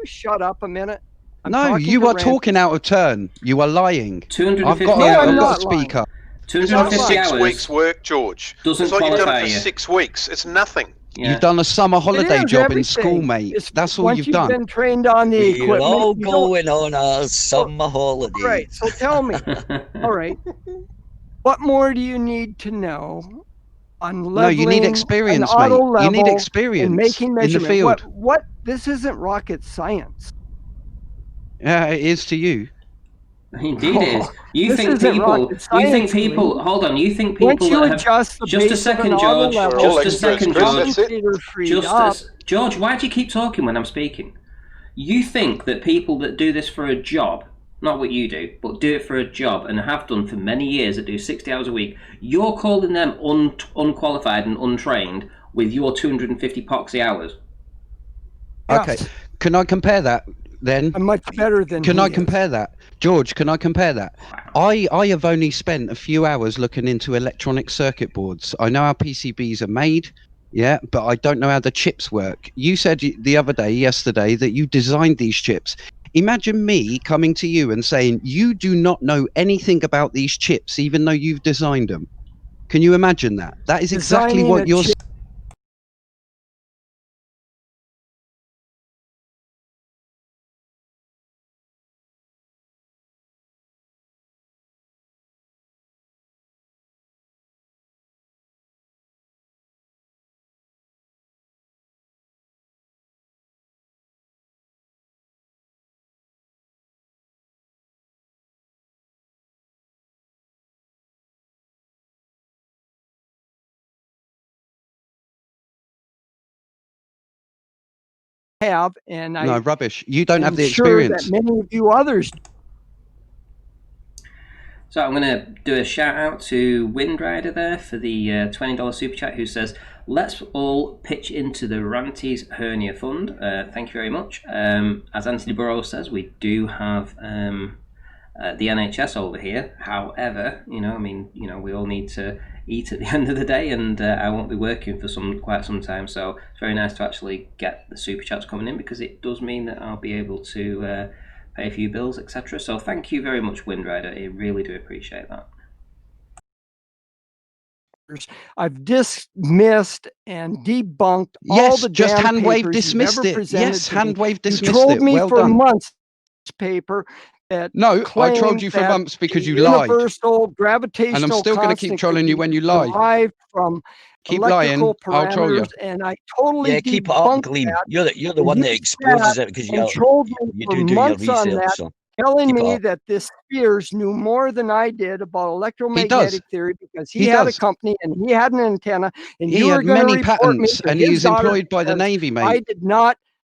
shut up a minute? No, you are talking out of turn. You are lying. 250 I've got a speaker. 250 6 hours weeks work, George. Doesn't it's like you've done qualify it for you. 6 weeks. It's nothing. Yeah. You've done a summer holiday job everything. in school, mate. That's all you've done. Once you've been trained on the equipment. We're all going on a summer holiday. All right, so tell me. All right. What more do you need to know on leveling? No, you need experience, mate. You need experience making in the field. What? This isn't rocket science. Yeah, it is to you. Indeed it is. You think people hold on, you think people that have just a second, George. George, why do you keep talking when I'm speaking? You think that people that do this for a job, not what you do, but do it for a job and have done for many years, that do 60 hours a week, you're calling them unqualified and untrained with your 250 poxy hours? Okay, can I compare that then? I'm much better than Can I compare that? George, can I compare that? I have only spent a few hours looking into electronic circuit boards. I know how PCBs are made, yeah, but I don't know how the chips work. You said yesterday, that you designed these chips. Imagine me coming to you and saying, you do not know anything about these chips, even though you've designed them. Can you imagine that? That is exactly what you're saying. Have and no rubbish. You don't have the experience. That many of you others. So I'm going to do a shout out to Windrider there for the $20 super chat, who says, "Let's all pitch into the Ranty's Hernia Fund." Thank you very much. As Anthony Burrows says, we do have the NHS over here. However, we all need to eat at the end of the day, and I won't be working for quite some time, so it's very nice to actually get the super chats coming in, because it does mean that I'll be able to pay a few bills, etc. So thank you very much, Windrider. I really do appreciate that. I've dismissed and debunked all the just damn hand wave papers dismissed you've ever it. Yes, presented to hand me. wave dismissed You trolled it. me Well for done. months. Paper that no, I trolled you for that months because the you lied. Universal gravitational And I'm still going to keep trolling you when you lie. Derived from keep lying. I'll troll you. And I totally keep it up, Gleam. You're the one that exposes it because you do your research. So telling me that this Spears knew more than I did about electromagnetic theory, because he had a company and he had an antenna, and he had many patents, and he was employed by the Navy, mate. I did not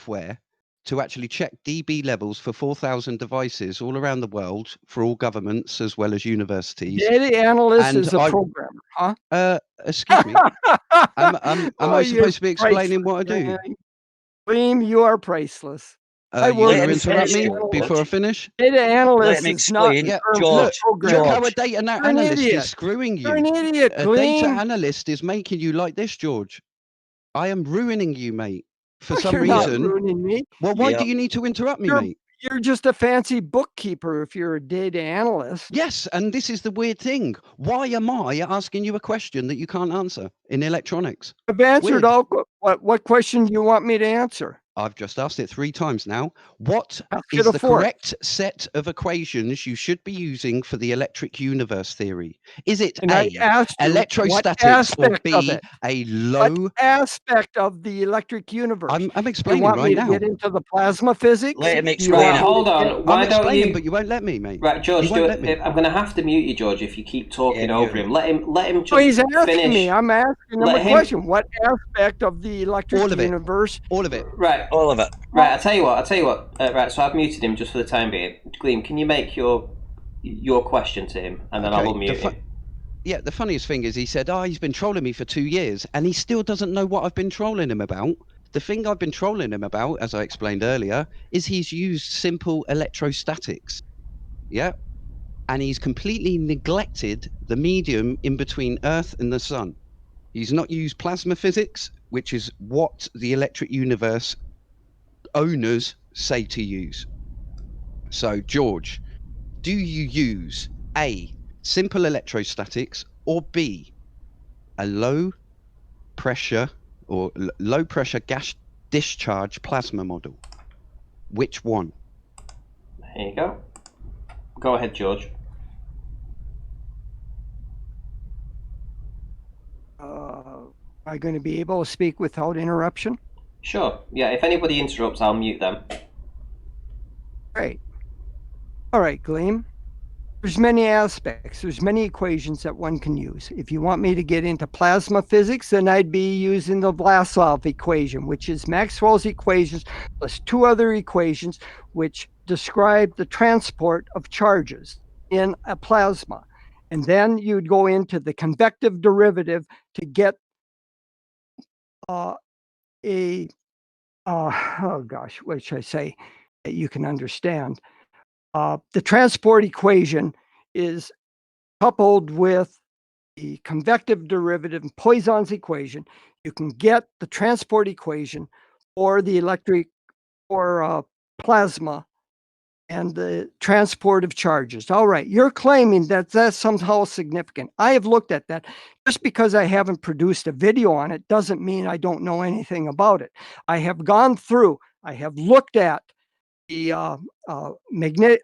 software to actually check dB levels for 4,000 devices all around the world for all governments as well as universities. Data analyst And is a programmer, huh? Excuse me. Am I supposed to be explaining what I do? Gleam, you are priceless. You going to interrupt me before I finish? Data analyst Let me is not explain. Look how a data You're an analyst idiot. is screwing you. You're an idiot, A Gleam. data analyst is making you like this, George. I am ruining you, mate. For some You're reason. not ruining me. Well, why do you need to interrupt me, mate? You're just a fancy bookkeeper if you're a data analyst. Yes, and this is the weird thing. Why am I asking you a question that you can't answer in electronics? I've answered all. What question do you want me to answer? I've just asked it 3 times now. What Ask is it the fourth. correct set of equations you should be using for the electric universe theory? Is it And I A, asked you electrostatics, or what B, aspect of it? a low... What aspect of the electric universe? I'm explaining you want right me now. to get into the plasma physics? Let him Right, explain. hold on. Why I'm don't explaining, you? but you won't let me, mate. Right, George. You won't let me. I'm going to have to mute you, George, if you keep talking over him. Let him just Oh, he's asking finish. me. I'm asking him a question. What aspect of the electric universe? All of it. Right. All of it. Right. I tell you what. Right. So I've muted him just for the time being. Gleam, can you make your question to him, and then I'll unmute him. Yeah, the funniest thing is he said, he's been trolling me for 2 years, and he still doesn't know what I've been trolling him about. The thing I've been trolling him about, as I explained earlier, is he's used simple electrostatics. Yeah. And he's completely neglected the medium in between Earth and the sun. He's not used plasma physics, which is what the electric universe owners say to use. So, George, do you use A, simple electrostatics, or B, a low pressure gas discharge plasma model? Which one? There you go. Go ahead, George. Am I going to be able to speak without interruption? Sure. Yeah. If anybody interrupts, I'll mute them. Great. All right, Gleam. There's many aspects. There's many equations that one can use. If you want me to get into plasma physics, then I'd be using the Vlasov equation, which is Maxwell's equations plus 2 other equations which describe the transport of charges in a plasma. And then you'd go into the convective derivative to get what should I say that you can understand? The transport equation is coupled with the convective derivative and Poisson's equation. You can get the transport equation for the electric or plasma and the transport of charges. All right, you're claiming that that's somehow significant. I have looked at that. Just because I haven't produced a video on it doesn't mean I don't know anything about it. I have gone through, I have looked at the magnetic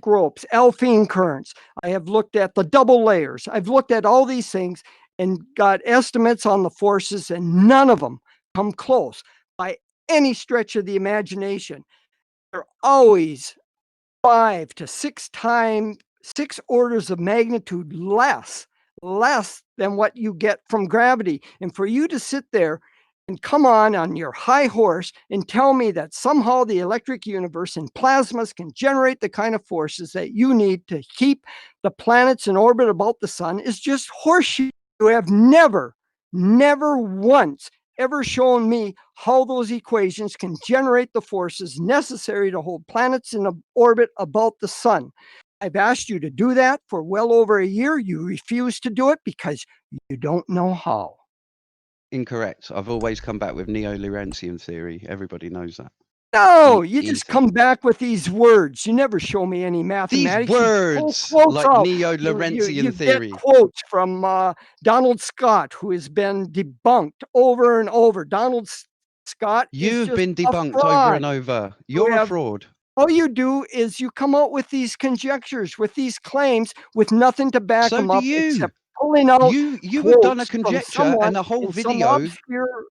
ropes, Alfvén currents. I have looked at the double layers. I've looked at all these things and got estimates on the forces, and none of them come close by any stretch of the imagination. They're always 5 to 6 orders of magnitude less than what you get from gravity. And for you to sit there and come on your high horse and tell me that somehow the electric universe and plasmas can generate the kind of forces that you need to keep the planets in orbit about the sun is just horseshit. You have never once ever shown me how those equations can generate the forces necessary to hold planets in orbit about the sun. I've asked you to do that for well over a year. You refuse to do it because you don't know how. Incorrect. I've always come back with neo-Lorentzian theory. Everybody knows that. No, you just come back with these words. You never show me any mathematics. These words, like neo-Lorentzian theory. You get quotes from Donald Scott, who has been debunked over and over. Donald Scott You've been just debunked over and over. You're a fraud. All you do is you come out with these conjectures, with these claims, with nothing to back them up except pulling out you have done a conjecture and a whole video, some obscure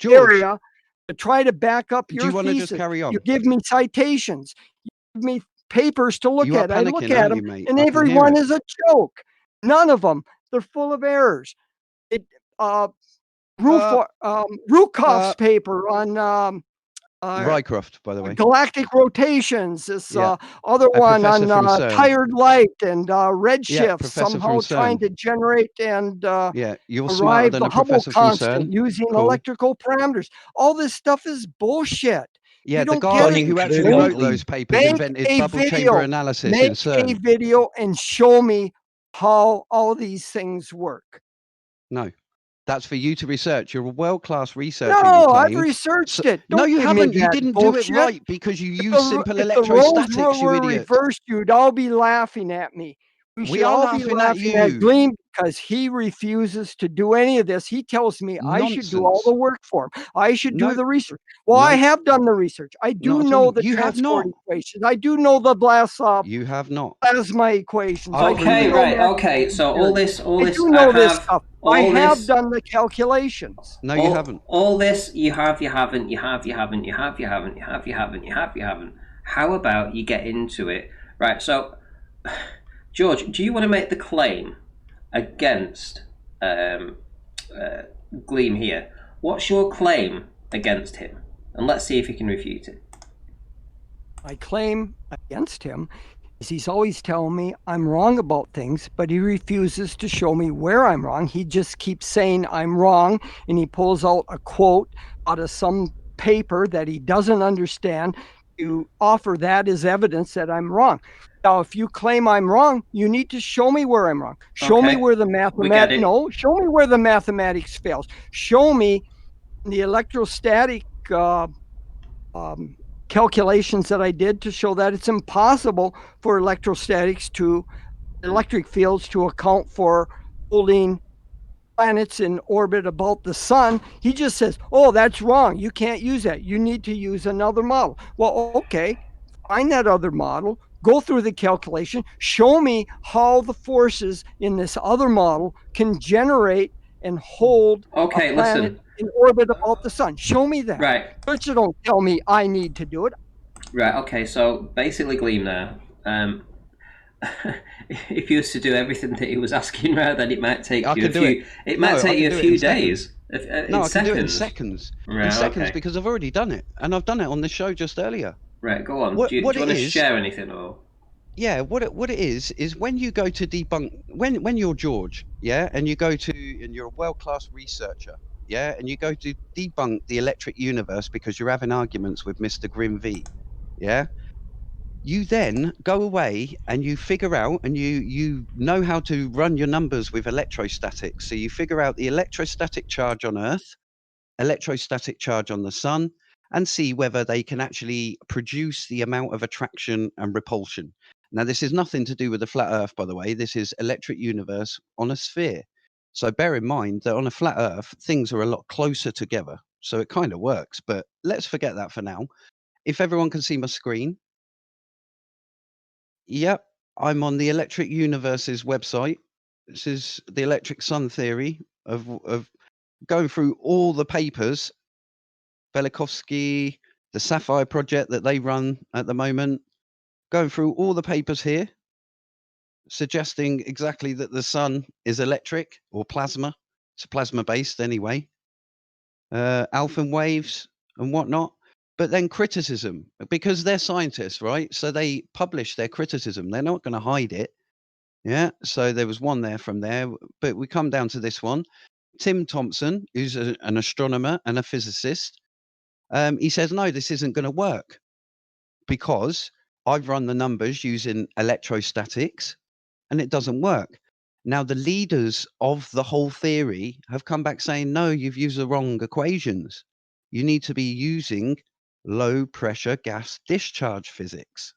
area to try to back up your do you want thesis. To just carry on? You give me citations, you give me papers to look at. I look at them, and every one is a joke. None of them. They're full of errors. Rukoff's paper on Rycroft, by the way. Galactic rotations, this Yeah. other A one professor on from CERN. tired light and redshift, professor somehow from trying CERN. to generate and Yeah, you're smarter arrive than the a Hubble professor from constant CERN. using Cool. electrical parameters. All this stuff is bullshit. Yeah, You the don't get guy it. who actually wrote those papers invented bubble chamber analysis in Make CERN. a video and show me how all these things work. No, that's for you to research. You're a world-class researcher. No, you I've claim. researched So, it. no, Don't you give me haven't. You that didn't bullshit. do it right because you If use simple if the roles electrostatics, you were idiot. reversed, you'd all be laughing at me. We should are all be laughing at laughing at you. Gleam because he refuses to do any of this. He tells me I should do all the work for him. I should do the research. Well, I have done the research. I do Not at know all. the You have transport not. equations. I do know the You have not. plasma equations. Okay, right. Okay, so all this, I do know this stuff. I have done the calculations. No, you haven't. All this you have, you haven't, you have, you haven't, you have, you haven't, you have, you haven't, you have, you haven't. How about you get into it? Right, so George, do you want to make the claim against Gleam here? What's your claim against him? And let's see if you can refute it. My claim against him is he's always telling me I'm wrong about things, but he refuses to show me where I'm wrong. He just keeps saying I'm wrong, and he pulls out a quote out of some paper that he doesn't understand to offer that as evidence that I'm wrong. Now, if you claim I'm wrong, you need to show me where I'm wrong. Show me where the mathematics. No, show me where the mathematics fails. Show me the electrostatic calculations that I did to show that it's impossible for electric fields to account for holding planets in orbit about the sun. He just says, oh, that's wrong. You can't use that. You need to use another model. Well, okay, find that other model, go through the calculation, show me how the forces in this other model can generate and hold a planet in orbit about the sun. Show me that. Right. But you don't tell me I need to do it. Right, okay, so basically Gleam there, if you was to do everything that he was asking now, then it might take you a few. It might take you a few days. No, I can do it in seconds. Right, in seconds, okay. because I've already done it, and I've done it on this show just earlier. Right, go on. What Do you want to it is- share anything or? Yeah, what it is when you go to debunk, when you're George, yeah, and you go to, and you're a world-class researcher, yeah, and you go to debunk the electric universe because you're having arguments with Mr. Grim V, yeah, you then go away and you figure out, and you know how to run your numbers with electrostatics. So you figure out the electrostatic charge on Earth, electrostatic charge on the sun, and see whether they can actually produce the amount of attraction and repulsion. Now, this is nothing to do with the flat Earth, by the way. This is electric universe on a sphere. So bear in mind that on a flat Earth, things are a lot closer together. So it kind of works, but let's forget that for now. If everyone can see my screen. Yep, I'm on the Electric Universe's website. This is the electric sun theory of going through all the papers. Velikovsky, the Sapphire project that they run at the moment, going through all the papers here, suggesting exactly that the sun is electric or plasma. It's plasma based anyway. Alpha waves and whatnot. But then criticism, because they're scientists, right? So they publish their criticism. They're not going to hide it. Yeah. So there was one there from there, but we come down to this one. Tim Thompson, who's an astronomer and a physicist, he says, no, this isn't going to work because I've run the numbers using electrostatics and it doesn't work. Now, the leaders of the whole theory have come back saying, no, you've used the wrong equations. You need to be using low pressure gas discharge physics,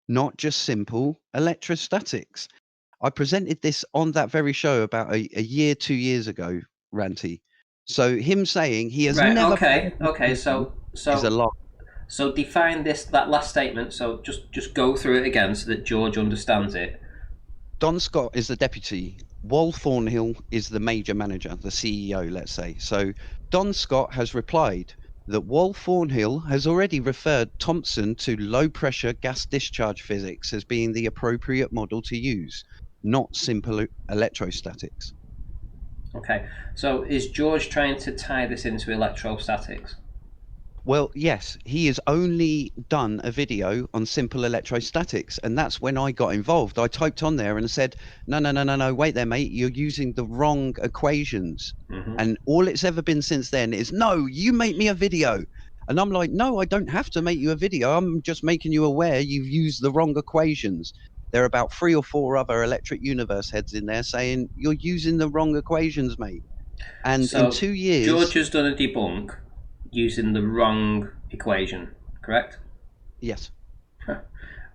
not just simple electrostatics. I presented this on that very show about a year, 2 years ago, Ranty. So him saying he has never. Okay. So is a lie. So define that last statement. So just go through it again so that George understands it. Don Scott is the deputy. Wal Thornhill is the major manager, the CEO, let's say. So Don Scott has replied that Wal Thornhill has already referred Thompson to low pressure gas discharge physics as being the appropriate model to use, not simple electrostatics. Okay. So is George trying to tie this into electrostatics? Well, yes, he has only done a video on simple electrostatics, and that's when I got involved. I typed on there and said, no, wait there, mate, you're using the wrong equations. And all it's ever been since then is, no, you make me a video. And I'm like, no, I don't have to make you a video. I'm just making you aware you've used the wrong equations. There are about 3 or 4 other electric universe heads in there saying, you're using the wrong equations, mate. And in So 2 years... George has done a debunk using the wrong equation, correct? Yes.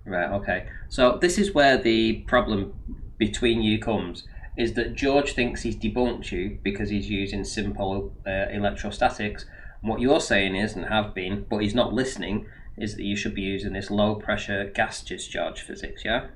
Right, okay. So this is where the problem between you comes, is that George thinks he's debunked you because he's using simple electrostatics. And what you're saying is, and have been, but he's not listening, is that you should be using this low pressure gas discharge physics, yeah?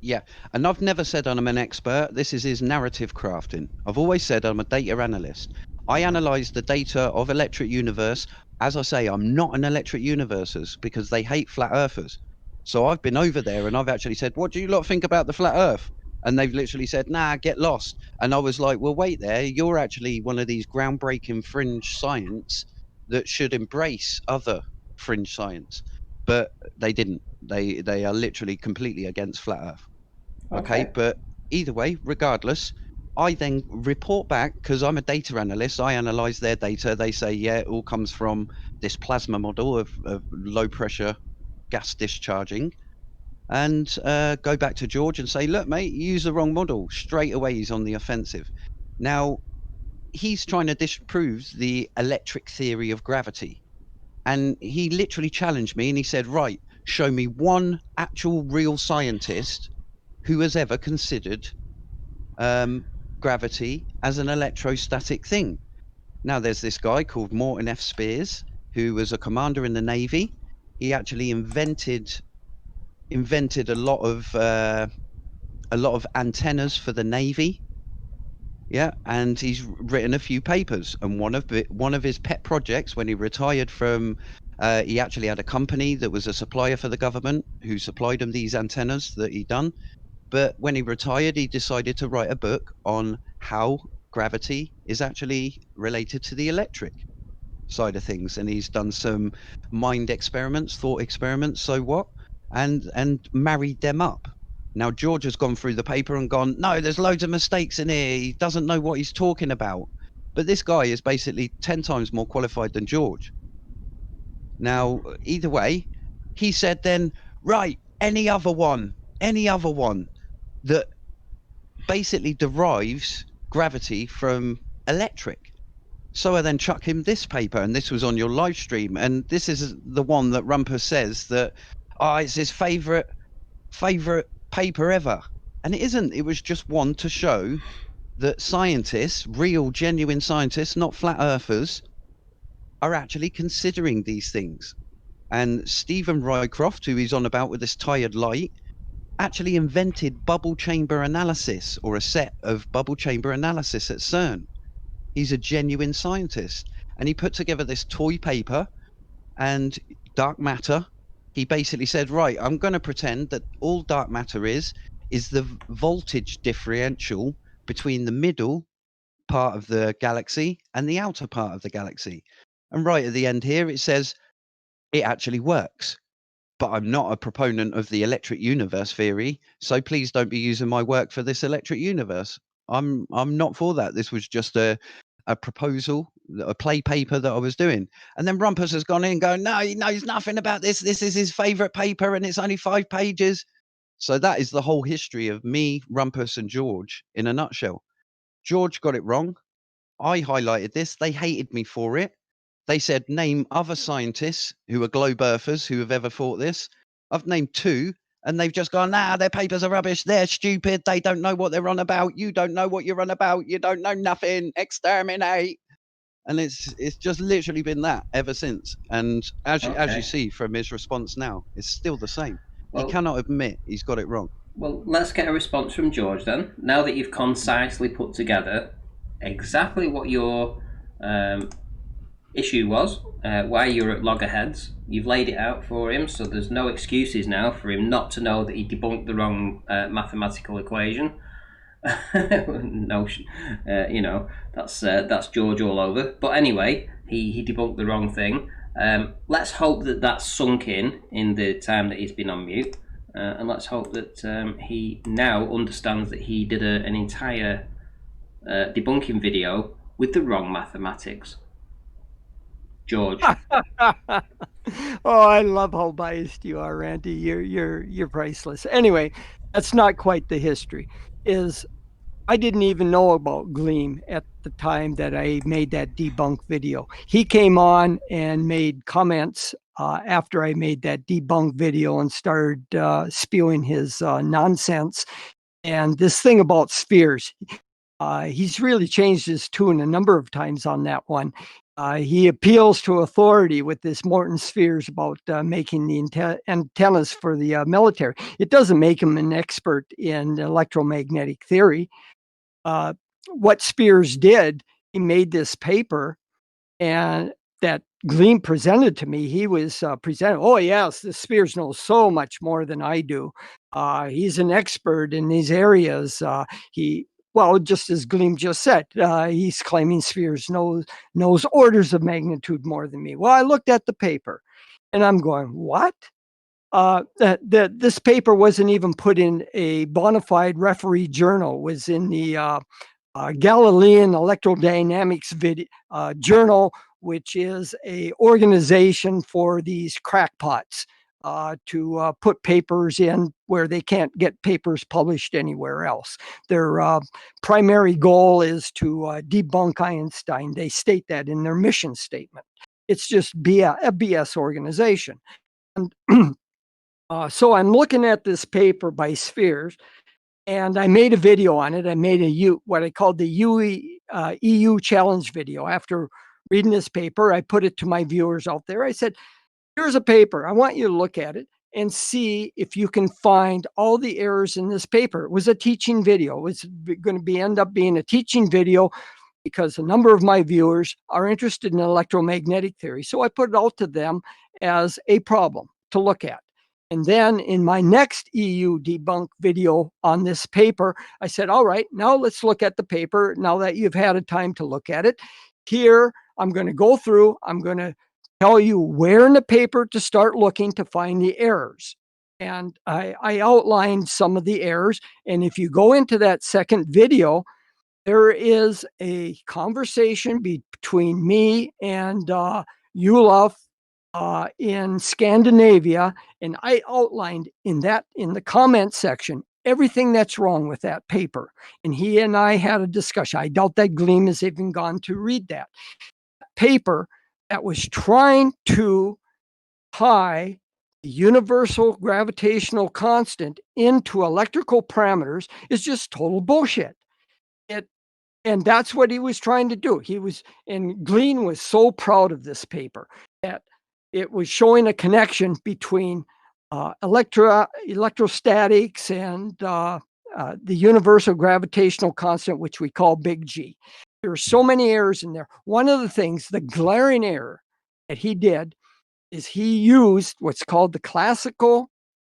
Yeah, and I've never said I'm an expert. This is his narrative crafting. I've always said I'm a data analyst. I analyze the data of electric universe. As I say, I'm not an electric universes because they hate flat earthers. So I've been over there and I've actually said, what do you lot think about the flat earth? And they've literally said, nah, get lost. And I was like, well, wait there. You're actually one of these groundbreaking fringe science that should embrace other fringe science. But they didn't. They are literally completely against flat earth. Okay, but either way, regardless, I then report back because I'm a data analyst. I analyze their data. They say, yeah, it all comes from this plasma model of low pressure gas discharging. And go back to George and say, look, mate, you use the wrong model. Straight away, he's on the offensive. Now, he's trying to disprove the electric theory of gravity. And he literally challenged me and he said, right, show me one actual real scientist who has ever considered gravity as an electrostatic thing. Now, there's this guy called Morton F. Spears, who was a commander in the Navy. He actually invented a lot of antennas for the Navy. Yeah, and he's written a few papers. And one of his pet projects when he retired from, he actually had a company that was a supplier for the government who supplied him these antennas that he'd done. But when he retired, he decided to write a book on how gravity is actually related to the electric side of things. And he's done some mind experiments, thought experiments, so what? And married them up. Now, George has gone through the paper and gone, no, there's loads of mistakes in here. He doesn't know what he's talking about. But this guy is basically 10 times more qualified than George. Now, either way, he said then, right, any other one that basically derives gravity from electric. So I then chuck him this paper, and this was on your live stream, and this is the one that Rumpus says that, it's his favorite paper ever. And it isn't. It was just one to show that scientists, real, genuine scientists, not flat earthers, are actually considering these things. And Stephen Rycroft, who he's on about with this tired light, actually invented bubble chamber analysis, or a set of bubble chamber analysis at CERN. He's a genuine scientist. And he put together this toy paper and dark matter. He basically said, right, I'm going to pretend that all dark matter is the voltage differential between the middle part of the galaxy and the outer part of the galaxy. And right at the end here, it says it actually works. But I'm not a proponent of the electric universe theory, so please don't be using my work for this electric universe. I'm not for that. This was just a proposal, a play paper that I was doing. And then Rumpus has gone in and going, no, he knows nothing about this. This is his favorite paper and it's only 5 pages. So that is the whole history of me, Rumpus, and George in a nutshell. George got it wrong. I highlighted this. They hated me for it. They said, name other scientists who are globe earthers who have ever thought this. I've named 2, and they've just gone, their papers are rubbish. They're stupid. They don't know what they're on about. You don't know what you're on about. You don't know nothing. Exterminate. And it's just literally been that ever since. And as you see from his response now, it's still the same. He cannot admit he's got it wrong. Well, let's get a response from George then. Now that you've concisely put together exactly what your issue was, why you're at loggerheads, you've laid it out for him, so there's no excuses now for him not to know that he debunked the wrong mathematical equation. Notion, that's George all over. But anyway, he debunked the wrong thing. Let's hope that that's sunk in the time that he's been on mute. And let's hope that he now understands that he did an entire debunking video with the wrong mathematics. George. Oh, I love how biased you are, Randy. You're priceless. Anyway, that's not quite the history. I didn't even know about Gleam at the time that I made that debunk video. He came on and made comments after I made that debunk video and started spewing his nonsense. And this thing about spheres, he's really changed his tune a number of times on that one. He appeals to authority with this Morton spheres about making the antennas for the military. It doesn't make him an expert in electromagnetic theory. What Spears did, he made this paper, and that Gleam presented to me. He was presented, oh yes, the Spears knows so much more than I do. He's an expert in these areas. Well, just as Gleam just said, he's claiming Spears knows orders of magnitude more than me. Well, I looked at the paper, and I'm going, what? This paper wasn't even put in a bona fide referee journal. It was in the Galilean Electrodynamics journal, which is a organization for these crackpots to put papers in where they can't get papers published anywhere else. Their primary goal is to debunk Einstein. They state that in their mission statement. It's just a BS organization. And so I'm looking at this paper by Spheres, and I made a video on it. I made what I called the EU challenge video. After reading this paper, I put it to my viewers out there. I said, here's a paper. I want you to look at it and see if you can find all the errors in this paper. It was a teaching video. It was going to end up being a teaching video because a number of my viewers are interested in electromagnetic theory. So I put it out to them as a problem to look at. And then in my next EU debunk video on this paper, I said, all right, now let's look at the paper. Now that you've had a time to look at it, here I'm going to go through, I'm going to tell you where in the paper to start looking to find the errors. And I outlined some of the errors. And if you go into that second video, there is a conversation between me and Olaf in Scandinavia, and I outlined in the comment section everything that's wrong with that paper. And he and I had a discussion. I doubt that Gleam has even gone to read that paper that was trying to tie the universal gravitational constant into electrical parameters is just total bullshit. And that's what he was trying to do. And Glean was so proud of this paper that it was showing a connection between electrostatics and the universal gravitational constant, which we call big G. There are so many errors in there. One of the things, the glaring error that he did is he used what's called the classical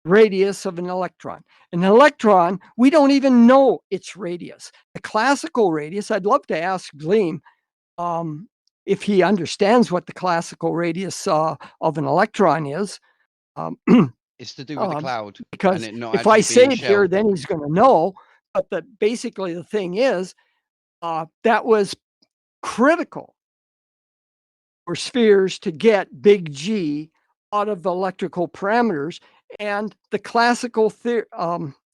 radius of an electron. An electron, we don't even know its radius. The classical radius, I'd love to ask Gleam if he understands what the classical radius of an electron is. It's to do with the cloud. Because and it not if I actually say being it here, shelled. then he's going to know. But basically the thing is, that was critical for spheres to get big G out of electrical parameters. And the classical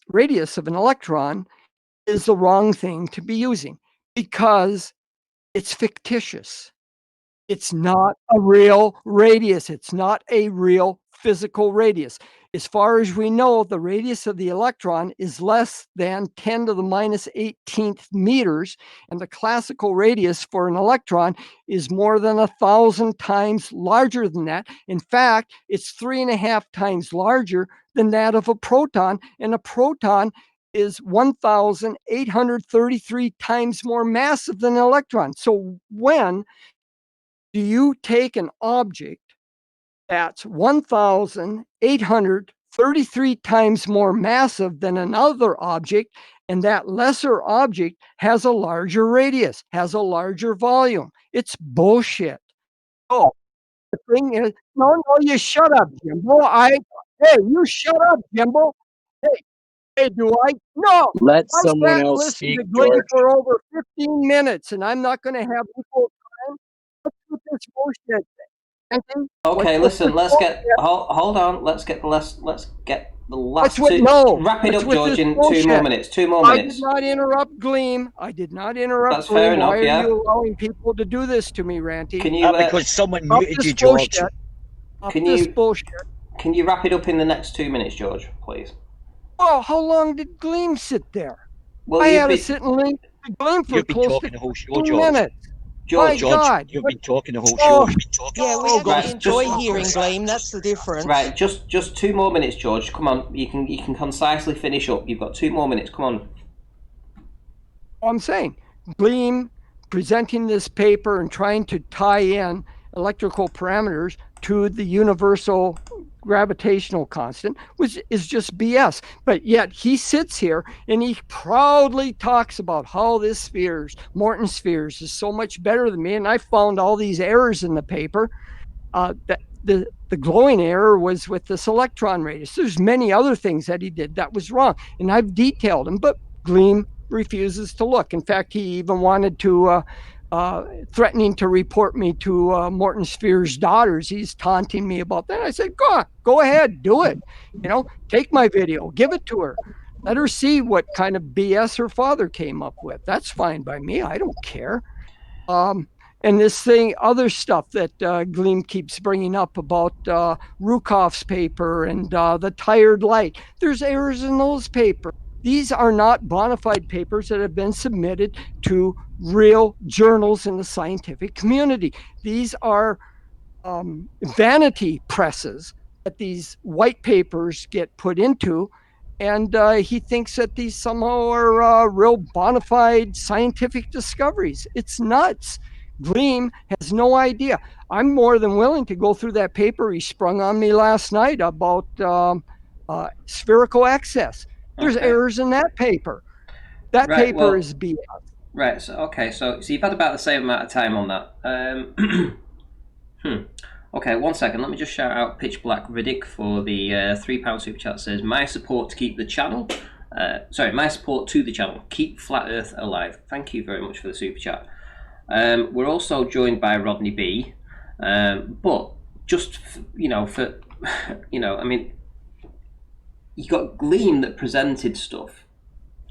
radius of an electron is the wrong thing to be using because it's fictitious. It's not a real radius. It's not a real physical radius. As far as we know, the radius of the electron is less than 10 to the minus 18th meters, and the classical radius for an electron is more than 1,000 times larger than that. In fact, it's 3.5 times larger than that of a proton, and a proton is 1,833 times more massive than an electron. So when do you take an object that's 1,833 times more massive than another object, and that lesser object has a larger radius, has a larger volume? It's bullshit. Oh, The thing is, no, you shut up, Jimbo. Hey, you shut up, Jimbo. Hey, do I? No, Let I someone sat and else listened speak, to Glenn George. for over 15 minutes, and I'm not going to have equal time. What's with this bullshit? Okay, What's listen. with Let's get bullshit? hold on. Let's get the last What's with two. no? Wrap it What's up, with George, this in 2 more bullshit? minutes. 2 more I did minutes. not interrupt Gleam. I did not interrupt That's fair Gleam. Why enough. are Yeah. you allowing people to do this to me, Ranty? Can you? because someone Stop muted this you, George. bullshit. Stop Can this you? bullshit. Can you wrap it up in the next 2 minutes, George, please? Oh, how long did Gleam sit there? Well, I you've had to been sit and listen to Gleam for You've been close to talking the whole show, 2 George. minutes. My George, God. you've been talking the whole Oh, show. Yeah, we oh, actually Right, enjoy just- hearing Gleam. That's the difference. right. Just 2 more minutes, George. Come on. You can concisely finish up. You've got 2 more minutes. Come on. I'm saying Gleam presenting this paper and trying to tie in electrical parameters to the universal gravitational constant, which is just BS. But yet he sits here and he proudly talks about how this Morton spheres, is so much better than me. And I found all these errors in the paper. That the glowing error was with this electron radius. There's many other things that he did that was wrong, and I've detailed them. But Gleam refuses to look. In fact, he even wanted to. Threatening to report me to Morton Sphere's daughters. He's taunting me about that. I said, go ahead, do it. Take my video, give it to her. Let her see what kind of BS her father came up with. That's fine by me. I don't care. And this other stuff that Gleam keeps bringing up about Rukoff's paper and the tired light. There's errors in those papers. These are not bona fide papers that have been submitted to real journals in the scientific community. These are vanity presses that these white papers get put into. And he thinks that these somehow are real bona fide scientific discoveries. It's nuts. Gleam has no idea. I'm more than willing to go through that paper he sprung on me last night about spherical excess. There's errors in that paper. That paper is BS. Right. So you've had about the same amount of time on that. Okay, 1 second. Let me just shout out Pitch Black Riddick for the £3 super chat. Says my support to keep the channel. My support to the channel. Keep Flat Earth alive. Thank you very much for the super chat. We're also joined by Rodney B. But just for I mean, you got Gleam that presented stuff.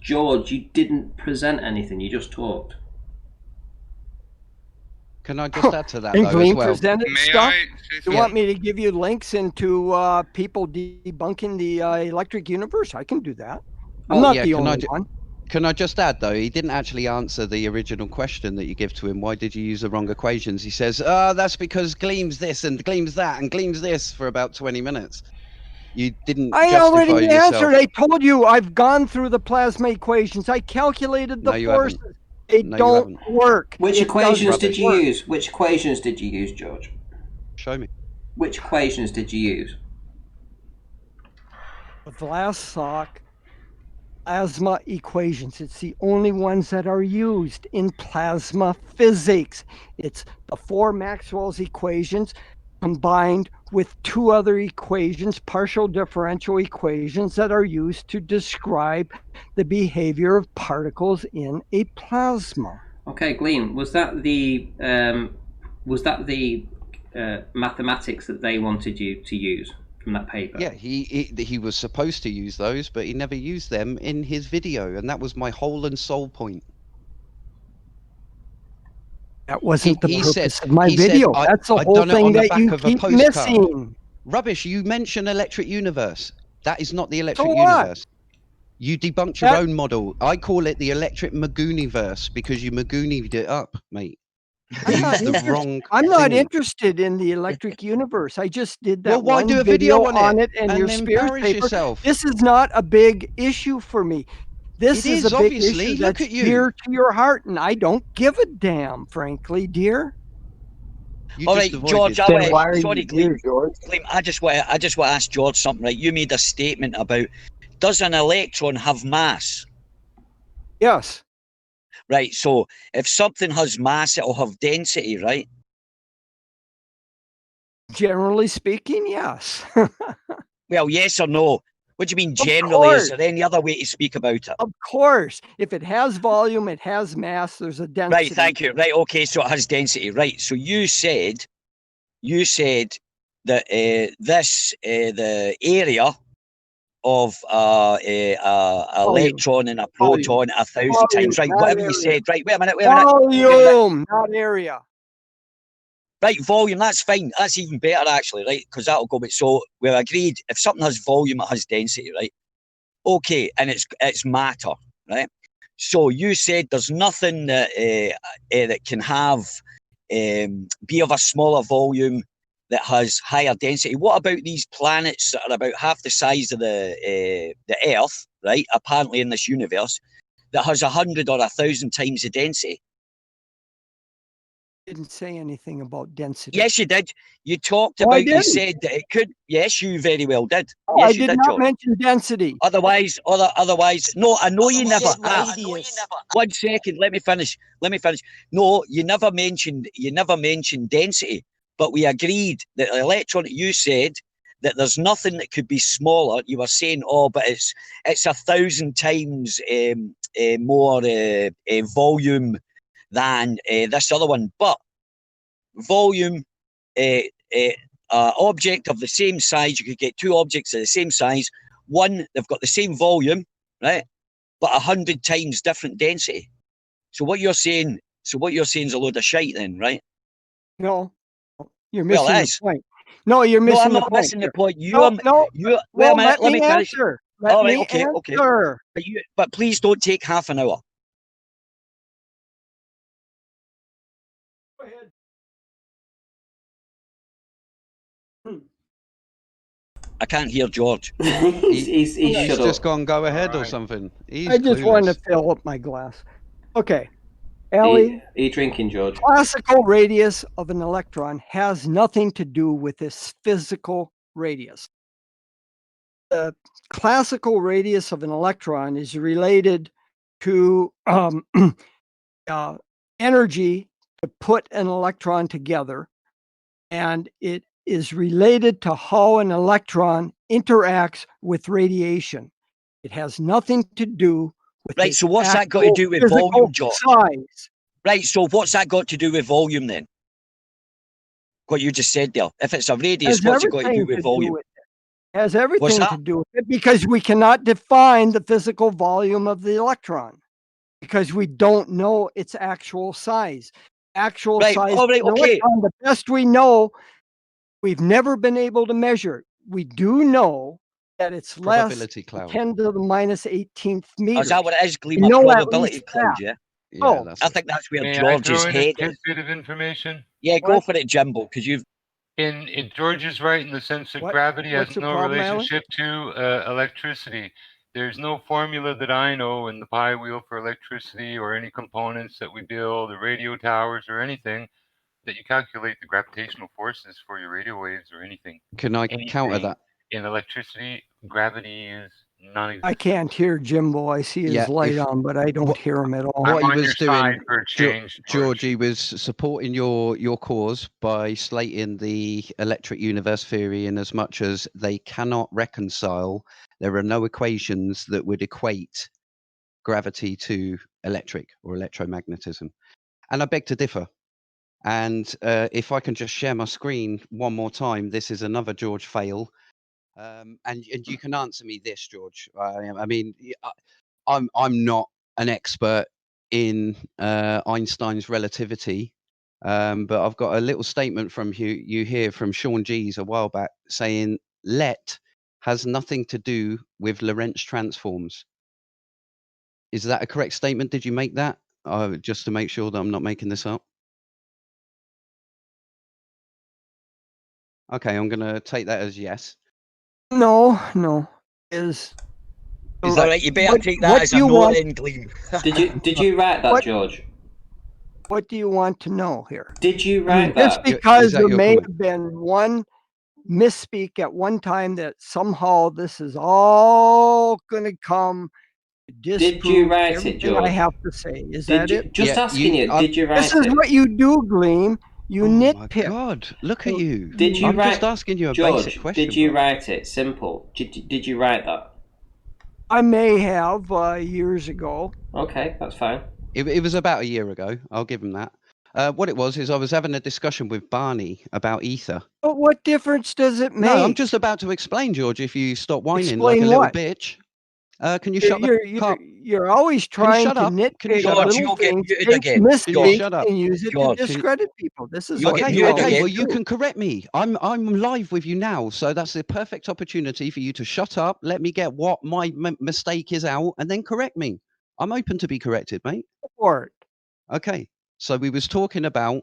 George, you didn't present anything. You just talked. Can I just add to that and though Gleam as well? presented stuff. You want me to give you links into people debunking the electric universe? I can do that. I'm not the only one. Can I just add though, he didn't actually answer the original question that you give to him. Why did you use the wrong equations? He says, that's because Gleam's this and Gleam's that and Gleam's this for about 20 minutes. You didn't I justify already yourself. answered. I told you I've gone through the plasma equations. I calculated the forces. They don't work. Which equations did you use? Which equations did you use, George? Show me. Which equations did you use? The Vlasov plasma equations. It's the only ones that are used in plasma physics. It's the 4 Maxwell's equations combined with 2 other equations, partial differential equations, that are used to describe the behavior of particles in a plasma. Okay, Gleam, was that the mathematics that they wanted you to use from that paper? Yeah, he was supposed to use those, but he never used them in his video, and that was my whole and sole point. That wasn't the purpose of my video. That's the whole thing that you keep missing. Rubbish, you mention electric universe. That is not the electric universe. You debunked your own model. I call it the electric Magooniverse because you Magoonied it up, mate. I'm not interested in the electric universe. I just did that well, why one do a video on it and your Spears paper. Yourself. This is not a big issue for me. This is a big issue that's dear to your heart, and I don't give a damn, frankly, dear. All right, George. Sorry, Gleam. Gleam, I just want to ask George something. Right, you made a statement about, does an electron have mass? Yes. Right. So if something has mass, it'll have density, right? Generally speaking, yes. Well, yes or no? What do you mean Of generally? Is course. there any other way to speak about it? Of course. If it has volume, it has mass, there's a density. Right, thank you. Right, okay, so it has density. Right, so you said that the area of electron and a proton 1,000 times. Right, whatever you said. Right, wait a minute. Volume, not area. Right, volume, that's fine. That's even better, actually, right? Because that'll go with. So we're agreed, if something has volume, it has density, right? Okay, and it's matter, right? So you said there's nothing that can have be of a smaller volume that has higher density. What about these planets that are about half the size of the Earth, right? Apparently in this universe, that has 100 or 1,000 times the density. Didn't say anything about density. Yes, you did. You talked about. You said that it could. Yes, you very well did. Oh, yes, I you did not mention density. Otherwise, no. I know you never. 1 second. Let me finish. No, you never mentioned density. But we agreed that the electron. You said that there's nothing that could be smaller. You were saying, but it's 1,000 times more volume than this other one. But volume, object of the same size, you could get two objects of the same size. One, they've got the same volume, right? But 100 times different density. So what you're saying is a load of shite then, right? No, you're missing the point. No, you're missing I'm the not point. missing the point. You wait a minute, let me finish. Answer. All right, okay. But please don't take half an hour. Go ahead. I can't hear George. He's just gone go ahead or something. I just wanted to fill up my glass. Okay. Ellie, are you drinking, George? Classical radius of an electron has nothing to do with its physical radius. The classical radius of an electron is related to energy to put an electron together, and it is related to how an electron interacts with radiation. It has nothing to do with right. So what's that got to do with volume, George? Size. Right. So what's that got to do with volume then? What you just said there. If it's a radius, what's it got to do with volume? It has everything to do with it because we cannot define the physical volume of the electron because we don't know its actual size. Size of an electron, the best we know, we've never been able to measure. We do know that it's less than 10 to the minus 18th meters. Is that what it is, Gleam? A probability cloud, yeah? I think that's where May George's I throw in head a is. tidbit of information? Yeah, go for it, Jimbo, because you've... George is right in the sense that gravity has no relationship to electricity. There's no formula that I know in the pi wheel for electricity or any components that we build, the radio towers or anything, that you calculate the gravitational forces for your radio waves or anything. Can I counter that? In electricity, gravity is non-existent. I can't hear Jimbo. I see his light on, but I don't hear him at all. What he was doing, George, he was supporting your cause by slating the electric universe theory in as much as they cannot reconcile. There are no equations that would equate gravity to electric or electromagnetism. And I beg to differ. And if I can just share my screen one more time, this is another George fail. And you can answer me this, George. I mean, I'm not an expert in Einstein's relativity, but I've got a little statement from you here from Sean G's a while back saying let has nothing to do with Lorentz transforms. Is that a correct statement? Did you make that? Just to make sure that I'm not making this up. Okay, I'm going to take that as yes. No. Is that right? You better take that as a no then, Gleam. Did you write that, George? What do you want to know here? Did you write that? Just because there may have been one misspeak at one time that somehow this is all going to come. Did you write it, George? I have to say, is that it? Just asking you, did you write it? This is what you do, Gleam. You Oh nitpick. my God! Look at you. Did you I'm write, just asking you a George, basic question. did you bro. write it? Simple. Did you write that? I may have years ago. Okay, that's fine. It was about a year ago. I'll give him that. What it was is I was having a discussion with Barney about ether. But what difference does it make? No, I'm just about to explain, George. If you stop whining Explain like a little what? bitch, can you shut the fuck up? You're always Can you trying shut to up? Can you nitpick shut up? George, little you'll get things, muted take again. Can you mistakes, shut up? and use it George, to discredit people. This is you'll what get you muted Okay, always again. well, you do. can correct me. I'm live with you now, so that's the perfect opportunity for you to shut up, let me get what my mistake is out, and then correct me. I'm open to be corrected, mate. Or Okay, so we was talking about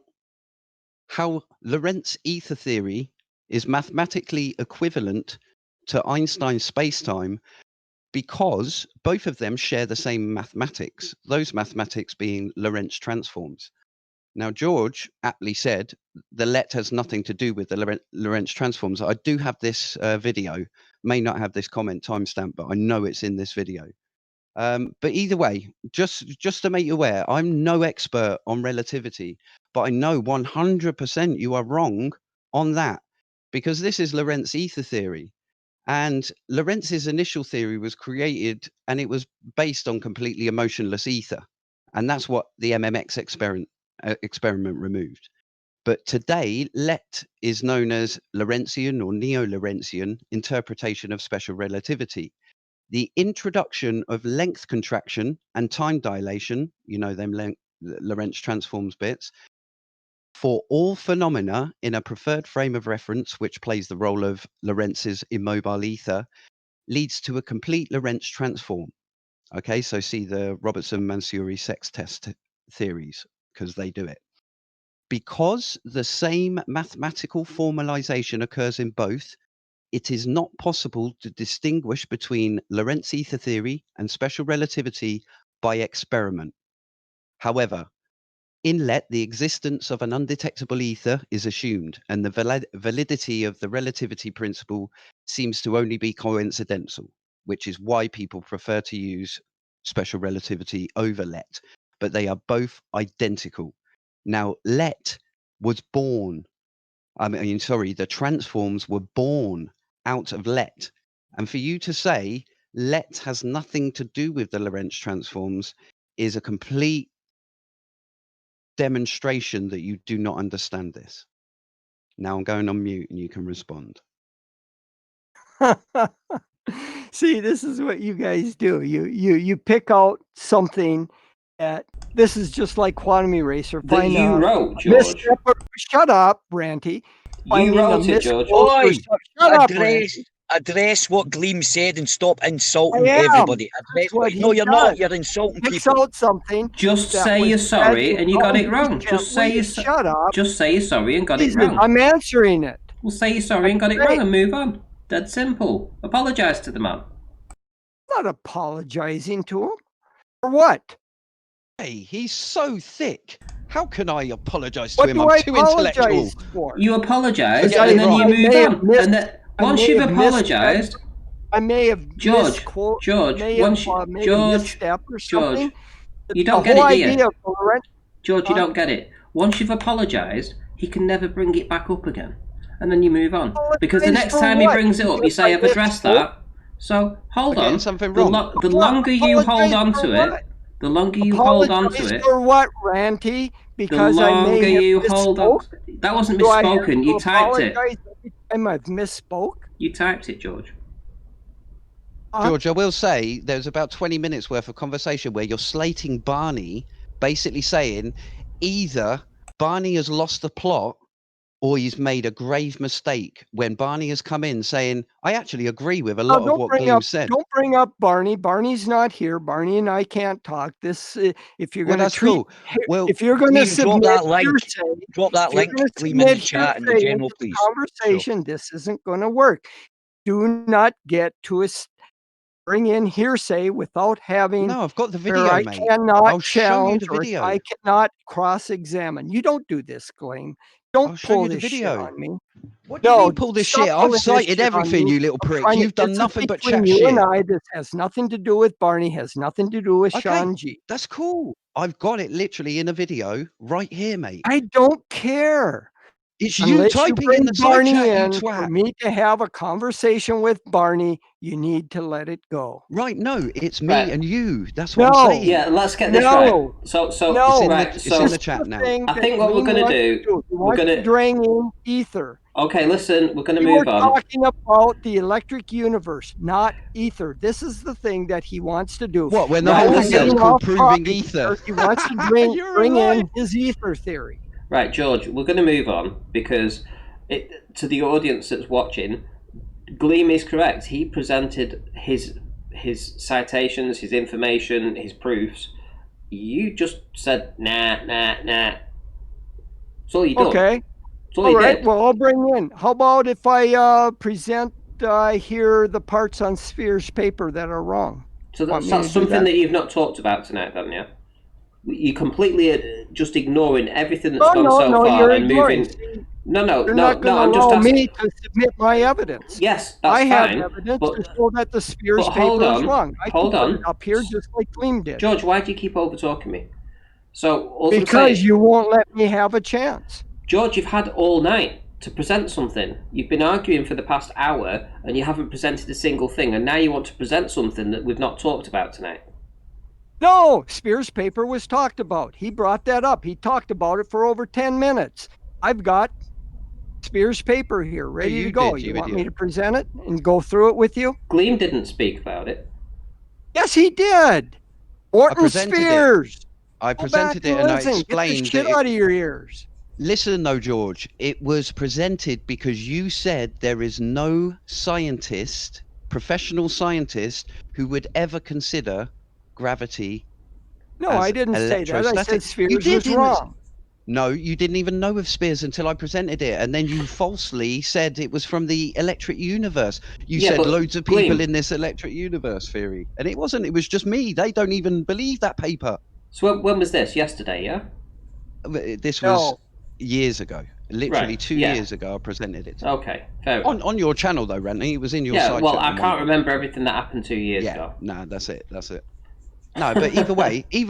how Lorentz ether theory is mathematically equivalent to Einstein's spacetime because both of them share the same mathematics, those mathematics being Lorentz transforms. Now, George aptly said the let has nothing to do with the Lorentz transforms. I do have this video, may not have this comment timestamp, but I know it's in this video. But either way, just to make you aware, I'm no expert on relativity, but I know 100% you are wrong on that because this is Lorentz ether theory. And Lorentz's initial theory was created and it was based on completely emotionless ether. And that's what the MMX experiment removed. But today, let is known as Lorentzian or neo-Lorentzian interpretation of special relativity. The introduction of length contraction and time dilation, you know, them Lorentz transforms bits, for all phenomena in a preferred frame of reference, which plays the role of Lorentz's immobile ether, leads to a complete Lorentz transform. Okay, so see the Robertson-Mansouri sex test theories, because they do it. Because the same mathematical formalization occurs in both, it is not possible to distinguish between Lorentz ether theory and special relativity by experiment. However, in let, the existence of an undetectable ether is assumed, and the validity of the relativity principle seems to only be coincidental, which is why people prefer to use special relativity over let, but they are both identical. Now, let was born, the transforms were born out of let. And for you to say let has nothing to do with the Lorentz transforms is a complete demonstration that you do not understand this. Now I'm going on mute and you can respond. see, this is what you guys do. You pick out something that this is just like quantum eraser. That you wrote, George. Shut up, Ranty. You wrote it, George. Oi, shut up, address what Gleam said and stop insulting I am. everybody. That's what No, he you're does. not. You're insulting Picks people. out something. Just that say was you're sorry said and you got it intelligently, wrong. Just say you're shut up. Just say you're sorry and got it Jesus, wrong. I'm answering it. Well, say you're sorry and got it wrong and move on. Dead simple. Apologise to the man. I'm not apologizing to him. For what? Hey, he's so thick. How can I apologize to What him? do I'm I too intellectual. apologize for? You apologise Forget and then you wrong. move on. And then once you've apologised, I may have misquote. George, may once have, you, made a George, misstep or George, something. you The don't get whole it, do you? idea of Lorentz, George, you don't get it. Once you've apologised, he can never bring it back up again. And then you move on. Because the next time he brings it up, you say, I've addressed that. So, hold We're getting on. something wrong. The longer you hold on to it, the longer you hold on to it, for what, Ranty? Because the I longer may have you hold on. That wasn't Do I have misspoken. to You typed it. apologize every time I've misspoke? You typed it, George. George, I will say there's about 20 minutes worth of conversation where you're slating Barney, basically saying either Barney has lost the plot or he's made a grave mistake when Barney has come in saying, I actually agree with a lot of what Gleam said. Don't bring up Barney. Barney's not here. Barney and I can't talk. This, if you're going to treat, cool. Well, if you're going to Gleam, submit drop that link. hearsay, Drop that link, Gleam, in the chat in the general, please. Conversation. This isn't going to work. Do not get to bring in hearsay without having. No, I've got the video, I mate. cannot I'll show you challenge the or video. I cannot cross-examine. You don't do this, Gleam. I'll Don't show pull you the this shit video. on me. What do you No, mean pull this stop shit? I've pulling this cited shit on everything, me. you little I'm prick. trying to- You've done this is nothing but between chat you shit. and I. This has nothing to do with Barney. Has nothing to do with Okay, Sean G. that's cool. I've got it literally in a video right here, mate. I don't care. It's you Unless you typing in bring the side Barney chat, you in for twat. me to have a conversation with Barney, you need to let it go. Right, no, it's me Right. and you. That's what I'm No. saying. Yeah, let's get this No. right. So No. It's in right. the, So it's in the chat now. I think what we're going to do, we're going to drain in ether. Okay, listen, we're going to You move were on. talking about the electric universe, not ether. This is the thing that he wants to do. What, when the Right, whole listen. video's Getting called off Proving topic Ether? here, He wants to bring You're in alive. his ether theory. Right, George, we're going to move on because to the audience that's watching, Gleam is correct. He presented his citations, his information, his proofs. You just said nah. That's all you done. Okay. That's all All you right. did. Well, I'll bring in. How about if I present here the parts on Sphere's paper that are wrong? So Want that's me to do something that? that you've not talked about tonight, then, yeah? You completely just ignoring everything that's gone so far you're and ignoring. moving. See, No, You're not going to I'm just allow asking. me to submit my evidence. Yes, that's I have fine. evidence But to show that the Sphere's but hold paper is on, wrong. I hold can put on. it up here just like Gleam did. George, why do you keep over talking me? So all I'm Because saying, you won't let me have a chance. George, you've had all night to present something. You've been arguing for the past hour and you haven't presented a single thing, and now you want to present something that we've not talked about tonight. No, Spear's paper was talked about. He brought that up. He talked about it for over 10 minutes. I've got Spear's paper here ready you to go. did, You you want me idiot. to present it and go through it with you? Gleam didn't speak about it. Yes, he did. Orton presented it. Spears. I Go presented back it and I listen. explained Get the shit that out of your ears. Listen, though, George, it was presented because you said there is no scientist, professional scientist, who would ever consider gravity. No, I didn't say that. I said electrostatic. Spears You did, was didn't- wrong. No, you didn't even know of Spears until I presented it, and then you falsely said it was from the electric universe. You Yeah, said but loads of people Gleam- in this electric universe theory, and it wasn't. It was just me. They don't even believe that paper. So when was this? Yesterday, yeah? This was years ago. Literally Right, 2 yeah. years ago, I presented it. Okay, fair enough. On your channel though, Randy, it was in your Yeah, side well, channel. I can't remember everything that happened 2 years ago. No, that's it. No, but either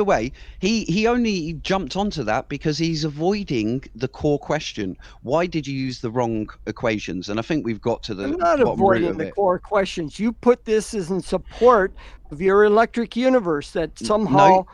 way, he only jumped onto that because he's avoiding the core question. Why did you use the wrong equations? And I think we've got to the I'm not bottom root avoiding of the it. core questions. You put this as in support of your electric universe that somehow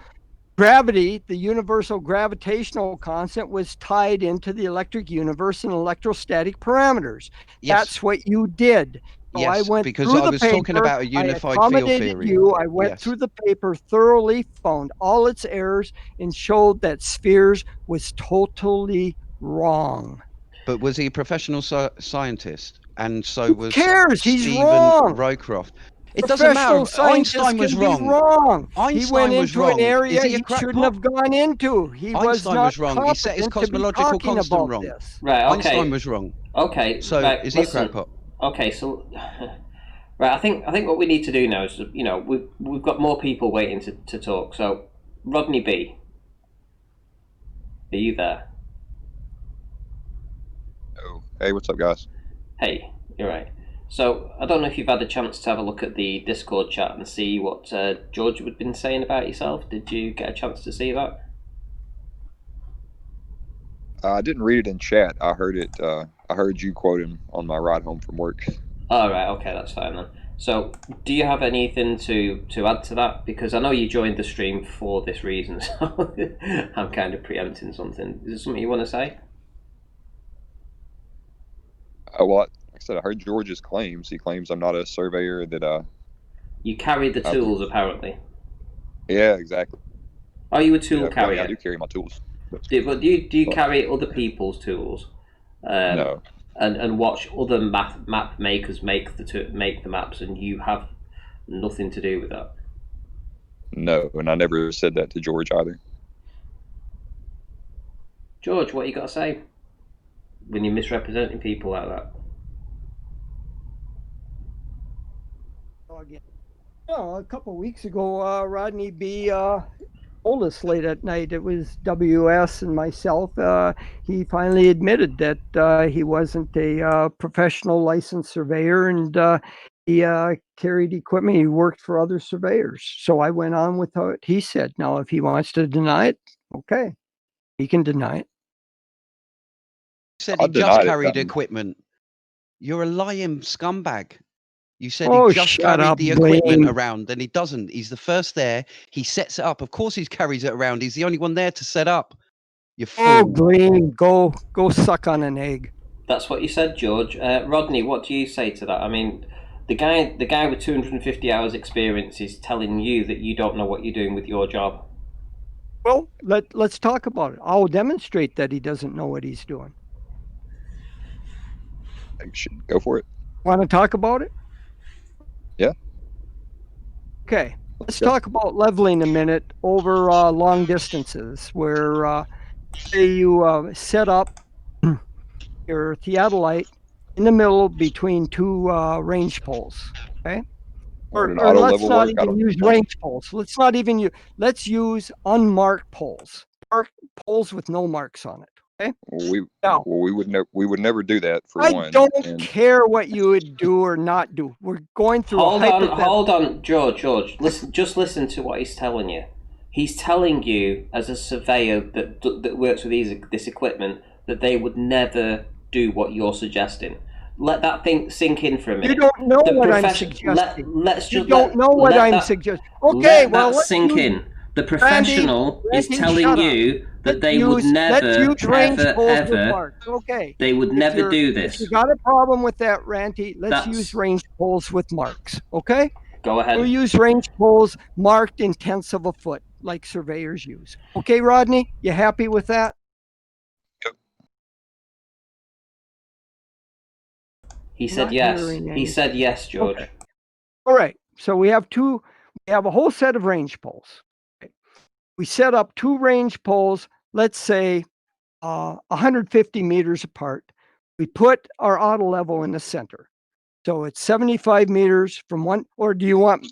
gravity, the universal gravitational constant, was tied into the electric universe and electrostatic parameters. Yes. That's what you did. So Yes, I went because through I the was paper, talking about a I unified field accommodated theory. you. I went Yes. through the paper thoroughly, found all its errors, and showed that Spears was totally wrong. But was he a professional scientist? And so was cares? He's Stephen wrong. Roycroft. It doesn't matter. Professional scientists Einstein was can be wrong. wrong. He Einstein went was into wrong. an area Is he a he crackpot? shouldn't have gone into. He was Einstein not was wrong. He set his competent to be cosmological talking constant about wrong. this. Right, okay. Einstein was wrong. Okay. So right, is he listen. a crackpot? Okay, so right, I think what we need to do now is, we've got more people waiting to talk. So Rodney B, are you there? Oh, hey, what's up, guys? Hey, you're right. So I don't know if you've had a chance to have a look at the Discord chat and see what George had been saying about yourself. Did you get a chance to see that? I didn't read it in chat. I heard it. I heard you quote him on my ride home from work. All right, okay, that's fine then. So, do you have anything to add to that? Because I know you joined the stream for this reason, so I'm kind of preempting something. Is there something you want to say? Well, like I said, I heard George's claims. He claims I'm not a surveyor. That You carry the tools, apparently. Yeah, exactly. Are you a tool Yeah, carrier? I do carry my tools. Do you carry other people's tools? No. And watch other map makers make the maps, and you have nothing to do with that. No, and I never said that to George either. George, what you got to say when you're misrepresenting people like that? A couple of weeks ago, Rodney B told us late at night. It was WS and myself. He finally admitted that he wasn't a professional licensed surveyor, and he carried equipment. He worked for other surveyors. So I went on with what he said. Now, if he wants to deny it, okay, he can deny it. Said he just carried equipment. You're a lying scumbag. You said he just carried the equipment around, and he doesn't. He's the first there. He sets it up. Of course he carries it around. He's the only one there to set up. You fool. Oh, Gleam, go suck on an egg. That's what you said, George. Rodney, what do you say to that? I mean, the guy with 250 hours experience is telling you that you don't know what you're doing with your job. Well, let's talk about it. I'll demonstrate that he doesn't know what he's doing. I should go for it. Want to talk about it? Yeah. Okay. Let's talk about leveling a minute over long distances, where say you set up your theodolite in the middle between two range poles. Okay. Or let's not even use range poles. Let's use unmarked poles. Poles with no marks on it. Okay. We would never do that for one. I don't care what you would do or not do. We're going through. Hold on, George. Listen to what he's telling you. He's telling you, as a surveyor that works with this equipment, that they would never do what you're suggesting. Let that thing sink in for a minute. You don't know what I'm suggesting. You don't know what I'm suggesting. Okay, well, let's sink in. The professional is telling you that they would never, ever, okay. They would never do this. If you got a problem with that, Ranty, let's use range poles with marks, okay? Go ahead. We'll use range poles marked in tenths of a foot, like surveyors use. Okay, Rodney, you happy with that? Yep. He said yes. He said yes, George. Okay. All right. So we have a whole set of range poles. Okay. We set up two range poles, let's say 150 meters apart. We put our auto level in the center. So it's 75 meters from one, or do you want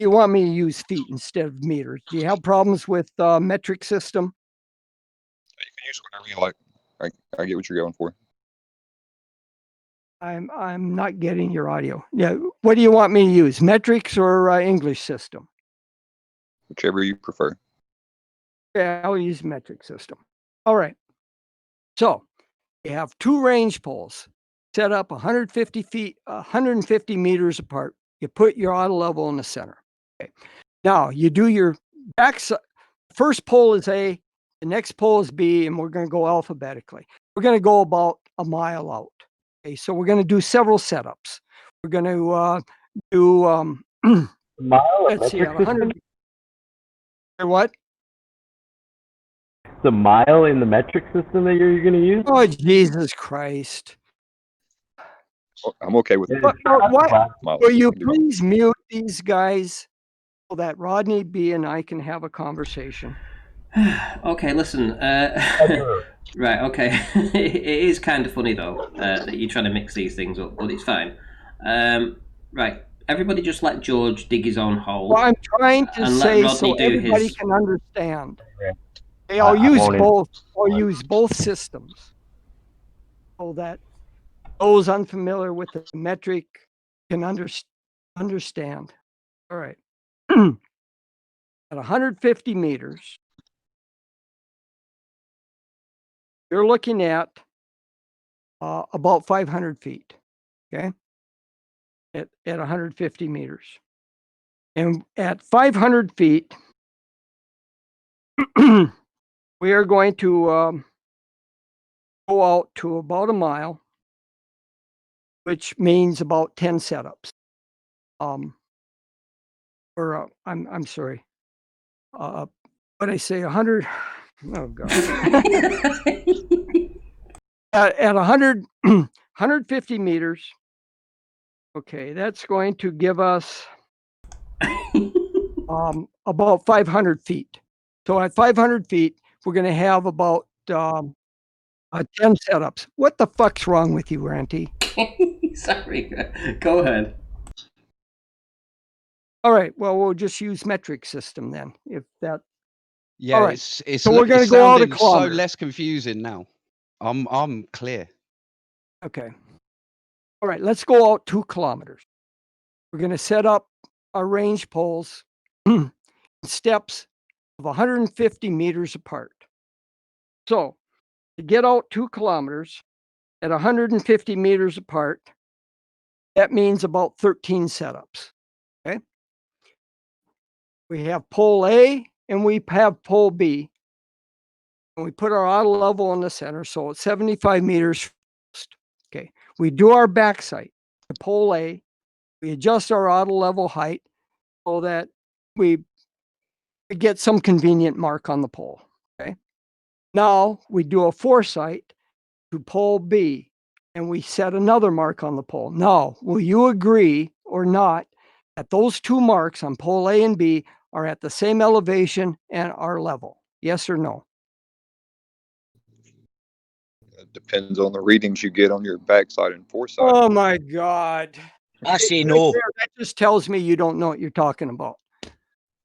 me to use feet instead of meters? Do you have problems with metric system? You can use whatever you like. I get what you're going for. I'm not getting your audio. Yeah, what do you want me to use, metrics or English system? Whichever you prefer. Yeah, I'll use metric system. All right. So you have two range poles set up 150 meters apart. You put your auto level in the center. Okay. Now you do your back side. First pole is A, the next pole is B, and we're going to go alphabetically. We're going to go about a mile out. Okay, so we're going to do several setups. We're going to do let's see, 100. What? The mile in the metric system that you're going to use? Oh, Jesus Christ. I'm okay with it. Will you please mute these guys so that Rodney B and I can have a conversation? Okay, listen. Right, okay. It is kind of funny, though, that you're trying to mix these things up, but it's fine. Right, everybody just let George dig his own hole. Well, I'm trying to say so everybody can understand. Okay, I'll use both. I'll use both systems so that those unfamiliar with the metric can understand. All right. At 150 meters, you're looking at about 500 feet, okay, at 150 meters. And at 500 feet, we are going to go out to about a mile, which means about 10 setups. I'm sorry. What I say, 100. Oh God. At 150 meters. Okay, that's going to give us about 500 feet. So at 500 feet, we're going to have about 10 setups. What the fuck's wrong with you, Ranty? Sorry, go ahead. All right, well, we'll just use metric system then, if that Yeah, All right. it's So we're going to it's go out a sounding so kilometer. less confusing now. I'm clear. Okay. All right. Let's go out 2 kilometers. We're going to set up our range poles in steps of 150 meters apart. So to get out 2 kilometers at 150 meters apart, that means about 13 setups. Okay. We have pole A and we have pole B. And we put our auto level in the center, so it's 75 meters first. Okay. We do our back sight to pole A. We adjust our auto level height so that we get some convenient mark on the pole. Okay. Now we do a foresight to pole B and we set another mark on the pole. Now, will you agree or not that those 2 marks on pole A and B are at the same elevation and are level? Yes or no? It depends on the readings you get on your backside and foresight. Oh my God. I say Right no. there, that just tells me you don't know what you're talking about.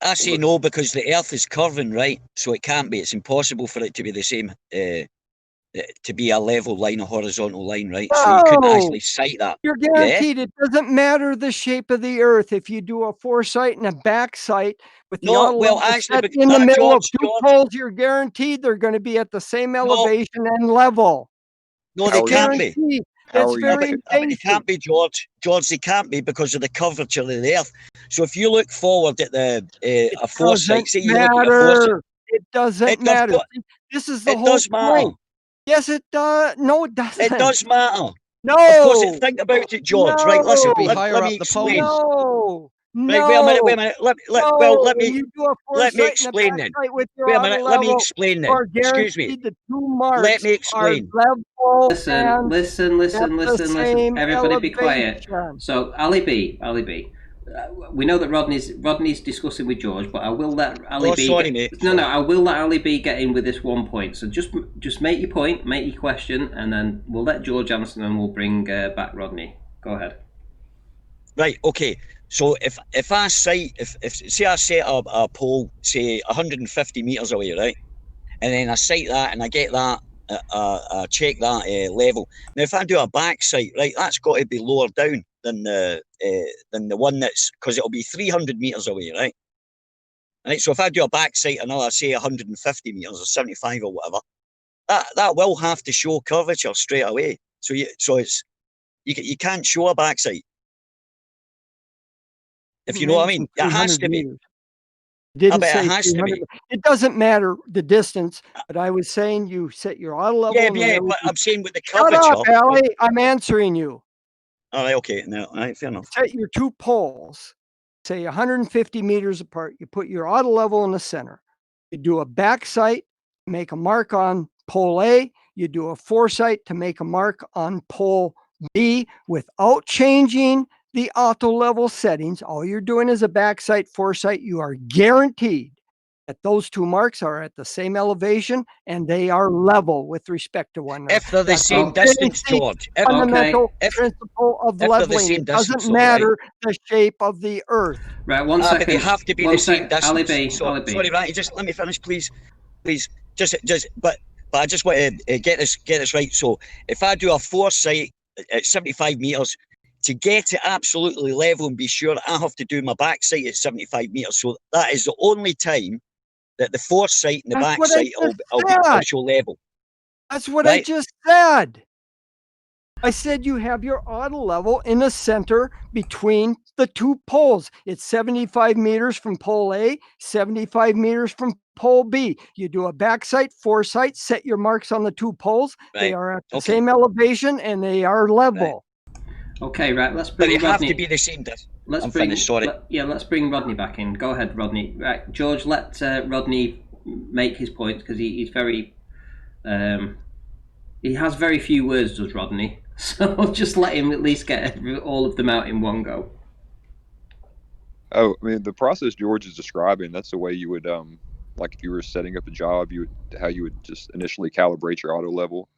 I say no because the Earth is curving, right? So it can't be. It's impossible for it to be the same, to be a level line, a horizontal line, right? So you couldn't actually sight that. You're guaranteed. It doesn't matter the shape of the Earth. If you do a foresight and a back sight with the auto level set in the middle of 2 poles, you're guaranteed they're going to be at the same elevation and level. No, they can't be. Guaranteed. That's very But they can't be, George. George, they can't be because of the curvature of the Earth. So if you look forward at the a foresight, say you look at a foresight, it doesn't matter. This is the it whole does matter. point. Yes, it does. No, it doesn't. It does matter. No. Of course, think about it, George. Right, listen. No. Let me explain. No. Right, wait a minute. Let me explain then. With your Wait a minute. Let me level, explain you then. are Excuse me. guaranteed the 2 marks Let me explain. are level. Listen. Everybody be quiet. elevation. So, Ali B. We know that Rodney's discussing with George, but I will let Ali B. Sorry, mate. No, I will let Ali B get in with this one point. So just make your point, make your question, and then we'll let George answer, and we'll bring back Rodney. Go ahead. Right. Okay. So if I sight, if say I set up a pole, say 150 meters away, right, and then I sight that and I get that, check that level. Now, if I do a back sight, right, that's got to be lower down than the one that's, because it'll be 300 meters away, right? Right. So if I do a back sight, another say 150 meters or 75 or whatever, that will have to show curvature straight away. So you can't show a back sight. If you know what I mean, it has to be. Didn't say it has to be. It doesn't matter the distance, but I was saying you set your auto level. Yeah, but I'm saying with the curvature. Shut up, Ali. I'm answering you. All right, okay, no, all right, fair enough. Set your 2 poles, say 150 meters apart. You put your auto level in the center. You do a back sight, make a mark on pole A. You do a foresight to make a mark on pole B without changing the auto level settings. All you're doing is a back sight, foresight. You are guaranteed that those 2 marks are at the same elevation and they are level with respect to one another. If they're the same distance, George. Fundamental principle of leveling. It doesn't matter the shape of the Earth. Right, one second. But they have to be the same distance. Ali B. Sorry, right, just let me finish, please. But I just want to get this right. So if I do a foresight at 75 meters, to get it absolutely level and be sure, I have to do my back sight at 75 meters. So that is the only time that the foresight and the back sight will show level. That's what I just said. I said you have your auto level in the center between the 2 poles. It's 75 meters from pole A, 75 meters from pole B. You do a back sight, foresight, set your marks on the 2 poles. Right. They are at the same elevation and they are level. Okay, right. Let's bring Rodney. But they Rodney. have to be the same distance. Finished. Sorry. Let's bring Rodney back in. Go ahead, Rodney. Right, George. Let Rodney make his point because he's very. He has very few words, does Rodney? So just let him at least get all of them out in one go. Oh, I mean, the process George is describing, that's the way you would, like if you were setting up a job, how you would just initially calibrate your auto level,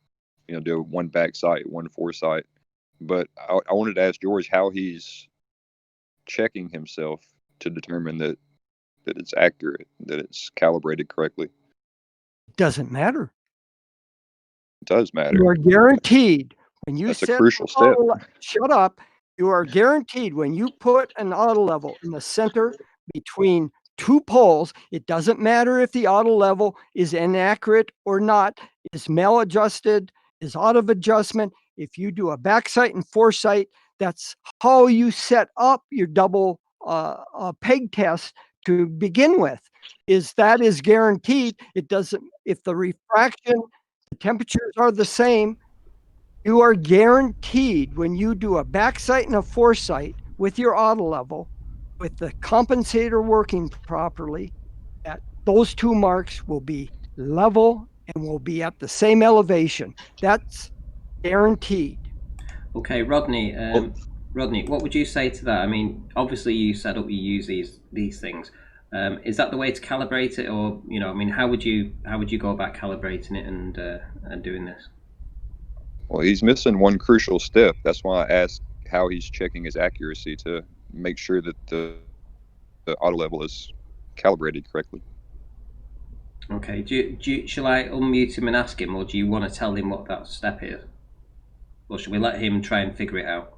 do one back sight, one foresight. But I wanted to ask George how he's checking himself to determine that that it's accurate, that it's calibrated correctly? It doesn't matter. It does matter. You are guaranteed when you That's a set crucial step. shut up. You are guaranteed when you put an auto level in the center between two poles, it doesn't matter if the auto level is inaccurate or not, is maladjusted, is out of adjustment. If you do a backsight and foresight, that's how you set up your double peg test to begin with. That is guaranteed. It doesn't, if the refraction, the temperatures are the same, you are guaranteed when you do a backsight and a foresight with your auto level, with the compensator working properly, that those two marks will be level and will be at the same elevation. That's guaranteed. Okay, Rodney. Rodney, what would you say to that? I mean, obviously you said up you use these things. Is that the way to calibrate it, or I mean, how would you go about calibrating it and doing this? Well, he's missing one crucial step. That's why I asked how he's checking his accuracy to make sure that the auto level is calibrated correctly. Okay. Shall I unmute him and ask him, or do you want to tell him what that step is? Or should we let him try and figure it out?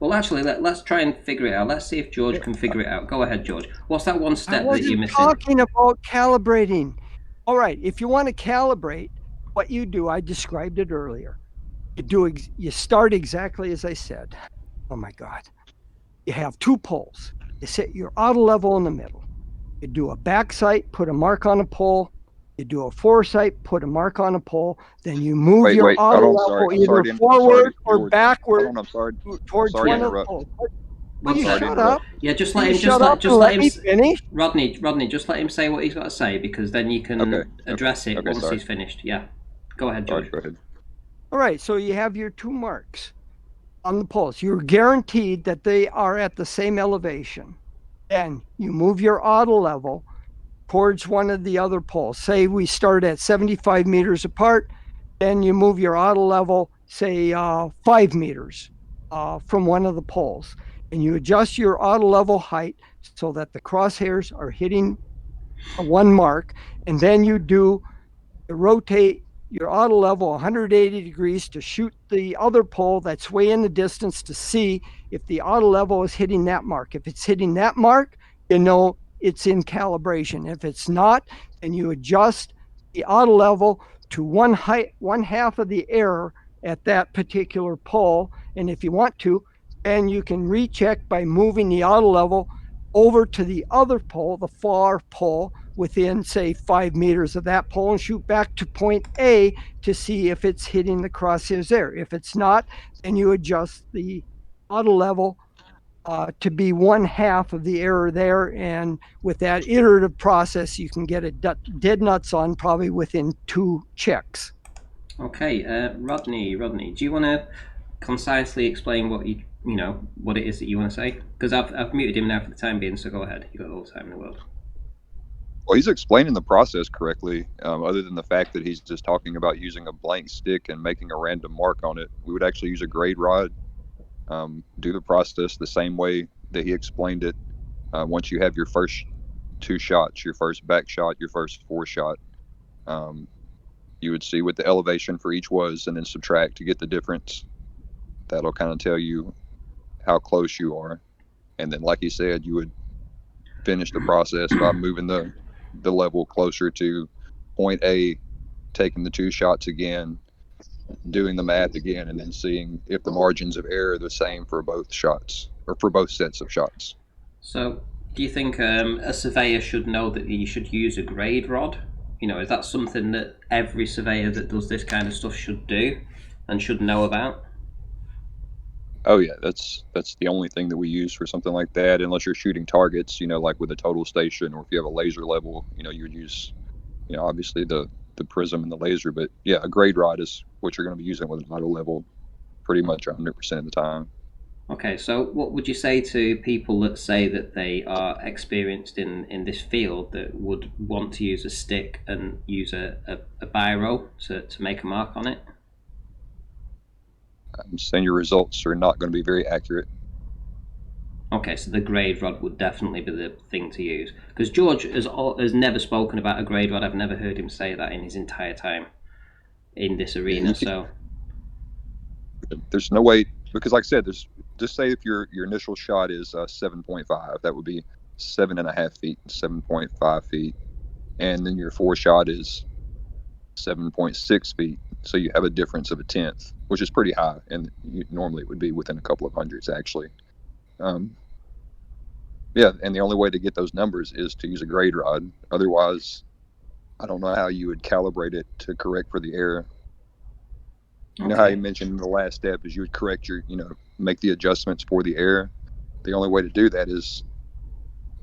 Well, actually, let's try and figure it out. Let's see if George can figure it out. Go ahead, George. What's that one step that you're missing? I wasn't talking about calibrating. All right, if you want to calibrate, what you do, I described it earlier. You start exactly as I said. Oh my God. You have two poles. You set your auto level in the middle. You do a backsight, put a mark on a pole. You do a foresight, put a mark on a pole. Then you move your auto level either forward or backward towards one of the poles. Will you shut up? Yeah, just let him finish. Rodney, just let him say what he's got to say, because then you can address it once he's finished. Yeah. Go ahead, George. Go ahead. All right, so you have your two marks on the poles. You're guaranteed that they are at the same elevation. Then you move your auto level towards one of the other poles. Say we start at 75 meters apart, then you move your auto level, say 5 meters from one of the poles. And you adjust your auto level height so that the crosshairs are hitting one mark. And then you rotate your auto level 180 degrees to shoot the other pole that's way in the distance to see if the auto level is hitting that mark. If it's hitting that mark, it's in calibration. If it's not, then you adjust the auto level to one half of the error at that particular pole. And if you want to, then you can recheck by moving the auto level over to the other pole, the far pole, within, say, 5 meters of that pole, and shoot back to point A to see if it's hitting the crosshairs there. If it's not, then you adjust the auto level to be one half of the error there. And with that iterative process, you can get it dead nuts on probably within 2 checks. Okay, Rodney, do you want to concisely explain what what it is that you want to say? Because I've muted him now for the time being, so go ahead. You've got all the time in the world. Well, he's explaining the process correctly, other than the fact that he's just talking about using a blank stick and making a random mark on it. We would actually use a grade rod, do the process the same way that he explained it. Once you have your first 2 shots, your first back shot, your first foreshot, you would see what the elevation for each was and then subtract to get the difference. That'll kind of tell you how close you are. And then, like he said, you would finish the process by moving the level closer to point A, taking the 2 shots again, doing the math again, and then seeing if the margins of error are the same for both shots or for both sets of shots. So, do you think a surveyor should know that you should use a grade rod? Is that something that every surveyor that does this kind of stuff should do and should know about? Oh yeah, that's the only thing that we use for something like that, unless you're shooting targets, like with a total station, or if you have a laser level, you would use, obviously the prism and the laser. But yeah, a grade rod is what you're going to be using with an auto level pretty much 100% of the time. Okay, so what would you say to people that say that they are experienced in this field that would want to use a stick and use a biro to make a mark on it? I'm saying your results are not going to be very accurate. Okay, so the grade rod would definitely be the thing to use. Because George has never spoken about a grade rod. I've never heard him say that in his entire time in this arena. So there's no way, because like I said, there's just say if your initial shot is 7.5, that would be 7.5 feet, 7.5 feet, and then your fore shot is 7.6 feet. So you have a difference of a tenth, which is pretty high, and normally it would be within a couple of hundreds actually. Yeah, and the only way to get those numbers is to use a grade rod. Otherwise, I don't know how you would calibrate it to correct for the error. You know how you mentioned in the last step is you would correct your, make the adjustments for the error. The only way to do that is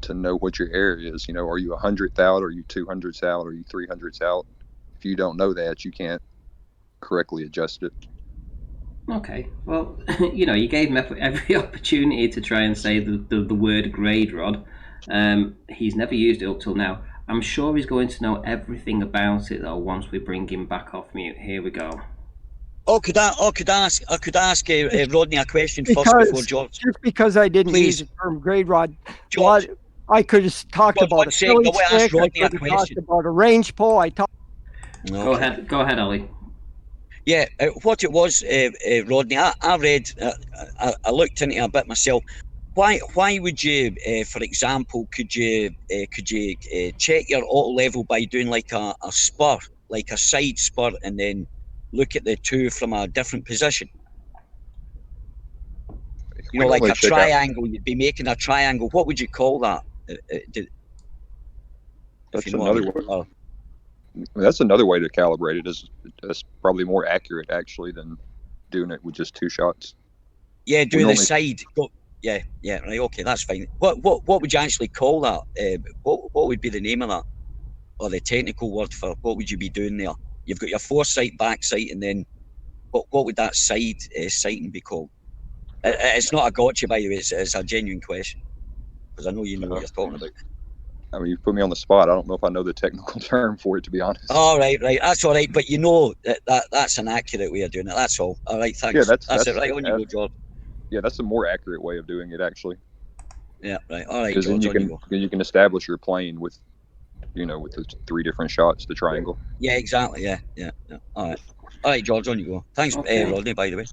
to know what your error is. Are you 100th out? Are you 200ths out? Are you 300ths out? If you don't know that, you can't correctly adjust it. Okay, well, you gave him every opportunity to try and say the word grade rod. He's never used it up till now. I'm sure he's going to know everything about it though once we bring him back off mute. Here we go. Could I ask Rodney a question first before George? Just because I didn't use the term grade rod, George, I could have talked about a Philly stick. I could have talked about a range pole. Go ahead, Ollie. Yeah, what it was, Rodney, I read, I looked into it a bit myself. Why would you, for example, could you check your auto level by doing like a spur, like a side spur, and then look at the two from a different position? Like a triangle. You'd be making a triangle. What would you call that? That's another way. That's another way to calibrate it. That's probably more accurate actually than doing it with just two shots. Yeah, do the side. Yeah, right. Okay, that's fine. What would you actually call that? What would be the name of that, or the technical word for what would you be doing there? You've got your foresight, back sight, and then what would that side sighting be called? It's not a gotcha, by the way. It's a genuine question because I know you know what you're talking about. I mean, you put me on the spot. I don't know if I know the technical term for it, to be honest. Oh, right. That's all right. But that's an accurate way of doing it. That's all. All right, thanks. Yeah, that's it. Right on you go, George. Yeah, that's a more accurate way of doing it, actually. Yeah, right. All right, because then you can establish your plane with, with the three different shots, the triangle. Yeah, exactly. Yeah. All right, George, on you go. Thanks, Rodney, by the way.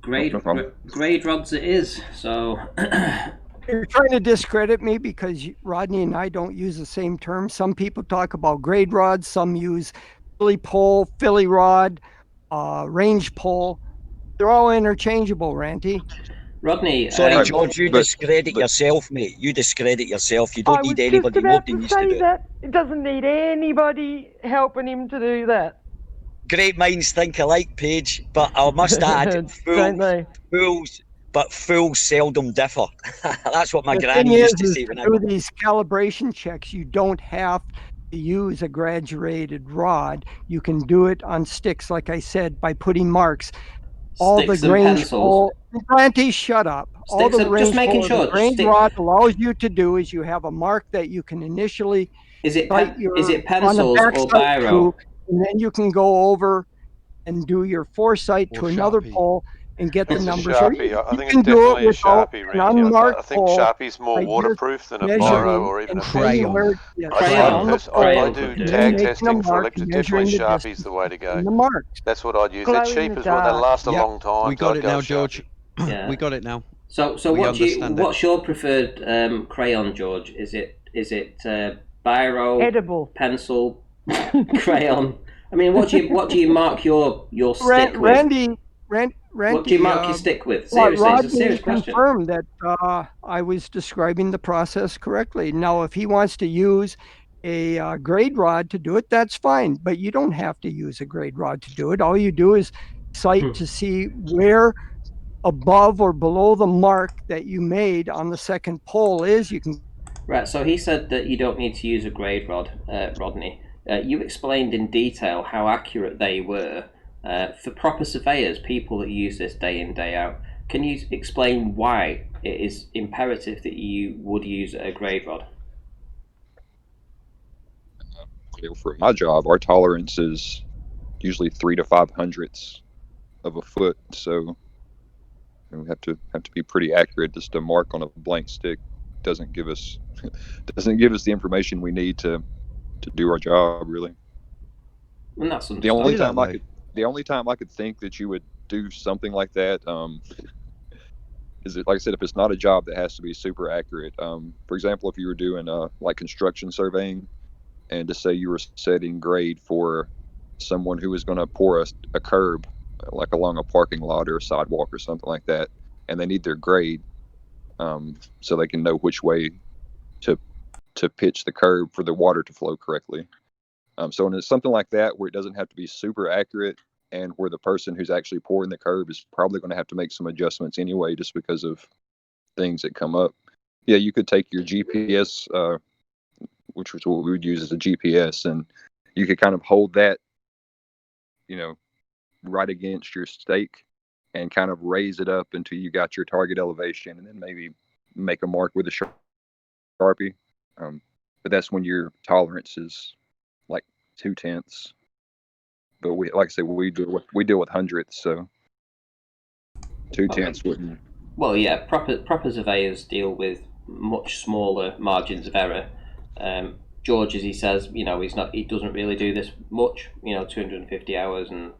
Grade rods it is. So you're trying to discredit me because Rodney and I don't use the same term. Some people talk about grade rods. Some use Philly pole, Philly rod, range pole. They're all interchangeable, Ranty. Rodney, sorry, George, you discredit yourself, mate. You discredit yourself. You don't need anybody more than you to do it. It doesn't need anybody helping him to do that. Great minds think alike, Paige, but I must add, fools seldom differ. That's what my granny used to say. When I do these calibration checks, you don't have to use a graduated rod. You can do it on sticks, like I said, by putting marks. All the range pole, Ranty, shut up. All the range pole, the range rod allows you to do is you have a mark that you can initially. Is it pencils or biro? And then you can go over and do your foresight to another pole and get the numbers. Sharpie. I think it's definitely a Sharpie, Randy. I think Sharpie's more waterproof than a biro or even a crayon. I do tag testing for electric. Definitely Sharpie's the way to go. That's what I'd use. They're cheap as well. They last a long time. We got it now, George. We got it now. So what's your preferred crayon, George? Is it biro, edible, pencil, crayon? I mean, what do you mark your stick with? Randy, what do you mark your stick with? Seriously, it's a serious question. Confirmed that I was describing the process correctly. Now, if he wants to use a grade rod to do it, that's fine. But you don't have to use a grade rod to do it. All you do is sight to see where above or below the mark that you made on the second pole is. You can. Right. So he said that you don't need to use a grade rod, Rodney. You explained in detail how accurate they were. For proper surveyors, people that use this day in, day out, can you explain why it is imperative that you would use a grade rod? For my job, our tolerance is usually 3 to 5 hundredths of a foot. So And we have to be pretty accurate. Just a mark on a blank stick doesn't give us the information we need to do our job, really. And that's The only Put it time that I way. could the only time I could think that you would do something like that is it, like I said, if it's not a job that has to be super accurate. For example, if you were doing like construction surveying, and to say you were setting grade for someone who was going to pour a curb, like along a parking lot or a sidewalk or something like that, and they need their grade, so they can know which way to pitch the curb for the water to flow correctly. So when it's something like that where it doesn't have to be super accurate, and where the person who's actually pouring the curb is probably going to have to make some adjustments anyway, just because of things that come up. Yeah, you could take your GPS, which was what we would use as a GPS, and you could kind of hold that, right against your stake, and kind of raise it up until you got your target elevation, and then maybe make a mark with a Sharpie. But that's when your tolerance is like 0.2. But like I said, we deal with hundredths, so 0.2 wouldn't. Well, yeah, proper surveyors deal with much smaller margins of error. George, as he says, he doesn't really do this much. 250 hours, and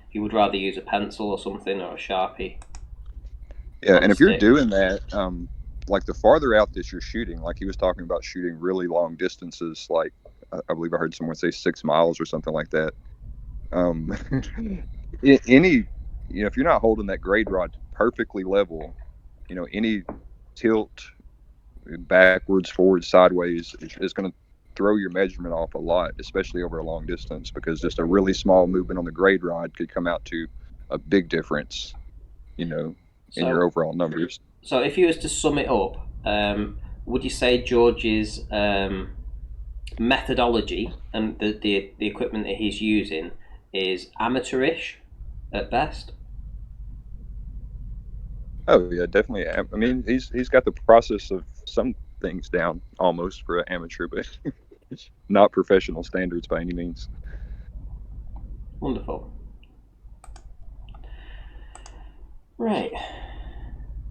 he would rather use a pencil or something, or a Sharpie. Yeah, and if you're doing that, like the farther out that you're shooting, like he was talking about shooting really long distances, like I believe I heard someone say 6 miles or something like that. If you're not holding that grade rod perfectly level, any tilt backwards, forwards, sideways is going to throw your measurement off a lot, especially over a long distance, because just a really small movement on the grade rod could come out to a big difference, in your overall numbers. So if you was to sum it up, would you say George's methodology and the equipment that he's using is amateurish at best? Oh yeah, definitely. I mean, he's got the process of some things down almost for an amateur, but not professional standards by any means. Wonderful. Right,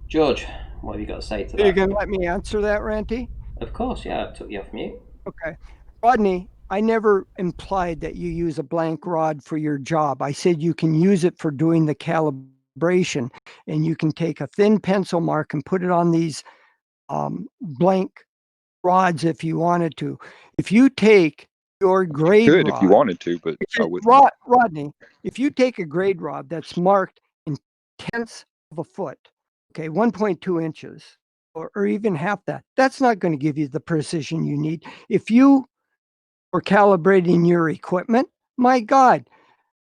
George, what have you got to say to that? Are you going to let me answer that, Ranty? Of course, yeah. I took you off mute. Okay, Rodney, I never implied that you use a blank rod for your job. I said you can use it for doing the calibration, and you can take a thin pencil mark and put it on these blank rods if you wanted to. If you take your grade rod, if you wanted to, but I wouldn't. Rodney, if you take a grade rod that's marked in tenths of a foot, okay, 1.2 inches, or even half that, that's not going to give you the precision you need. If you were calibrating your equipment, my God,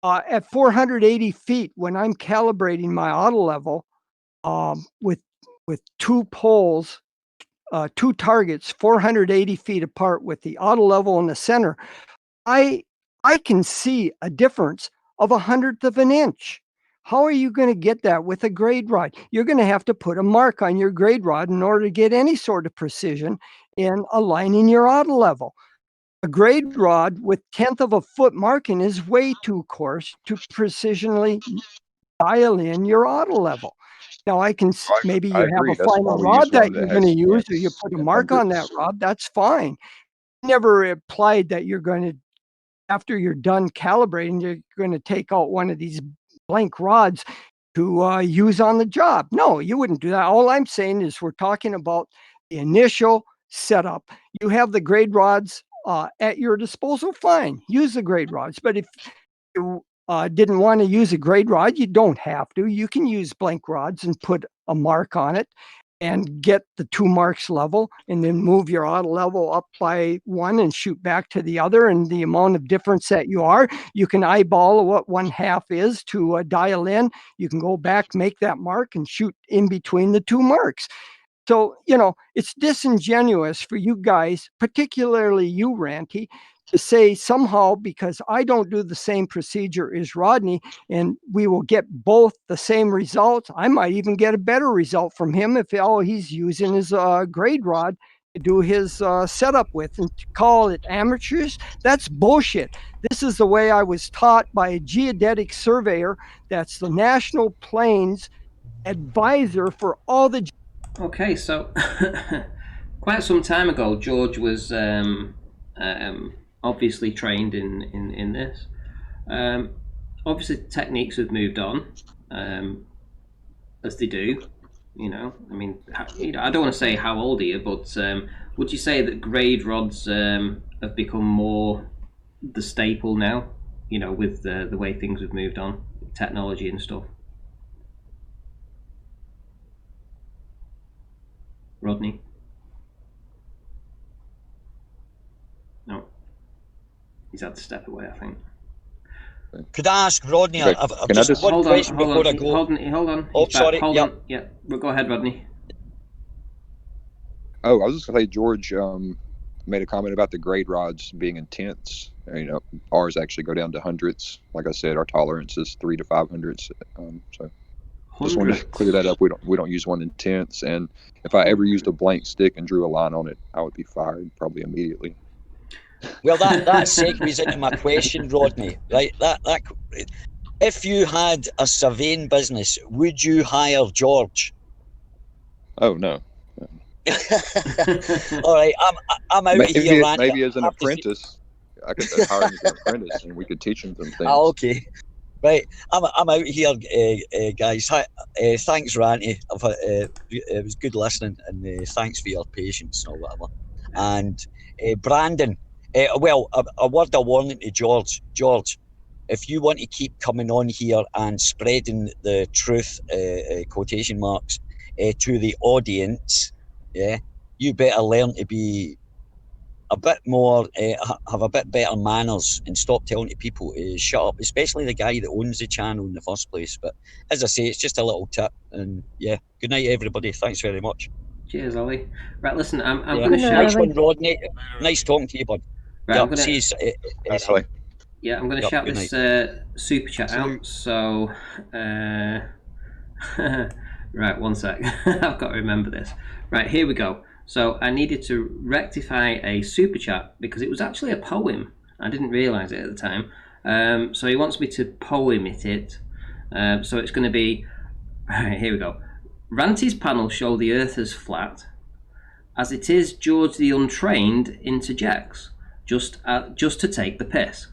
at 480 feet, when I'm calibrating my auto level with 2 poles, 2 targets 480 feet apart with the auto level in the center, I can see a difference of 1/100th of an inch. How are you going to get that with a grade rod? You're going to have to put a mark on your grade rod in order to get any sort of precision in aligning your auto level. A grade rod with 1/10 of a foot marking is way too coarse to precisionally dial in your auto level. Now maybe you have a final rod that you're going to use, or you put a mark on that rod, that's fine. Never implied that you're going to, after you're done calibrating, you're going to take out one of these blank rods to use on the job. No, you wouldn't do that. All I'm saying is we're talking about the initial setup. You have the grade rods at your disposal, fine, use the grade rods. But if you didn't want to use a grade rod, you don't have to. You can use blank rods and put a mark on it and get the 2 marks level, and then move your auto level up by 1 and shoot back to the other. And the amount of difference that you can eyeball what 1/2 is to dial in. You can go back, make that mark, and shoot in between the 2 marks. So, it's disingenuous for you guys, particularly you, Ranty, to say somehow because I don't do the same procedure as Rodney and we will get both the same results. I might even get a better result from him if all he's using is a grade rod to do his setup with, and to call it amateurs, that's bullshit. This is the way I was taught by a geodetic surveyor. That's the National Plains advisor for all the. Okay, so quite some time ago, George was obviously trained in this. Obviously, techniques have moved on, as they do. You know, I mean, I don't want to say how old are you, but would you say that grade rods have become more the staple now? You know, with the way things have moved on, technology and stuff. Rodney? No. He's had to step away, I think. Could I ask Rodney? Okay. I've Can I just one question before I go. Hold on. Oh, sorry. Hold Yep. on. Yeah. Well, go ahead, Rodney. Oh, I was just gonna say George made a comment about the grade rods being intense. You know, ours actually go down to hundreds. Like I said, our tolerance is 300 to 500. So just wanted to clear that up. We don't use one intense. And if I ever used a blank stick and drew a line on it, I would be fired probably immediately. Well, that segues into my question, Rodney. Right? That if you had a surveying business, would you hire George? Oh no. All right, I'm out here, Randy. Maybe as an apprentice, I could hire him as an apprentice, and we could teach him some things. Oh, okay. Right, I'm out here, guys. Thanks, Randy. It was good listening, and thanks for your patience or whatever. And Brandon, well, a word of warning to George. George, if you want to keep coming on here and spreading the truth, quotation marks, to the audience, yeah, you better learn to be a bit more, have a bit better manners and stop telling people to shut up, especially the guy that owns the channel in the first place. But as I say, it's just a little tip. And yeah, good night, everybody. Thanks very much. Cheers, Ollie. Right, listen, I'm Yeah. going to shout. Nice one, Rodney. Nice talking to you, bud. Right, Yeah, I'm gonna. see you, Yeah, I'm going to Yep, shout good this night. super chat out. So, right, one sec. I've got to remember this. Right, here we go. So I needed to rectify a super chat because it was actually a poem. I didn't realise it at the time. So he wants me to poem it. So it's going to be. Right, here we go. Ranty's panel show the Earth as flat. As it is, George the Untrained interjects, just to take the piss.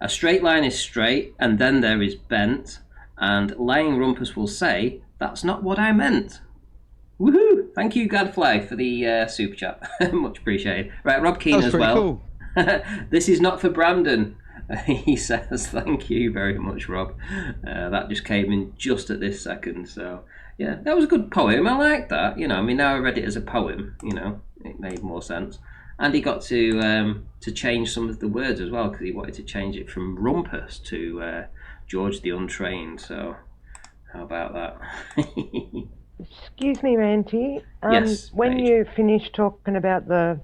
A straight line is straight, and then there is bent, and lying rumpus will say, that's not what I meant. Woohoo! Thank you, Gadfly, for the super chat. Much appreciated. Right, Rob Keane as well. Cool. This is not for Brandon. He says, thank you very much, Rob. That just came in just at this second, so yeah, that was a good poem. I like that. You know, I mean, now I read it as a poem, you know, it made more sense. And he got to change some of the words as well, because he wanted to change it from rumpus to George the Untrained. So how about that? Excuse me, Ranty. Yes, when Paige. you finish talking about the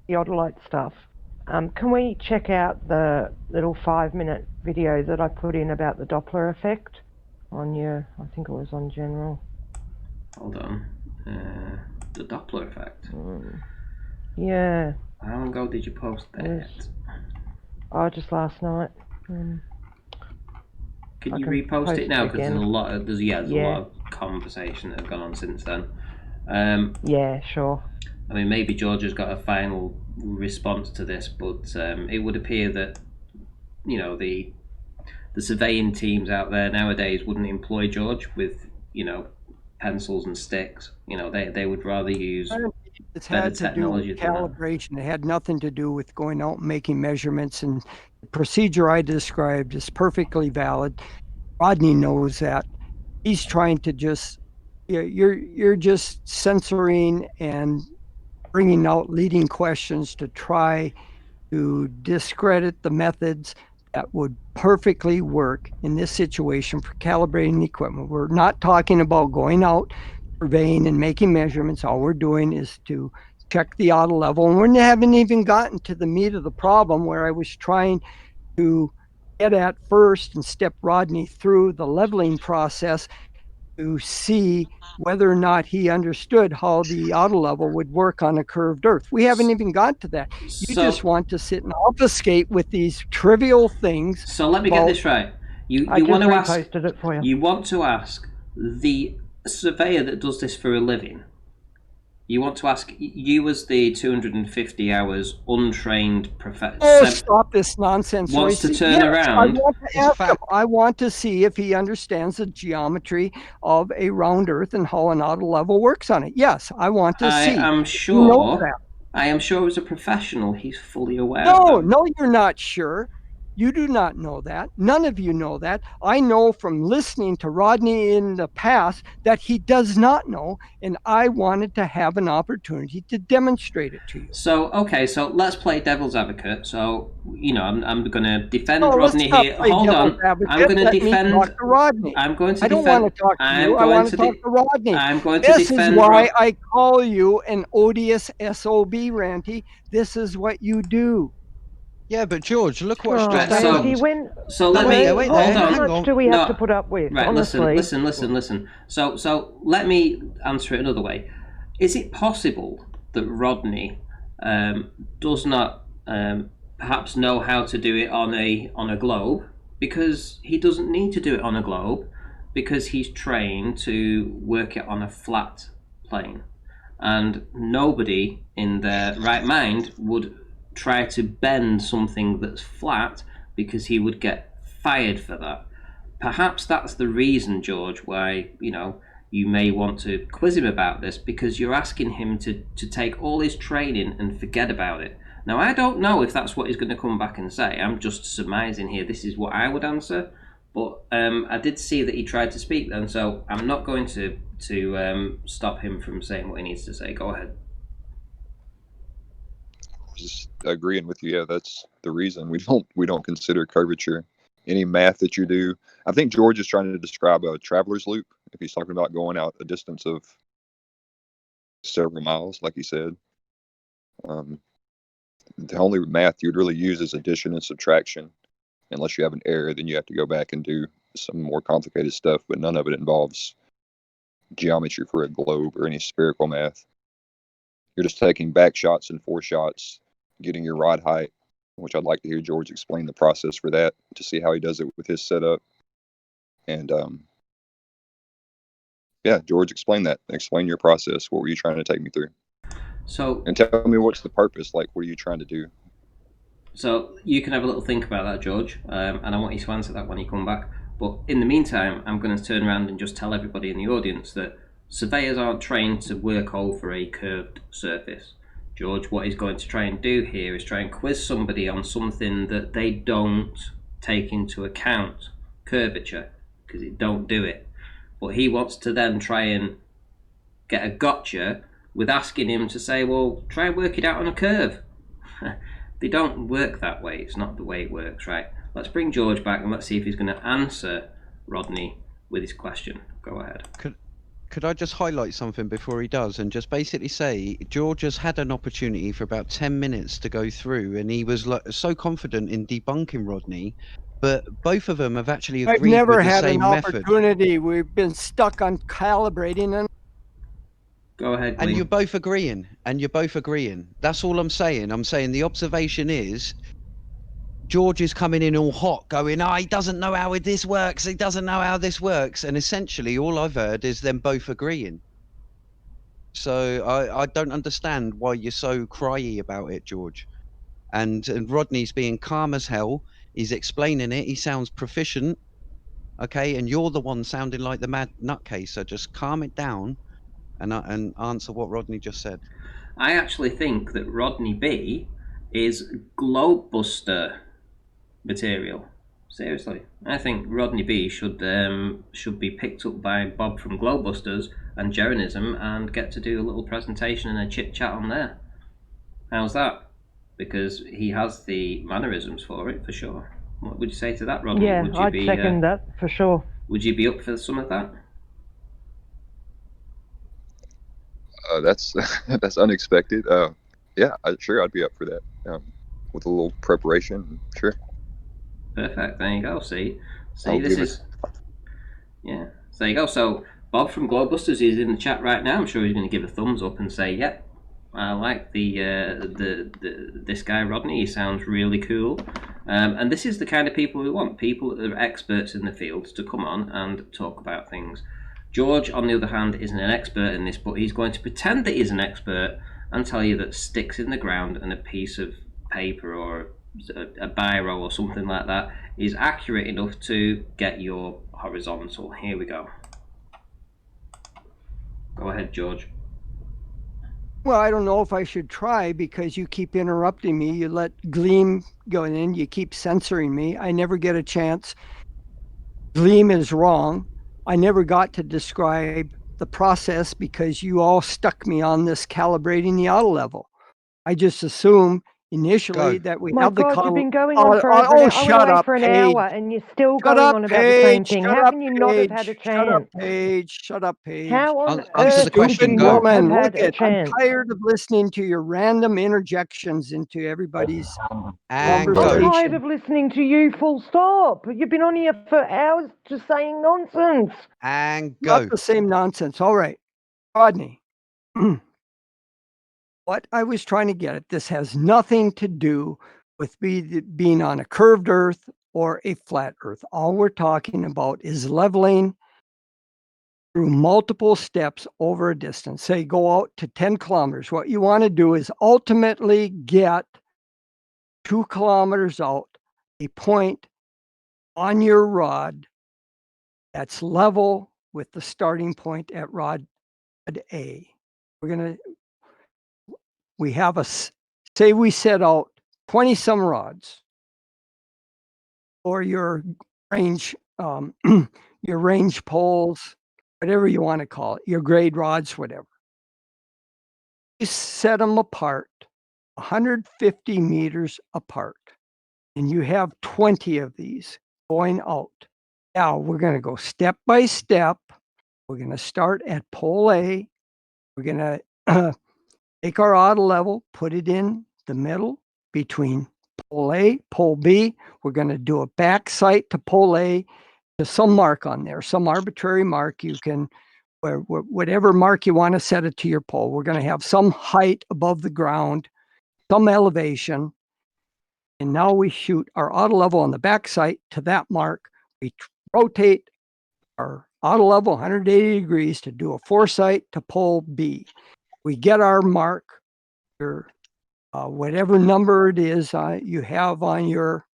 Odolite stuff, can we check out the little 5-minute video that I put in about the Doppler effect on your, I think it was on general. Hold on. The Doppler effect. Yeah. How long ago did you post that? Oh, just last night. Can I you can repost post it now? it Because again. there's a lot of Yeah. lot of conversation that have gone on since then. Yeah, sure. I mean, maybe George has got a final response to this, but it would appear that, you know, the surveying teams out there nowadays wouldn't employ George with, you know, pencils and sticks. You know, they would rather use It's better had to do technology with than that. calibration. It had nothing to do with going out and making measurements. And the procedure I described is perfectly valid. Rodney knows that. He's trying to just, you're just censoring and bringing out leading questions to try to discredit the methods that would perfectly work in this situation for calibrating the equipment. We're not talking about going out, surveying and making measurements. All we're doing is to check the auto level. And we haven't even gotten to the meat of the problem where I was trying to get at first and step Rodney through the leveling process to see whether or not he understood how the auto level would work on a curved Earth. We haven't even got to that. You just want to sit and obfuscate with these trivial things. So let me get this right. You I want just to ask. reposted it for you. You want to ask the surveyor that does this for a living. You want to ask you as the 250 hours untrained professor. Oh, stop this nonsense! Wants to Royce. turn Yes, around. I want to ask him. I want to see if he understands the geometry of a round Earth and how an auto level works on it. Yes, I want to see. I am He knows sure. that. I am sure as a professional, he's fully aware. No, of that. no, you're not sure. You do not know that. None of you know that. I know from listening to Rodney in the past that he does not know, and I wanted to have an opportunity to demonstrate it to you. So okay, so let's play devil's advocate. So I'm going to defend No, Rodney let's not here. play Hold devil's on, advocate. I'm going to Let me defend. talk to Rodney. I'm going to. I don't defend, want to talk to I'm you. I going want to talk to Rodney. I'm going to This defend. is why I call you an odious SOB, Ranty. This is what you do. Yeah, but George, look what's Oh, just Ranty, happened. So let me wait hold there, on. hang How on. much do we have to put up with? Right, honestly, listen. So let me answer it another way. Is it possible that Rodney does not perhaps know how to do it on a globe because he doesn't need to do it on a globe because he's trained to work it on a flat plane, and nobody in their right mind would try to bend something that's flat because he would get fired for that. Perhaps that's the reason, George, why you may want to quiz him about this, because you're asking him to take all his training and forget about it. Now, I don't know if that's what he's going to come back and say. I'm just surmising here. This is what I would answer. But I did see that he tried to speak then, so I'm not going to stop him from saying what he needs to say. Go ahead. Just agreeing with you. Yeah, that's the reason we don't consider curvature. Any math that you do, I think George is trying to describe a traveler's loop. If he's talking about going out a distance of several miles, like he said, the only math you'd really use is addition and subtraction. Unless you have an error, then you have to go back and do some more complicated stuff. But none of it involves geometry for a globe or any spherical math. You're just taking back shots and foreshots, getting your rod height, which I'd like to hear George explain the process for that to see how he does it with his setup. And yeah, George, explain that. Explain your process. What were you trying to take me through? And tell me what's the purpose. Like, what are you trying to do? So you can have a little think about that, George, and I want you to answer that when you come back. But in the meantime, I'm going to turn around and just tell everybody in the audience that surveyors aren't trained to work over a curved surface. George, what he's going to try and do here is try and quiz somebody on something that they don't take into account curvature, because it don't do it. But he wants to then try and get a gotcha with asking him to say, well, try and work it out on a curve. They don't work that way. It's not the way it works, right? Let's bring George back and let's see if he's going to answer Rodney with his question. Go ahead. Could I just highlight something before he does and just basically say George has had an opportunity for about 10 minutes to go through, and he was so confident in debunking Rodney, but both of them have actually agreed I've never with the had same an method. opportunity. We've been stuck on calibrating and Go ahead. And you're both agreeing. That's all I'm saying. I'm saying the observation is George is coming in all hot, going, he doesn't know how this works. He doesn't know how this works. And essentially all I've heard is them both agreeing. So I don't understand why you're so cryy about it, George. And Rodney's being calm as hell. He's explaining it. He sounds proficient. Okay. And you're the one sounding like the mad nutcase. So just calm it down and answer what Rodney just said. I actually think that Rodney B is Globebuster material. Seriously, I think Rodney B should be picked up by Bob from Globebusters and Jeranism and get to do a little presentation and a chit chat on there. How's that? Because he has the mannerisms for it, for sure. What would you say to that, Rodney? Yeah, I'd second that for sure. Would you be up for some of that? That's that's unexpected. Yeah, sure, I'd be up for that. With a little preparation, sure. Perfect. There you go. See, this is. Yeah. So there you go. So Bob from Globebusters is in the chat right now. I'm sure he's going to give a thumbs up and say, "Yep, I like the this guy Rodney. He sounds really cool." And this is the kind of people we want, people that are experts in the field to come on and talk about things. George, on the other hand, isn't an expert in this, but he's going to pretend that he's an expert and tell you that sticks in the ground and a piece of paper or a biro or something like that is accurate enough to get your horizontal. Here we go. Go ahead, George. Well, I don't know if I should try because you keep interrupting me. You let Gleam go in. You keep censoring me. I never get a chance. Gleam is wrong. I never got to describe the process because you all stuck me on this calibrating the auto level. I just assume initially that we My have the God, you've been going on for over an hour. I went shut away up, for an Paige. hour and you're still Shut going up, on about the same Paige. thing. Shut How up, can you not have Paige. had a Shut up, chance? Paige. Shut up, Paige. How on Answer earth the question, could you go. not have Woman, had look a it. I'm chance? tired of listening to your random interjections into everybody's And I'm go. tired of listening to you, full stop. You've been on here for hours just saying nonsense. And go. Not the same nonsense. All right. Rodney. What I was trying to get at, this has nothing to do with being on a curved earth or a flat earth. All we're talking about is leveling through multiple steps over a distance. Say go out to 10 kilometers. What you want to do is ultimately get 2 kilometers out, a point on your rod that's level with the starting point at rod A. We have say we set out 20 some rods or your range, your range poles, whatever you want to call it, your grade rods, whatever. You set them apart, 150 meters apart, and you have 20 of these going out. Now we're going to go step by step. We're going to start at pole A. We're going to take our auto level, put it in the middle between pole A, pole B. We're going to do a back sight to pole A to some mark on there, some arbitrary mark. You can, whatever mark you want to set it to your pole. We're going to have some height above the ground, some elevation. And now we shoot our auto level on the back sight to that mark. We rotate our auto level 180 degrees to do a foresight to pole B. We get our mark, your whatever number it is you have on your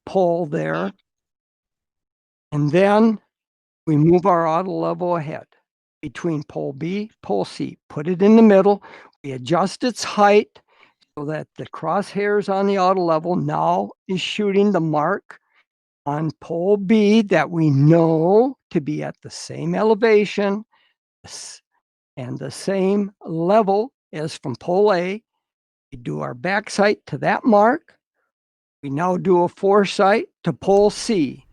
pole there. And then we move our auto level ahead between pole B, pole C, put it in the middle. We adjust its height so that the crosshairs on the auto level now is shooting the mark on pole B that we know to be at the same elevation and the same level as from pole A. We do our back sight to that mark. We now do a foresight to pole C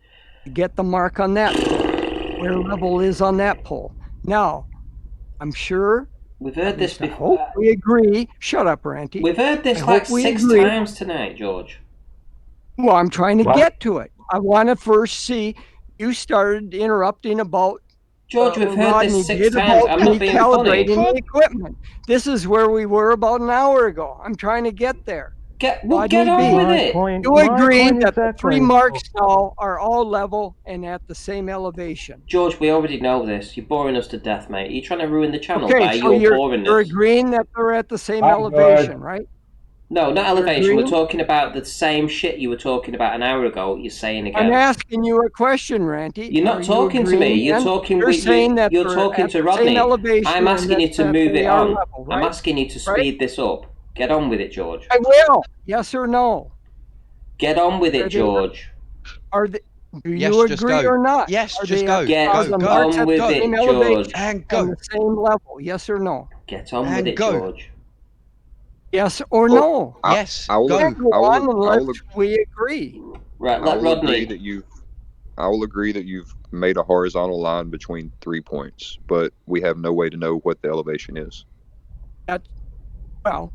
to get the mark on that pole, where level is on that pole. Now, I'm sure we've heard this before. I hope we agree. Shut up, Ranty. We've heard this like 6 times tonight, George. Well, I'm trying to get to it. I want to first see. You started interrupting about George, we've heard Rodney this 6 times. I'm not being funny. Calibrating the equipment. This is where we were about an hour ago. I'm trying to get there. Get on with it. You agree that the 3 marks now are all level and at the same elevation. George, we already know this. You're boring us to death, mate. Are you trying to ruin the channel by so your you're boringness? agreeing that they're at the same elevation, right? No, not elevation. agreeing? We're talking about the same shit you were talking about an hour ago. You're saying again. I'm asking you a question, Ranty. You're not talking to me. You're talking. You're saying that you're talking to Rodney. I'm asking you to move it on. Level, right? I'm asking you to speed this up. Get on with it, George. I will. Yes or no? Get on with it, George. Do you agree or not? Yes, Are just they go. Get Go. on with it, George. And go. The same level, yes or no? Get on with it, George. Yes or no? Yes. I will. We agree. Right, let Rodney. I will agree that you've made a horizontal line between 3 points, but we have no way to know what the elevation is. Well,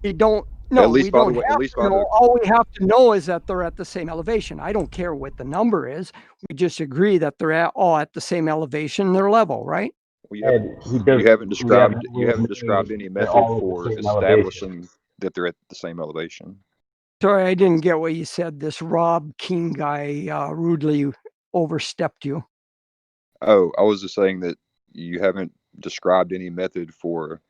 we don't. No, we don't have to know. All we have to know is that they're at the same elevation. I don't care what the number is. We just agree that they're all at the same elevation, their level, right? Well, you haven't described any method for establishing that they're at the same elevation. Sorry, I didn't get what you said. This Rob King guy rudely overstepped you. Oh, I was just saying that you haven't described any method for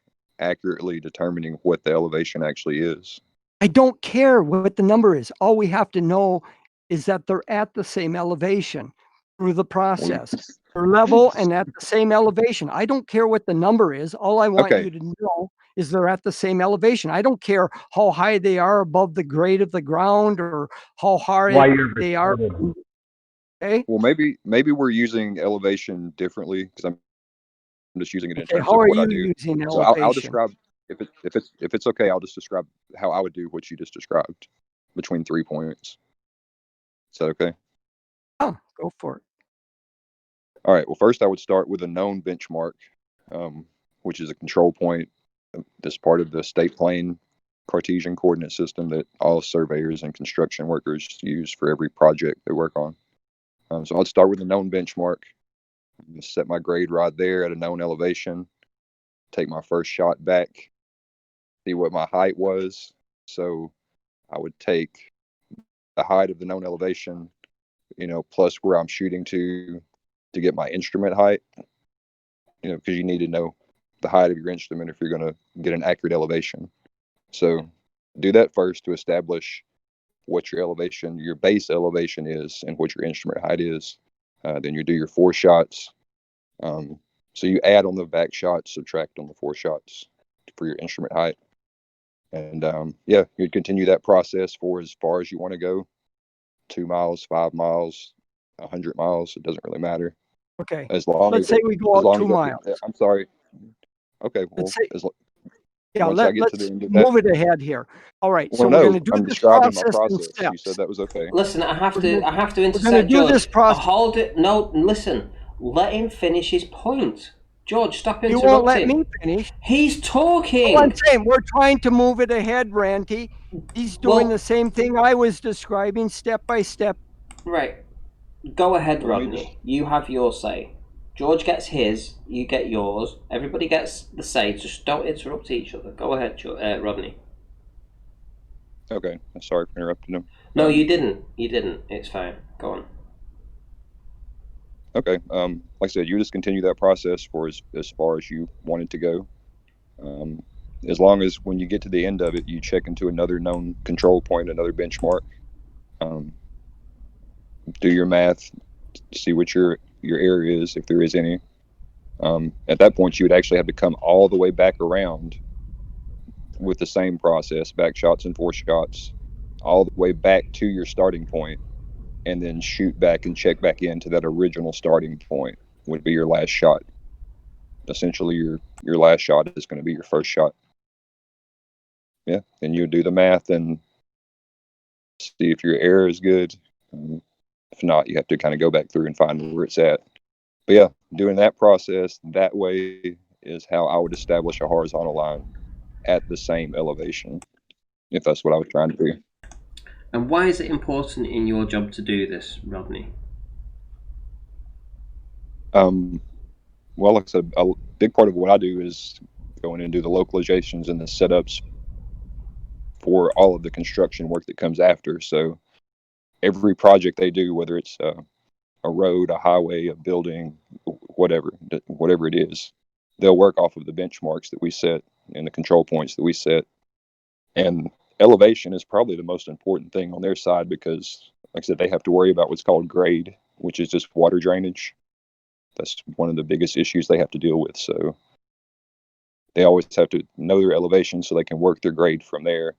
accurately determining what the elevation actually is. I don't care what the number is. All we have to know is that they're at the same elevation through the process. They're level and at the same elevation. I don't care what the number is. All I want Okay. you to know is they're at the same elevation. I don't care how high they are above the grade of the ground or how high Why you're they are. Okay. Well, maybe we're using elevation differently because I'm just using it in Okay, terms how of are what I you do. using So I'll elevation? describe if it's okay. I'll just describe how I would do what you just described between 3 points. Is that okay? Oh, go for it. All right. Well, first I would start with a known benchmark, which is a control point that's part of the state plane Cartesian coordinate system that all surveyors and construction workers use for every project they work on. So I'd start with a known benchmark, set my grade right there at a known elevation, take my first shot back, see what my height was. So I would take the height of the known elevation, plus where I'm shooting to get my instrument height, because you need to know the height of your instrument if you're going to get an accurate elevation. So do that first to establish what your base elevation is and what your instrument height is. Then you do your 4 shots. So you add on the back shots, subtract on the 4 shots for your instrument height. And you'd continue that process for as far as you want to go. 2 miles, 5 miles, 100 miles. It doesn't really matter. Okay. As long Let's as say we go out 2 miles. I'm sorry. Okay. Well, Let's say, once I get to let's the end of that, move it ahead here. All right. well, So no, we're going to do I'm this describing my process in process. You steps. said that was okay. Listen, I have to We're going intercept to do George. this process. Hold it. No, listen. Let him finish his point. George, stop interrupting. You won't let me finish. He's talking. All I'm saying, we're trying to move it ahead, Ranty. He's doing the same thing I was describing, step by step. Right. Go ahead, Rodney. You have your say. George gets his, you get yours. Everybody gets the say. Just don't interrupt each other. Go ahead, Rodney. Okay. Sorry for interrupting him. No, you didn't. You didn't. It's fine. Go on. Okay. Like I said, you just continue that process for as far as you want it to go. As long as when you get to the end of it, you check into another known control point, another benchmark. Do your math, see what your error is, if there is any. At that point, you would actually have to come all the way back around with the same process, back shots and 4 shots, all the way back to your starting point, and then shoot back and check back into that original starting point would be your last shot. Essentially, your last shot is going to be your first shot. Yeah, and you do the math and see if your error is good. If not, you have to kind of go back through and find where it's at. But yeah, doing that process that way is how I would establish a horizontal line at the same elevation, if that's what I was trying to do. And why is it important in your job to do this, Rodney? Well, like I said, a big part of what I do is go in and do the localizations and the setups for all of the construction work that comes after. So every project they do, whether it's a road, a highway, a building, whatever it is, they'll work off of the benchmarks that we set and the control points that we set. And elevation is probably the most important thing on their side because, like I said, they have to worry about what's called grade, which is just water drainage. That's one of the biggest issues they have to deal with. So they always have to know their elevation so they can work their grade from there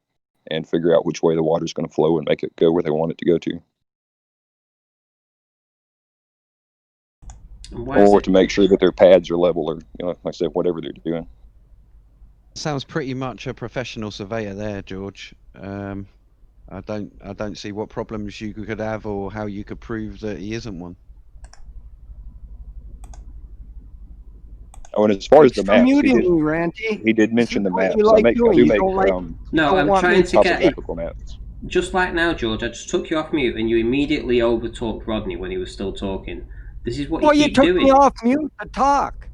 and figure out which way the water is going to flow and make it go where they want it to go to. Or to make sure that their pads are level, or like I said, whatever they're doing. Sounds pretty much a professional surveyor there, George. I don't see what problems you could have or how you could prove that he isn't one. Oh, and as far as the maps, he did mention the maps. I do make no, I'm trying to get maps. Just like now, George. I just took you off mute, and you immediately overtalked Rodney when he was still talking. This is what you keep doing. You took me off mute to talk.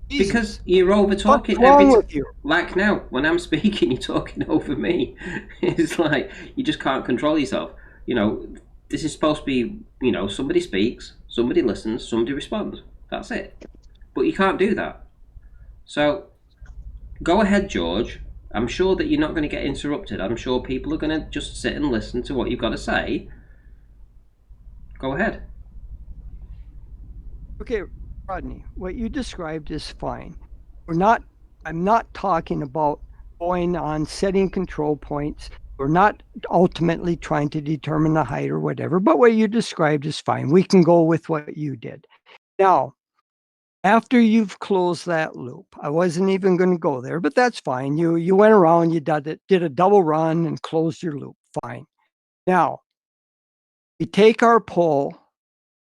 Because you're over talking. What's wrong with you? Like now, when I'm speaking, you're talking over me. It's like you just can't control yourself. You know, this is supposed to be, you know, somebody speaks, somebody listens, somebody responds. That's it. But you can't do that. So, go ahead, George. I'm sure that you're not going to get interrupted. I'm sure people are going to just sit and listen to what you've got to say. Go ahead. Okay, Rodney, what you described is fine. I'm not talking about going on setting control points. We're not ultimately trying to determine the height or whatever, but what you described is fine. We can go with what you did. Now, after you've closed that loop, I wasn't even going to go there, but that's fine. You went around, you did a double run and closed your loop. Fine. Now, we take our pole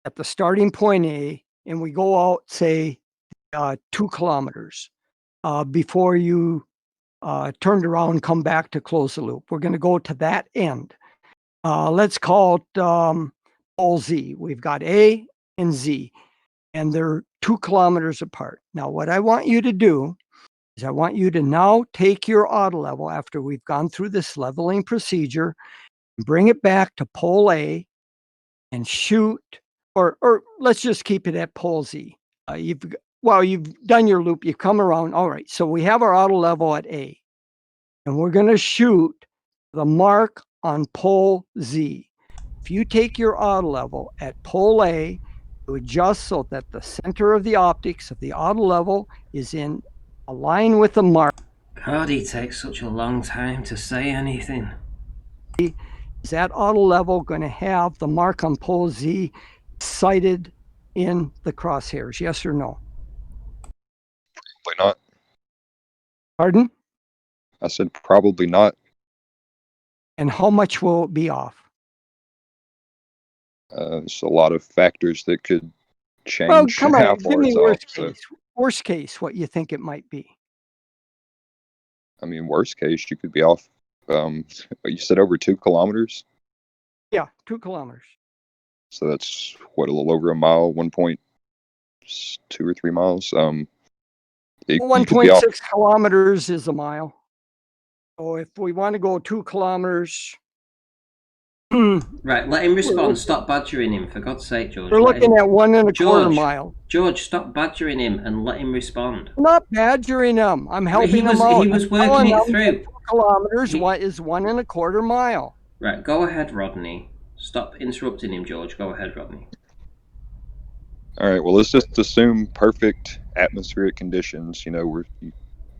at the starting point A and we go out, say, 2 kilometers before you turned around and come back to close the loop. We're going to go to that end. Let's call it pole Z. We've got A and Z, and they're 2 kilometers apart. Now, what I want you to do is I want you to now take your auto level after we've gone through this leveling procedure, and bring it back to pole A and shoot, or let's just keep it at pole Z. You've done your loop, you've come around. All right, so we have our auto level at A, and we're going to shoot the mark on pole Z. If you take your auto level at pole A, you adjust so that the center of the optics of the auto level is in a line with the mark. God, he takes such a long time to say anything. Is that auto level going to have the mark on pole Z sighted in the crosshairs? Yes or no? Probably not. Pardon? I said probably not. And how much will it be off? There's a lot of factors that could change Well, come how on, give far me it's worst off. So, case. Worst case, what you think it might be? I mean, worst case, you could be off. You said over 2 kilometers. Yeah, 2 kilometers. So that's what, a little over a mile, 1.2 or 3 miles. You could be off. 1.6 kilometers is a mile. So if we want to go 2 kilometers. Right, let him respond. Stop badgering him, for God's sake, George. We're looking at 1 1/4 mile. George, stop badgering him and let him respond. I'm not badgering him. I'm helping him out. He was working it through. 2 kilometers is 1 1/4 mile. Right, go ahead, Rodney. Stop interrupting him, George. Go ahead, Rodney. All right, well, let's just assume perfect atmospheric conditions, you know, where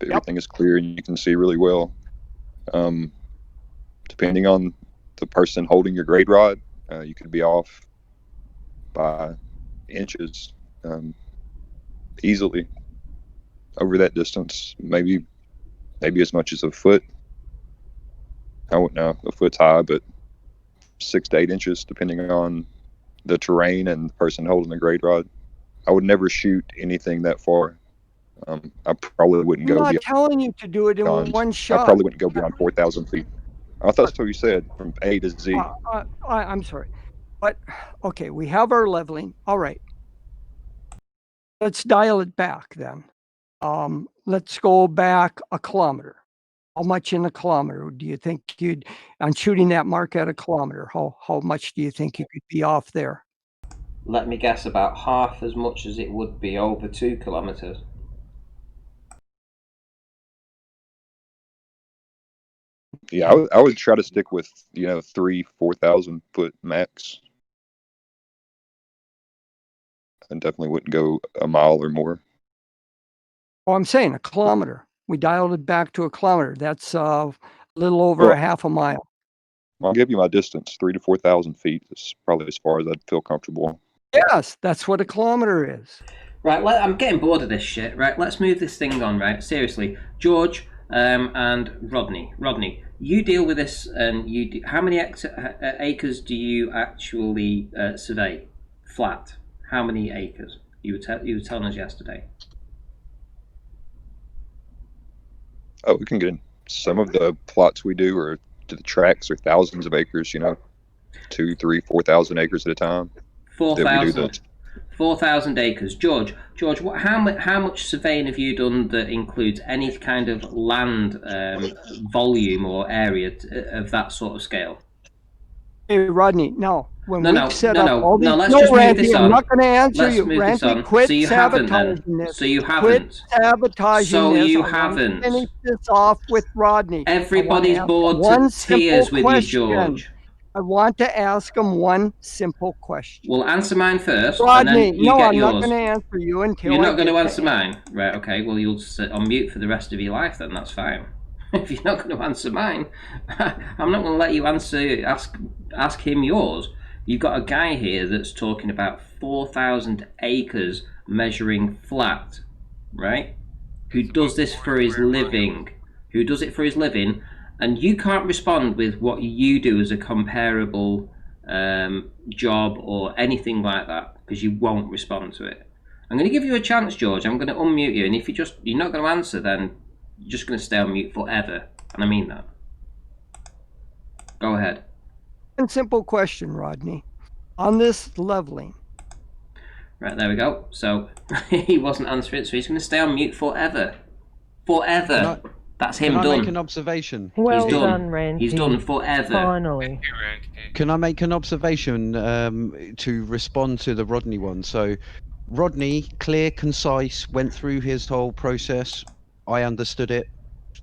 everything is clear and you can see really well. Depending on the person holding your grade rod, you could be off by inches easily over that distance, maybe as much as a foot. I wouldn't know, a foot's high, but 6 to 8 inches depending on the terrain and the person holding the grade rod. I would never shoot anything that far. I probably wouldn't go beyond. I'm not telling you to do it in one shot. I probably wouldn't go beyond 4,000 feet. I thought that's what you said, from A to Z. I'm sorry. But, okay, we have our leveling. All right. Let's dial it back then. Let's go back a kilometer. How much in a kilometer do you think on shooting that mark at a kilometer, how much do you think you could be off there? Let me guess, about half as much as it would be over 2 kilometers. Yeah, I would try to stick with, 3,000-4,000 foot max. I definitely wouldn't go a mile or more. Well, I'm saying a kilometer. We dialed it back to a kilometer. That's a little over a half a mile. I'll give you my distance. 3,000 to 4,000 feet is probably as far as I'd feel comfortable. Yes, that's what a kilometer is. Right, I'm getting bored of this shit. Right, let's move this thing on. Right, seriously, George and Rodney. Rodney, you deal with this, and how many acres do you actually survey? Flat. How many acres? You were telling us yesterday. Oh, we can get in. Some of the plots we do or the tracks are thousands of acres. 2,000, 3,000, 4,000 acres at a time. 4,000. 4,000 acres. George, how much surveying have you done that includes any kind of land volume or area of that sort of scale? Hey, Rodney, no. When No, we no, set no, up no, all these, no. Let's no, just move Randy, this I'm on. not going to answer Let's you. move this Randy, on. quit So you haven't then. sabotaging this. So you Quit haven't. sabotaging So this. you I want to haven't. finish this off with Rodney. Everybody's I want bored one to simple tears with you, question. George. I want to ask him one simple question. Well, answer mine first, Rodney, and then you no, get I'm not yours. going to answer you until You're not I going get to answer mine, right? Okay. Well, you'll sit on mute for the rest of your life. Then that's fine. If you're not going to answer mine, I'm not going to let you ask him yours. You've got a guy here that's talking about 4,000 acres measuring flat, right? Who does this for his living? Who does it for his living? And you can't respond with what you do as a comparable job or anything like that because you won't respond to it. I'm going to give you a chance, George. I'm going to unmute you, and if you're not going to answer, then you're just going to stay on mute forever, and I mean that. Go ahead. One simple question, Rodney. On this leveling. Right, there we go. So he wasn't answering it, so he's going to stay on mute forever. Forever. That's him Can I done. make an observation? Well He's done, Randy. He's done forever. Finally. Can I make an observation to respond to the Rodney one? So, Rodney, clear, concise, went through his whole process. I understood it.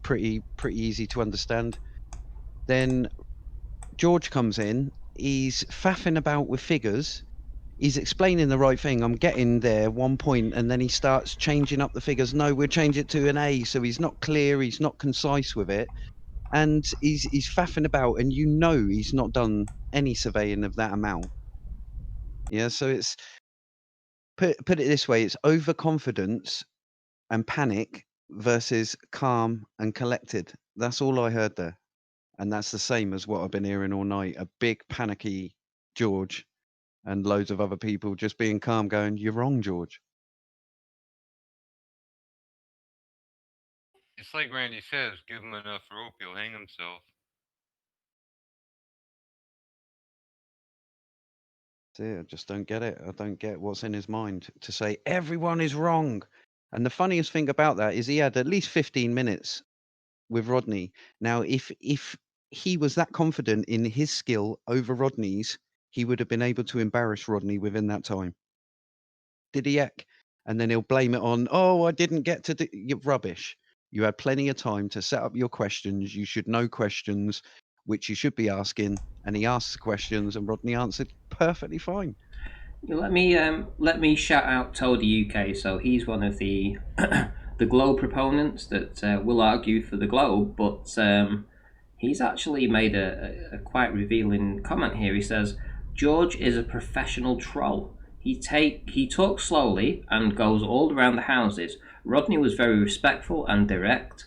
Pretty easy to understand. Then George comes in. He's faffing about with figures. He's explaining the right thing. I'm getting there 1 point, and then he starts changing up the figures. No, we'll change it to an A. So he's not clear. He's not concise with it. And he's faffing about, and you know he's not done any surveying of that amount. Yeah, so it's put it this way: it's overconfidence and panic versus calm and collected. That's all I heard there, and that's the same as what I've been hearing all night. A big panicky George, and loads of other people just being calm, going, "You're wrong, George." It's like Randy says, give him enough rope, he'll hang himself. See, I just don't get it. I don't get what's in his mind to say everyone is wrong. And the funniest thing about that is he had at least 15 minutes with Rodney. Now, if he was that confident in his skill over Rodney's, he would have been able to embarrass Rodney within that time. Did he? And then he'll blame it on, oh, I didn't get to do rubbish. You had plenty of time to set up your questions. You should know questions, which you should be asking. And he asked the questions, and Rodney answered perfectly fine. Let me shout out Toady UK. So he's one of the the globe proponents that will argue for the globe, but he's actually made a quite revealing comment here. He says George is a professional troll. He talks slowly and goes all around the houses. Rodney was very respectful and direct.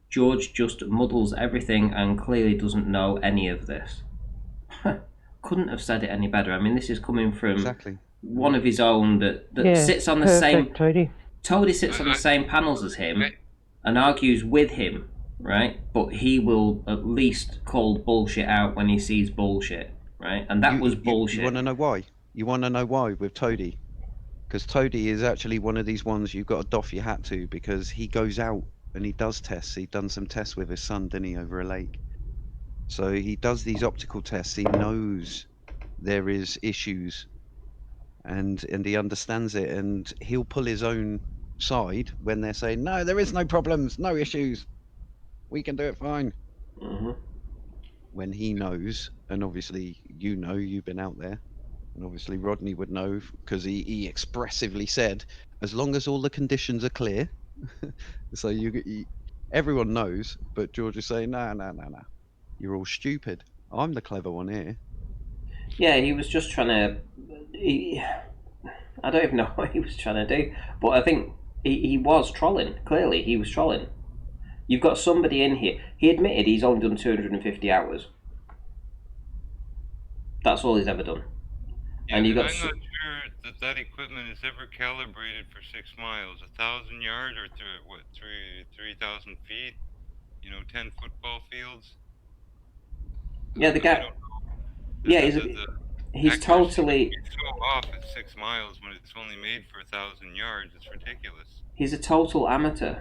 George just muddles everything and clearly doesn't know any of this. Couldn't have said it any better. I mean, this is coming from one of his own that sits on the same. Toady sits on the same panels as him and argues with him, right? But he will at least call bullshit out when he sees bullshit, right? And that was bullshit. You want to know why? You want to know why with Toady? Because Toady is actually one of these ones you've got to doff your hat to, because he goes out and he does tests. He'd done some tests with his son, didn't he, over a lake? So he does these optical tests. He knows there is issues, and he understands it, and he'll pull his own side when they're saying, no, there is no problems, no issues, we can do it fine. When he knows, and obviously you know, you've been out there, and obviously Rodney would know, because he expressively said, as long as all the conditions are clear. So everyone knows, but George is saying, no, you're all stupid. I'm the clever one here. Yeah, he was just trying to. I don't even know what he was trying to do, but I think he was trolling. Clearly, he was trolling. You've got somebody in here. He admitted he's only done 250 hours. That's all he's ever done. Yeah, and you got. I'm not sure that equipment is ever calibrated for 6 miles, 1,000 yards, or 3,000 feet. 10 football fields. Yeah, the guy. Yeah, He's totally. It's so off at 6 miles when it's only made for 1,000 yards. It's ridiculous. He's a total amateur.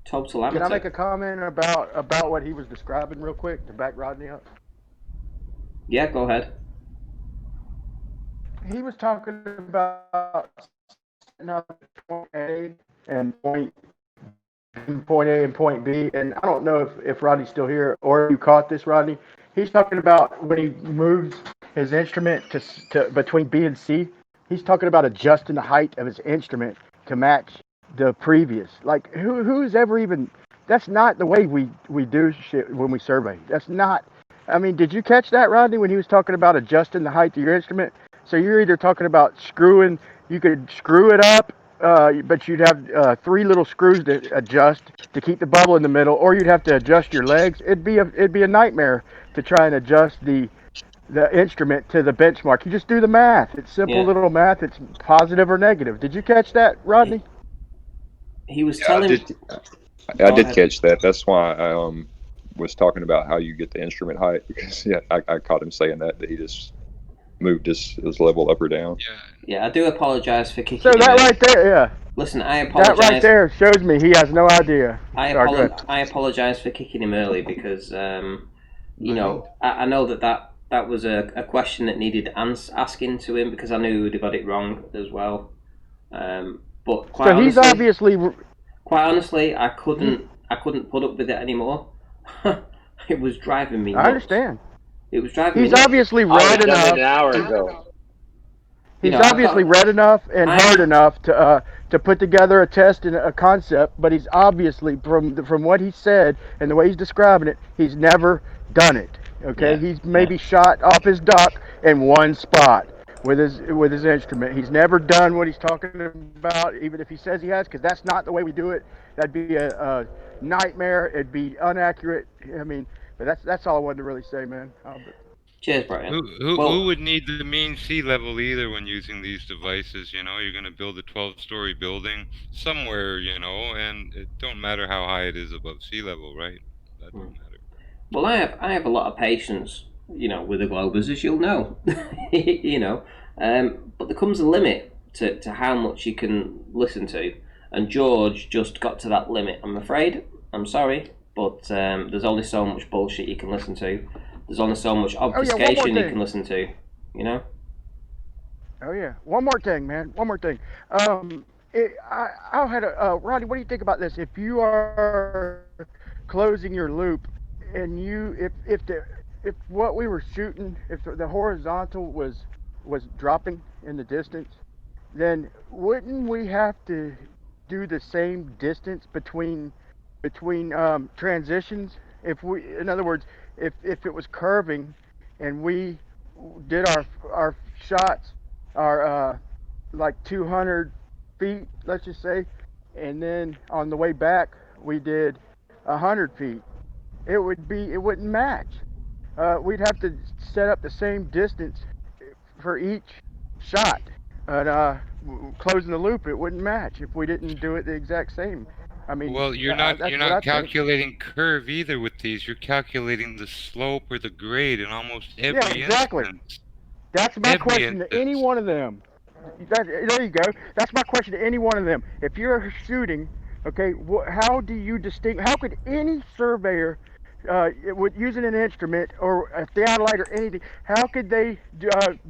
Total amateur. Can I make a comment about what he was describing real quick to back Rodney up? Yeah, go ahead. He was talking about setting up point A and point A and point B, and I don't know if Rodney's still here or if you caught this, Rodney. He's talking about when he moves his instrument to between B and C. He's talking about adjusting the height of his instrument to match the previous. Like who's ever even? That's not the way we do shit when we survey. That's not. I mean, did you catch that, Rodney, when he was talking about adjusting the height of your instrument? So you're either talking about screwing. You could screw it up, but you'd have 3 little screws to adjust to keep the bubble in the middle, or you'd have to adjust your legs. It'd be a nightmare to try and adjust the instrument to the benchmark. You just do the math. It's simple little math. It's positive or negative. Did you catch that, Rodney? He was telling. I did catch that. That's why I was talking about how you get the instrument height, because I caught him saying that he just moved his level up or down. Yeah, I do apologize for kicking. So that right there, yeah. Listen, I apologize. That right there shows me he has no idea. I apologize for kicking him early because you know I know that was a question that needed asking to him, because I knew he'd have got it wrong as well. But quite honestly, he's obviously. Quite honestly, I couldn't put up with it anymore. It was driving me nuts. I understand. It was driving me He's nuts. obviously read enough. An hour ago. He's obviously read enough and heard enough to put together a test and a concept, but he's obviously, from what he said and the way he's describing it, he's never done it. Okay, he's maybe shot off his duck in one spot with his instrument. He's never done what he's talking about, even if he says he has, because that's not the way we do it. That'd be a nightmare. It'd be inaccurate. I mean, but that's all I wanted to really say, man. Cheers, Brian. Who would need the mean sea level either when using these devices? You know, you're going to build a 12-story building somewhere, you know, and it don't matter how high it is above sea level, right? That don't matter. Well, I have a lot of patience, you know, with the Globers, as you'll know, you know. But there comes a limit to how much you can listen to, and George just got to that limit. I'm afraid. I'm sorry, but there's only so much bullshit you can listen to. There's only so much obfuscation you can listen to, you know? Oh, yeah. One more thing, man. One more thing. I had Rodney, what do you think about this? If you are closing your loop and if what we were shooting, if the horizontal was dropping in the distance, then wouldn't we have to do the same distance between transitions? In other words, if it was curving and we did our shots like 200 feet, let's just say, and then on the way back we did 100 feet, it wouldn't match. We'd have to set up the same distance for each shot, and closing the loop, it wouldn't match if we didn't do it the exact same. I mean, well, you're not calculating curve either with these. You're calculating the slope or the grade in almost every instance. That's my question to any one of them. There you go. That's my question to any one of them. If you're shooting, okay, how do you distinguish? How could any surveyor, with using an instrument or a theodolite or anything, how could they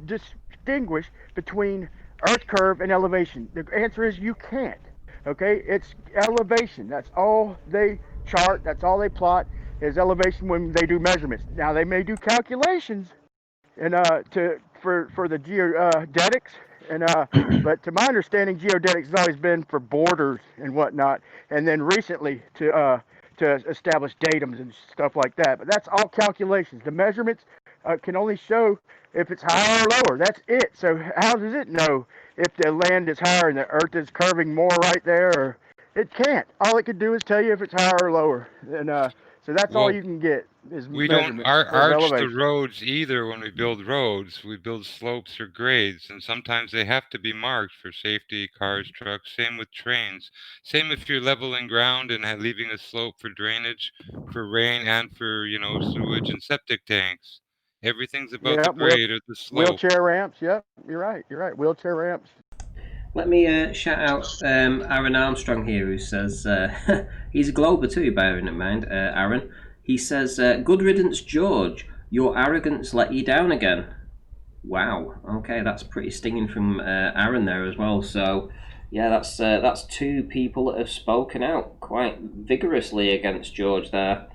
distinguish between earth curve and elevation? The answer is you can't. Okay, it's elevation. That's all they chart. That's all they plot is elevation when they do measurements. Now they may do calculations, and for the geodetics, and but to my understanding, geodetics has always been for borders and whatnot, and then recently to establish datums and stuff like that. But that's all calculations. The measurements can only show if it's higher or lower. That's it. So how does it know if the land is higher and the earth is curving more right there? Or it can't. All it could do is tell you if it's higher or lower. And so that's all you can get is we measurements. We don't arch the roads either when we build roads. We build slopes or grades, and sometimes they have to be marked for safety, cars, trucks. Same with trains. Same if you're leveling ground and leaving a slope for drainage, for rain, and for, you know, sewage and septic tanks. Everything's about the grade or the slope. Wheelchair ramps. Yep, you're right. You're right. Wheelchair ramps. Let me shout out Aaron Armstrong here, who says he's a Glober too, bearing in mind. Aaron, he says, "Good riddance, George. Your arrogance let you down again." Wow. Okay, that's pretty stinging from Aaron there as well. So, yeah, that's two people that have spoken out quite vigorously against George there.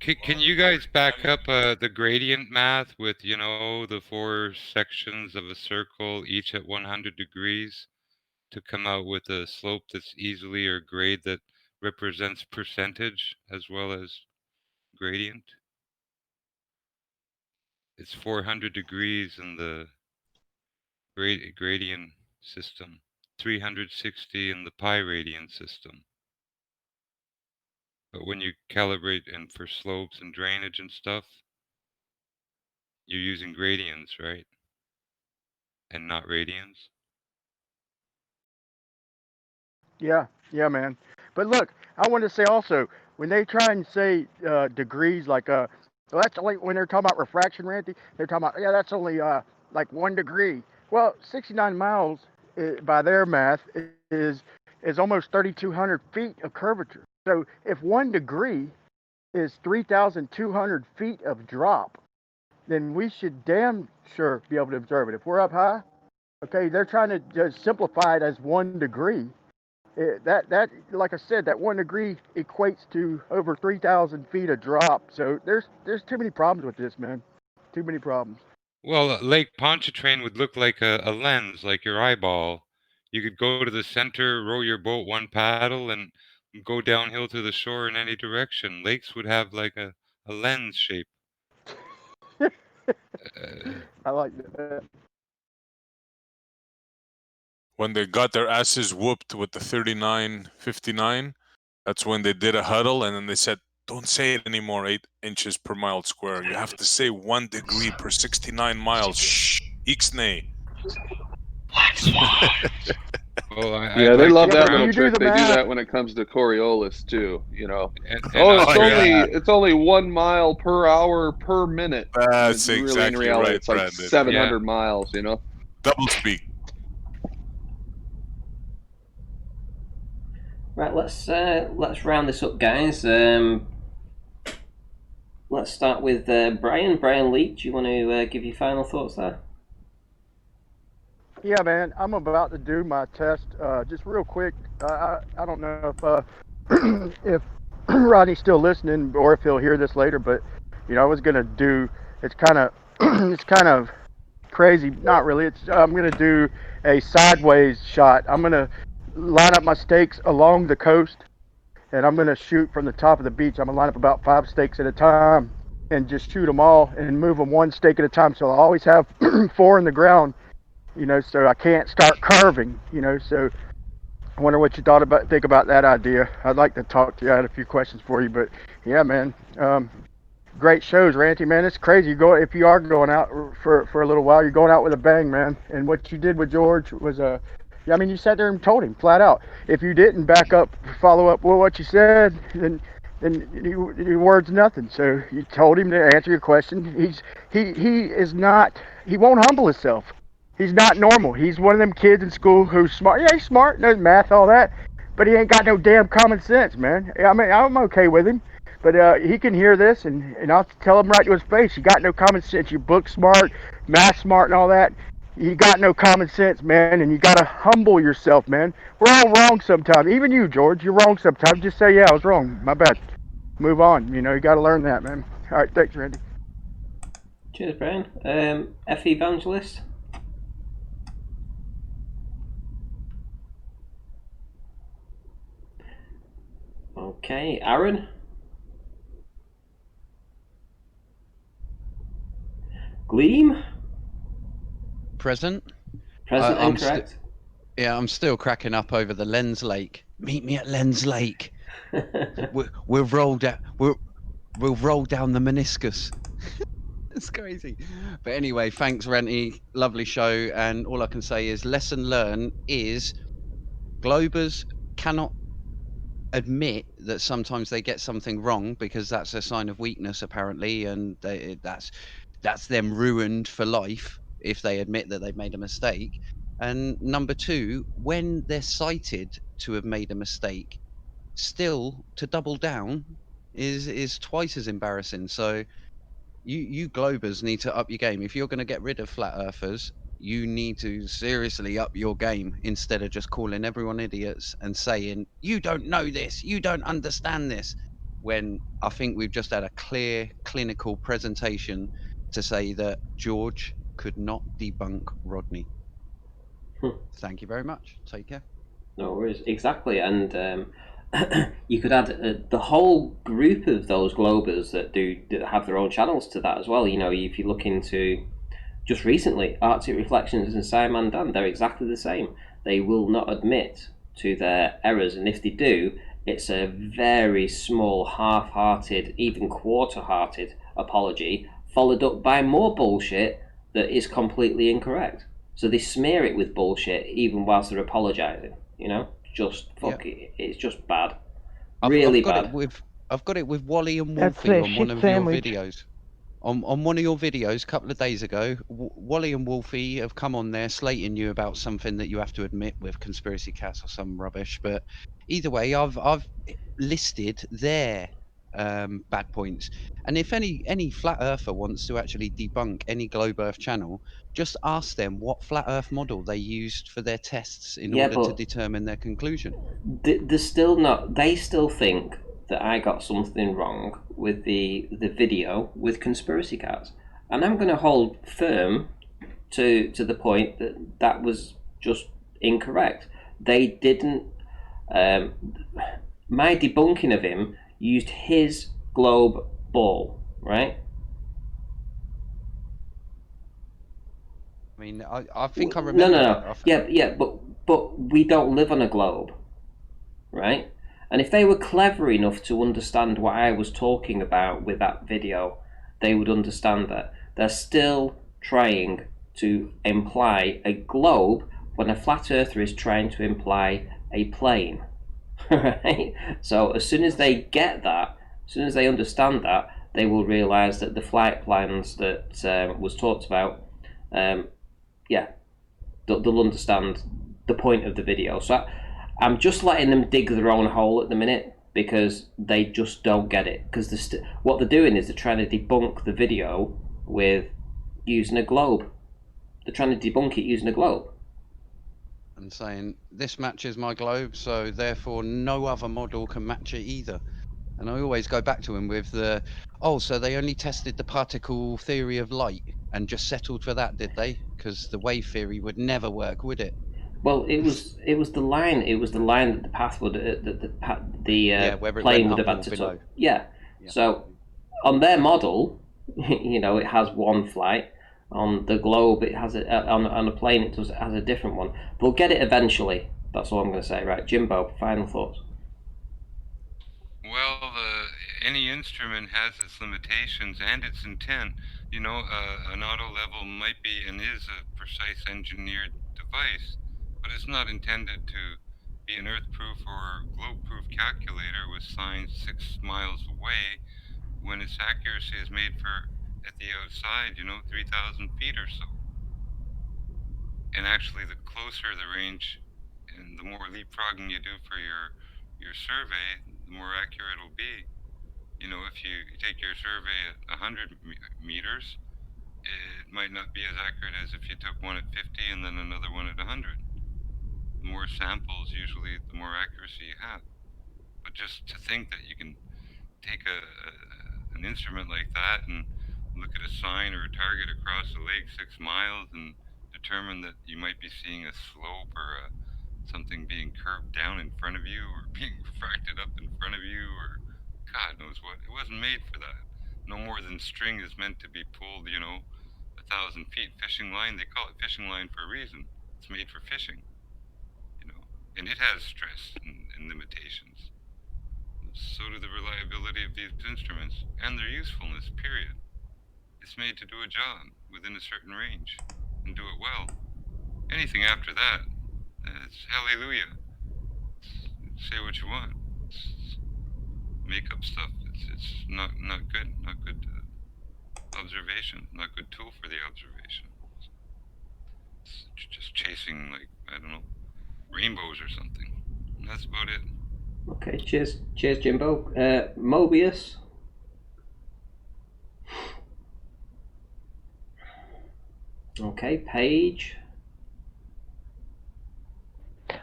Can you guys back up the gradient math with, the 4 sections of a circle, each at 100 degrees, to come out with a slope that's easily, or grade that represents percentage as well as gradient? It's 400 degrees in the gradient system, 360 in the pi radian system. But when you calibrate and for slopes and drainage and stuff, you're using gradients, right? And not radians? Yeah, man. But look, I want to say also, when they try and say degrees, like well, that's only when they're talking about refraction, Randy. They're talking about that's only like 1 degree. Well, 69 miles by their math is almost 3,200 feet of curvature. So if 1 degree is 3,200 feet of drop, then we should damn sure be able to observe it. If we're up high, okay, they're trying to just simplify it as 1 degree. That like I said, that 1 degree equates to over 3,000 feet of drop. So there's too many problems with this, man. Too many problems. Well, Lake Pontchartrain would look like a lens, like your eyeball. You could go to the center, row your boat 1 paddle, and go downhill to the shore in any direction. Lakes would have like a lens shape. I like that. When they got their asses whooped with the 39.59, that's when they did a huddle, and then they said, "Don't say it anymore, 8 inches per mile square. You have to say 1 degree per 69 miles. Shh, ixnay." Well, yeah, they love that little you trick. do the They do math. that when it comes to Coriolis too. And it's only 1 mile per hour per minute. That's really, exactly in reality, right, it's like Brandon. 700 miles. Double speak. Right, let's round this up, guys. Let's start with Brian Leach. Do you want to give your final thoughts there? Yeah, man, I'm about to do my test. Just real quick, I don't know if if Rodney's still listening or if he'll hear this later, but I was gonna do. It's kind of crazy. Not really. I'm gonna do a sideways shot. I'm gonna line up my stakes along the coast, and I'm gonna shoot from the top of the beach. I'm gonna line up about 5 stakes at a time, and just shoot them all and move them 1 stake at a time. So I always have 4 in the ground. So I can't start curving, so I wonder what you think about that idea. I'd like to talk to you. I had a few questions for you, but yeah, man, great shows, Ranty, man. It's crazy. If you are going out for a little while, you're going out with a bang, man. And what you did with George was you sat there and told him flat out. If you didn't follow up with what you said, then your word's nothing. So you told him to answer your question. He won't humble himself. He's not normal. He's one of them kids in school who's smart. Yeah, he's smart, knows math, all that, but he ain't got no damn common sense, man. I mean, I'm okay with him, but he can hear this, and I'll tell him right to his face. You got no common sense. You book smart, math smart, and all that. You got no common sense, man, and you got to humble yourself, man. We're all wrong sometimes. Even you, George, you're wrong sometimes. Just say, yeah, I was wrong. My bad. Move on. You got to learn that, man. All right, thanks, Randy. Cheers, Brian. F. Evangelist. Okay, Aaron. Gleam. Present. Incorrect. I'm still cracking up over the Lens Lake. Meet me at Lens Lake. we'll roll down. We'll roll down the meniscus. It's crazy. But anyway, thanks, Renty. Lovely show. And all I can say is lesson learned is Globers cannot admit that sometimes they get something wrong, because that's a sign of weakness apparently, and that's them ruined for life if they admit that they've made a mistake. And number two, when they're cited to have made a mistake, still to double down is twice as embarrassing. So you globers need to up your game. If you're going to get rid of flat earthers, you need to seriously up your game, instead of just calling everyone idiots and saying, you don't know this, you don't understand this, when I think we've just had a clear clinical presentation to say that George could not debunk Rodney. Thank you very much. Take care. No worries. Exactly. And you could add the whole group of those Globers that have their own channels to that as well. You know, if you look into just recently, Arctic Reflections and Simon Dan, they're exactly the same. They will not admit to their errors, and if they do, it's a very small, half-hearted, even quarter-hearted apology, followed up by more bullshit that is completely incorrect. So they smear it with bullshit even whilst they're apologising. You know, just fuck it. It's just bad, really bad. I've got it with Wally and That's Wolfie their on one shit of sandwich. your videos. On one of your videos a couple of days ago, Wally and Wolfie have come on there slating you about something that you have to admit with conspiracy cats or some rubbish. But either way, I've listed their bad points. And if any flat earther wants to actually debunk any Globe Earth channel, just ask them what flat Earth model they used for their tests in Yeah, order to but determine their conclusion. they're still not. They still think that I got something wrong with the video with conspiracy cats, and I'm going to hold firm to the point that that was just incorrect. They didn't. My debunking of him used his globe ball, right? I mean, I think I remember No. that. Yeah, but we don't live on a globe, right? And if they were clever enough to understand what I was talking about with that video, they would understand that. They're still trying to imply a globe when a flat earther is trying to imply a plane. Right? So as soon as they get that, as soon as they understand that, they will realise that the flight plans that was talked about, yeah, they'll understand the point of the video. So I'm just letting them dig their own hole at the minute, because they just don't get it. Because what they're doing is they're trying to debunk the video with using a globe. They're trying to debunk it using a globe. And saying, this matches my globe, so therefore no other model can match it either. And I always go back to him with the, so they only tested the particle theory of light and just settled for that, did they? Because the wave theory would never work, would it? Well, it was the line. It was the line that the path would whether it plane went would have up had or to below. touch. Yeah. So on their model, it has one flight. On the globe, it has on a plane, it has a different one. They'll get it eventually. That's all I'm going to say. Right, Jimbo. Final thoughts. Well, any instrument has its limitations and its intent. You know, an auto level might be and is a precise engineered device, but it's not intended to be an earth-proof or globe-proof calculator with signs 6 miles away, when its accuracy is made for at the outside, 3,000 feet or so. And actually, the closer the range and the more leapfrogging you do for your survey, the more accurate it'll be. If you take your survey at 100 meters, it might not be as accurate as if you took one at 50 and then another one at 100. The more samples, usually, the more accuracy you have. But just to think that you can take an instrument like that and look at a sign or a target across the lake 6 miles and determine that you might be seeing a slope or something being curved down in front of you or being refracted up in front of you or God knows what. It wasn't made for that. No more than string is meant to be pulled, 1,000 feet. Fishing line, they call it fishing line for a reason. It's made for fishing, and it has stress and limitations. So do the reliability of these instruments and their usefulness, period. It's made to do a job within a certain range and do it well. Anything after that, it's hallelujah. Say what you want. make up stuff. It's not good. Not good observation. Not good tool for the observation. It's just chasing, like, I don't know, rainbows or something. And that's about it. Okay, cheers, Jimbo. Mobius. Okay, Paige.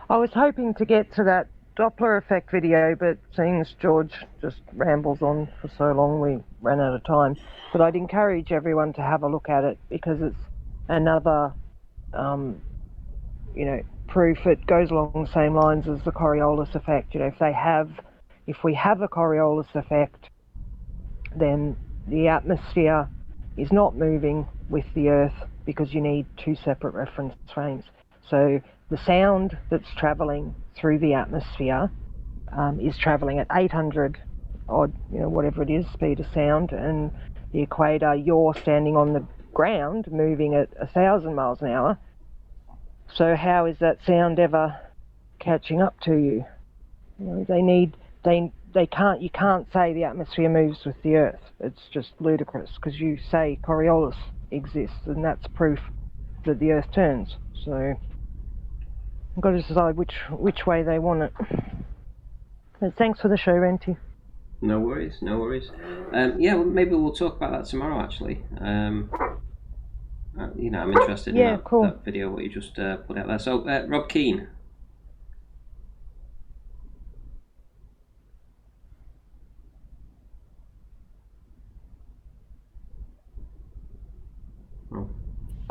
I was hoping to get to that Doppler effect video, but seeing as George just rambles on for so long, we ran out of time. But I'd encourage everyone to have a look at it because it's another, proof. It goes along the same lines as the Coriolis effect. If we have a Coriolis effect, then the atmosphere is not moving with the Earth because you need two separate reference frames. So the sound that's travelling through the atmosphere is travelling at 800 odd, whatever it is, speed of sound, and the equator, you're standing on the ground moving at 1,000 miles an hour. So how is that sound ever catching up to you? You can't say the atmosphere moves with the Earth. It's just ludicrous because you say Coriolis exists and that's proof that the Earth turns. So I've got to decide which way they want it. But thanks for the show, Renty. No worries. Yeah, well, maybe we'll talk about that tomorrow, actually. I'm interested in that video, what you just put out there. So, Rob Keane.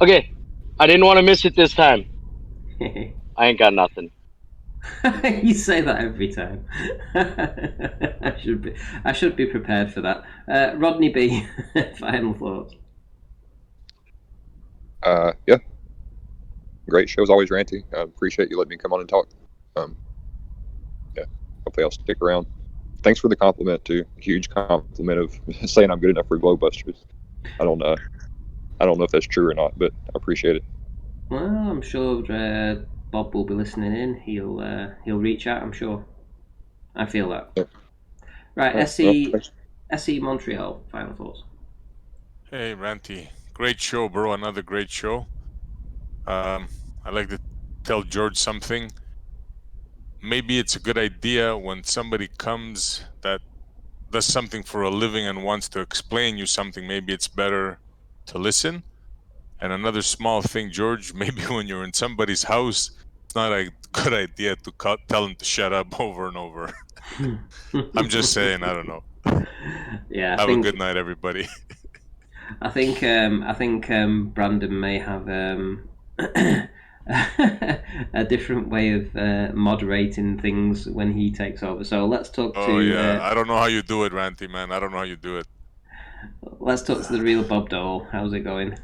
Okay, I didn't want to miss it this time. I ain't got nothing. You say that every time. I should be prepared for that. Rodney B, final thoughts. Yeah. Great show as always, Ranty. I appreciate you letting me come on and talk. Yeah. Hopefully I'll stick around. Thanks for the compliment too. Huge compliment of saying I'm good enough for Glowbusters. I don't know if that's true or not, but I appreciate it. Well, I'm sure Bob will be listening in. He'll reach out, I'm sure. I feel that. Yeah. Right, Well, SE Montreal, final thoughts. Hey, Ranty. Great show, bro. Another great show. I'd like to tell George something. Maybe it's a good idea when somebody comes that does something for a living and wants to explain you something, maybe it's better to listen. And another small thing, George, maybe when you're in somebody's house, it's not a good idea to tell them to shut up over and over. I'm just saying, I don't know. Yeah. Have a good night, everybody. I think Brandon may have a different way of moderating things when he takes over. So let's talk to. Oh yeah, I don't know how you do it, Ranty, man. I don't know how you do it. Let's talk to the real Bob Dole. How's it going?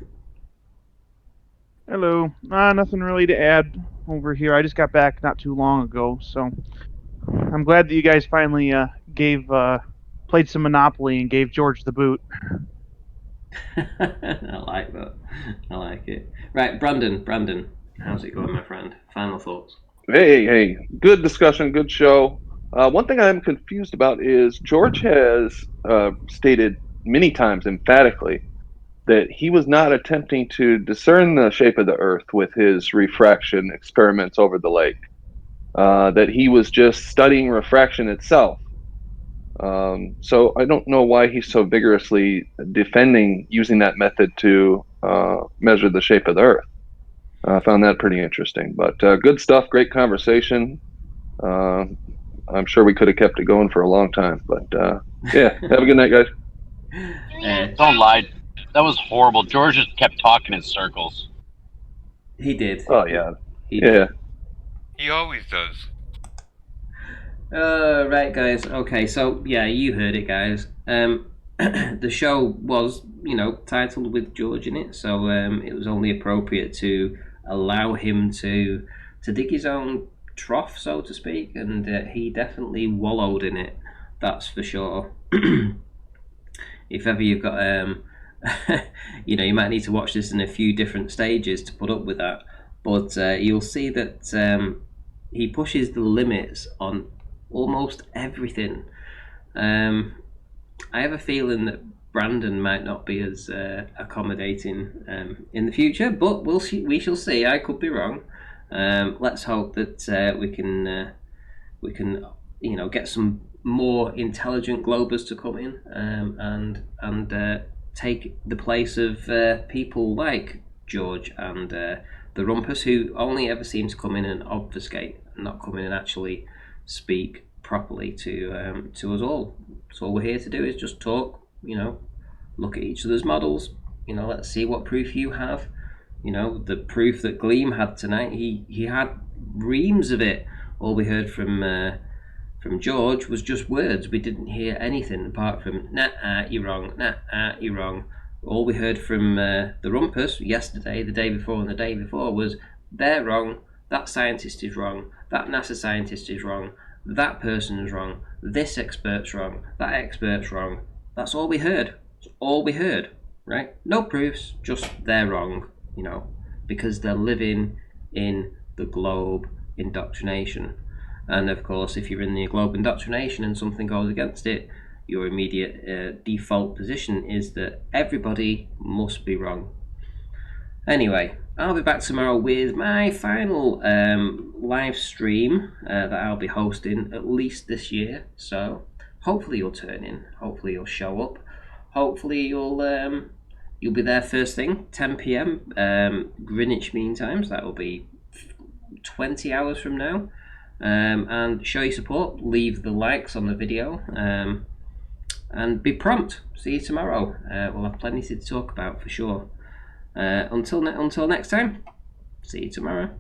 Hello. Nothing really to add over here. I just got back not too long ago, so I'm glad that you guys finally played some Monopoly and gave George the boot. I like that. I like it. Right, Brandon, how's it going, my friend? Final thoughts. Hey, good discussion, good show. One thing I'm confused about is George has stated many times emphatically that he was not attempting to discern the shape of the Earth with his refraction experiments over the lake, that he was just studying refraction itself. So I don't know why he's so vigorously defending using that method to measure the shape of the Earth. I found that pretty interesting, but good stuff, great conversation. I'm sure we could have kept it going for a long time, but yeah, have a good night, guys. Don't lie. That was horrible. George just kept talking in circles. He did. Oh, yeah. He always does. Right, guys. Okay, so yeah, you heard it, guys. The show was, titled with George in it, so it was only appropriate to allow him to dig his own trough, so to speak, and he definitely wallowed in it. That's for sure. If ever you've got, you might need to watch this in a few different stages to put up with that, but you'll see that he pushes the limits on almost everything. I have a feeling that Brandon might not be as accommodating in the future, but we shall see. I could be wrong. Let's hope that we can get some more intelligent Globers to come in and take the place of people like George and the Rumpus, who only ever seem to come in and obfuscate, and not come in and actually speak properly to us all. So all we're here to do is just talk, look at each other's models, let's see what proof you have. The proof that Gleam had tonight, he had reams of it. All we heard from George was just words. We didn't hear anything apart from nah, you're wrong, nah, you're wrong. All we heard from the Rumpus yesterday, the day before and the day before was they're wrong, that scientist is wrong, that NASA scientist is wrong, that person is wrong, this expert's wrong, that expert's wrong. That's all we heard. That's all we heard, right? No proofs, just they're wrong, because they're living in the globe indoctrination. And of course, if you're in the globe indoctrination and something goes against it, your immediate default position is that everybody must be wrong. Anyway, I'll be back tomorrow with my final live stream that I'll be hosting at least this year. So hopefully you'll turn in. Hopefully you'll show up. Hopefully you'll be there first thing, 10 p.m. Greenwich Mean Times. That will be 20 hours from now. And show your support. Leave the likes on the video. And be prompt. See you tomorrow. We'll have plenty to talk about for sure. Until next time, see you tomorrow.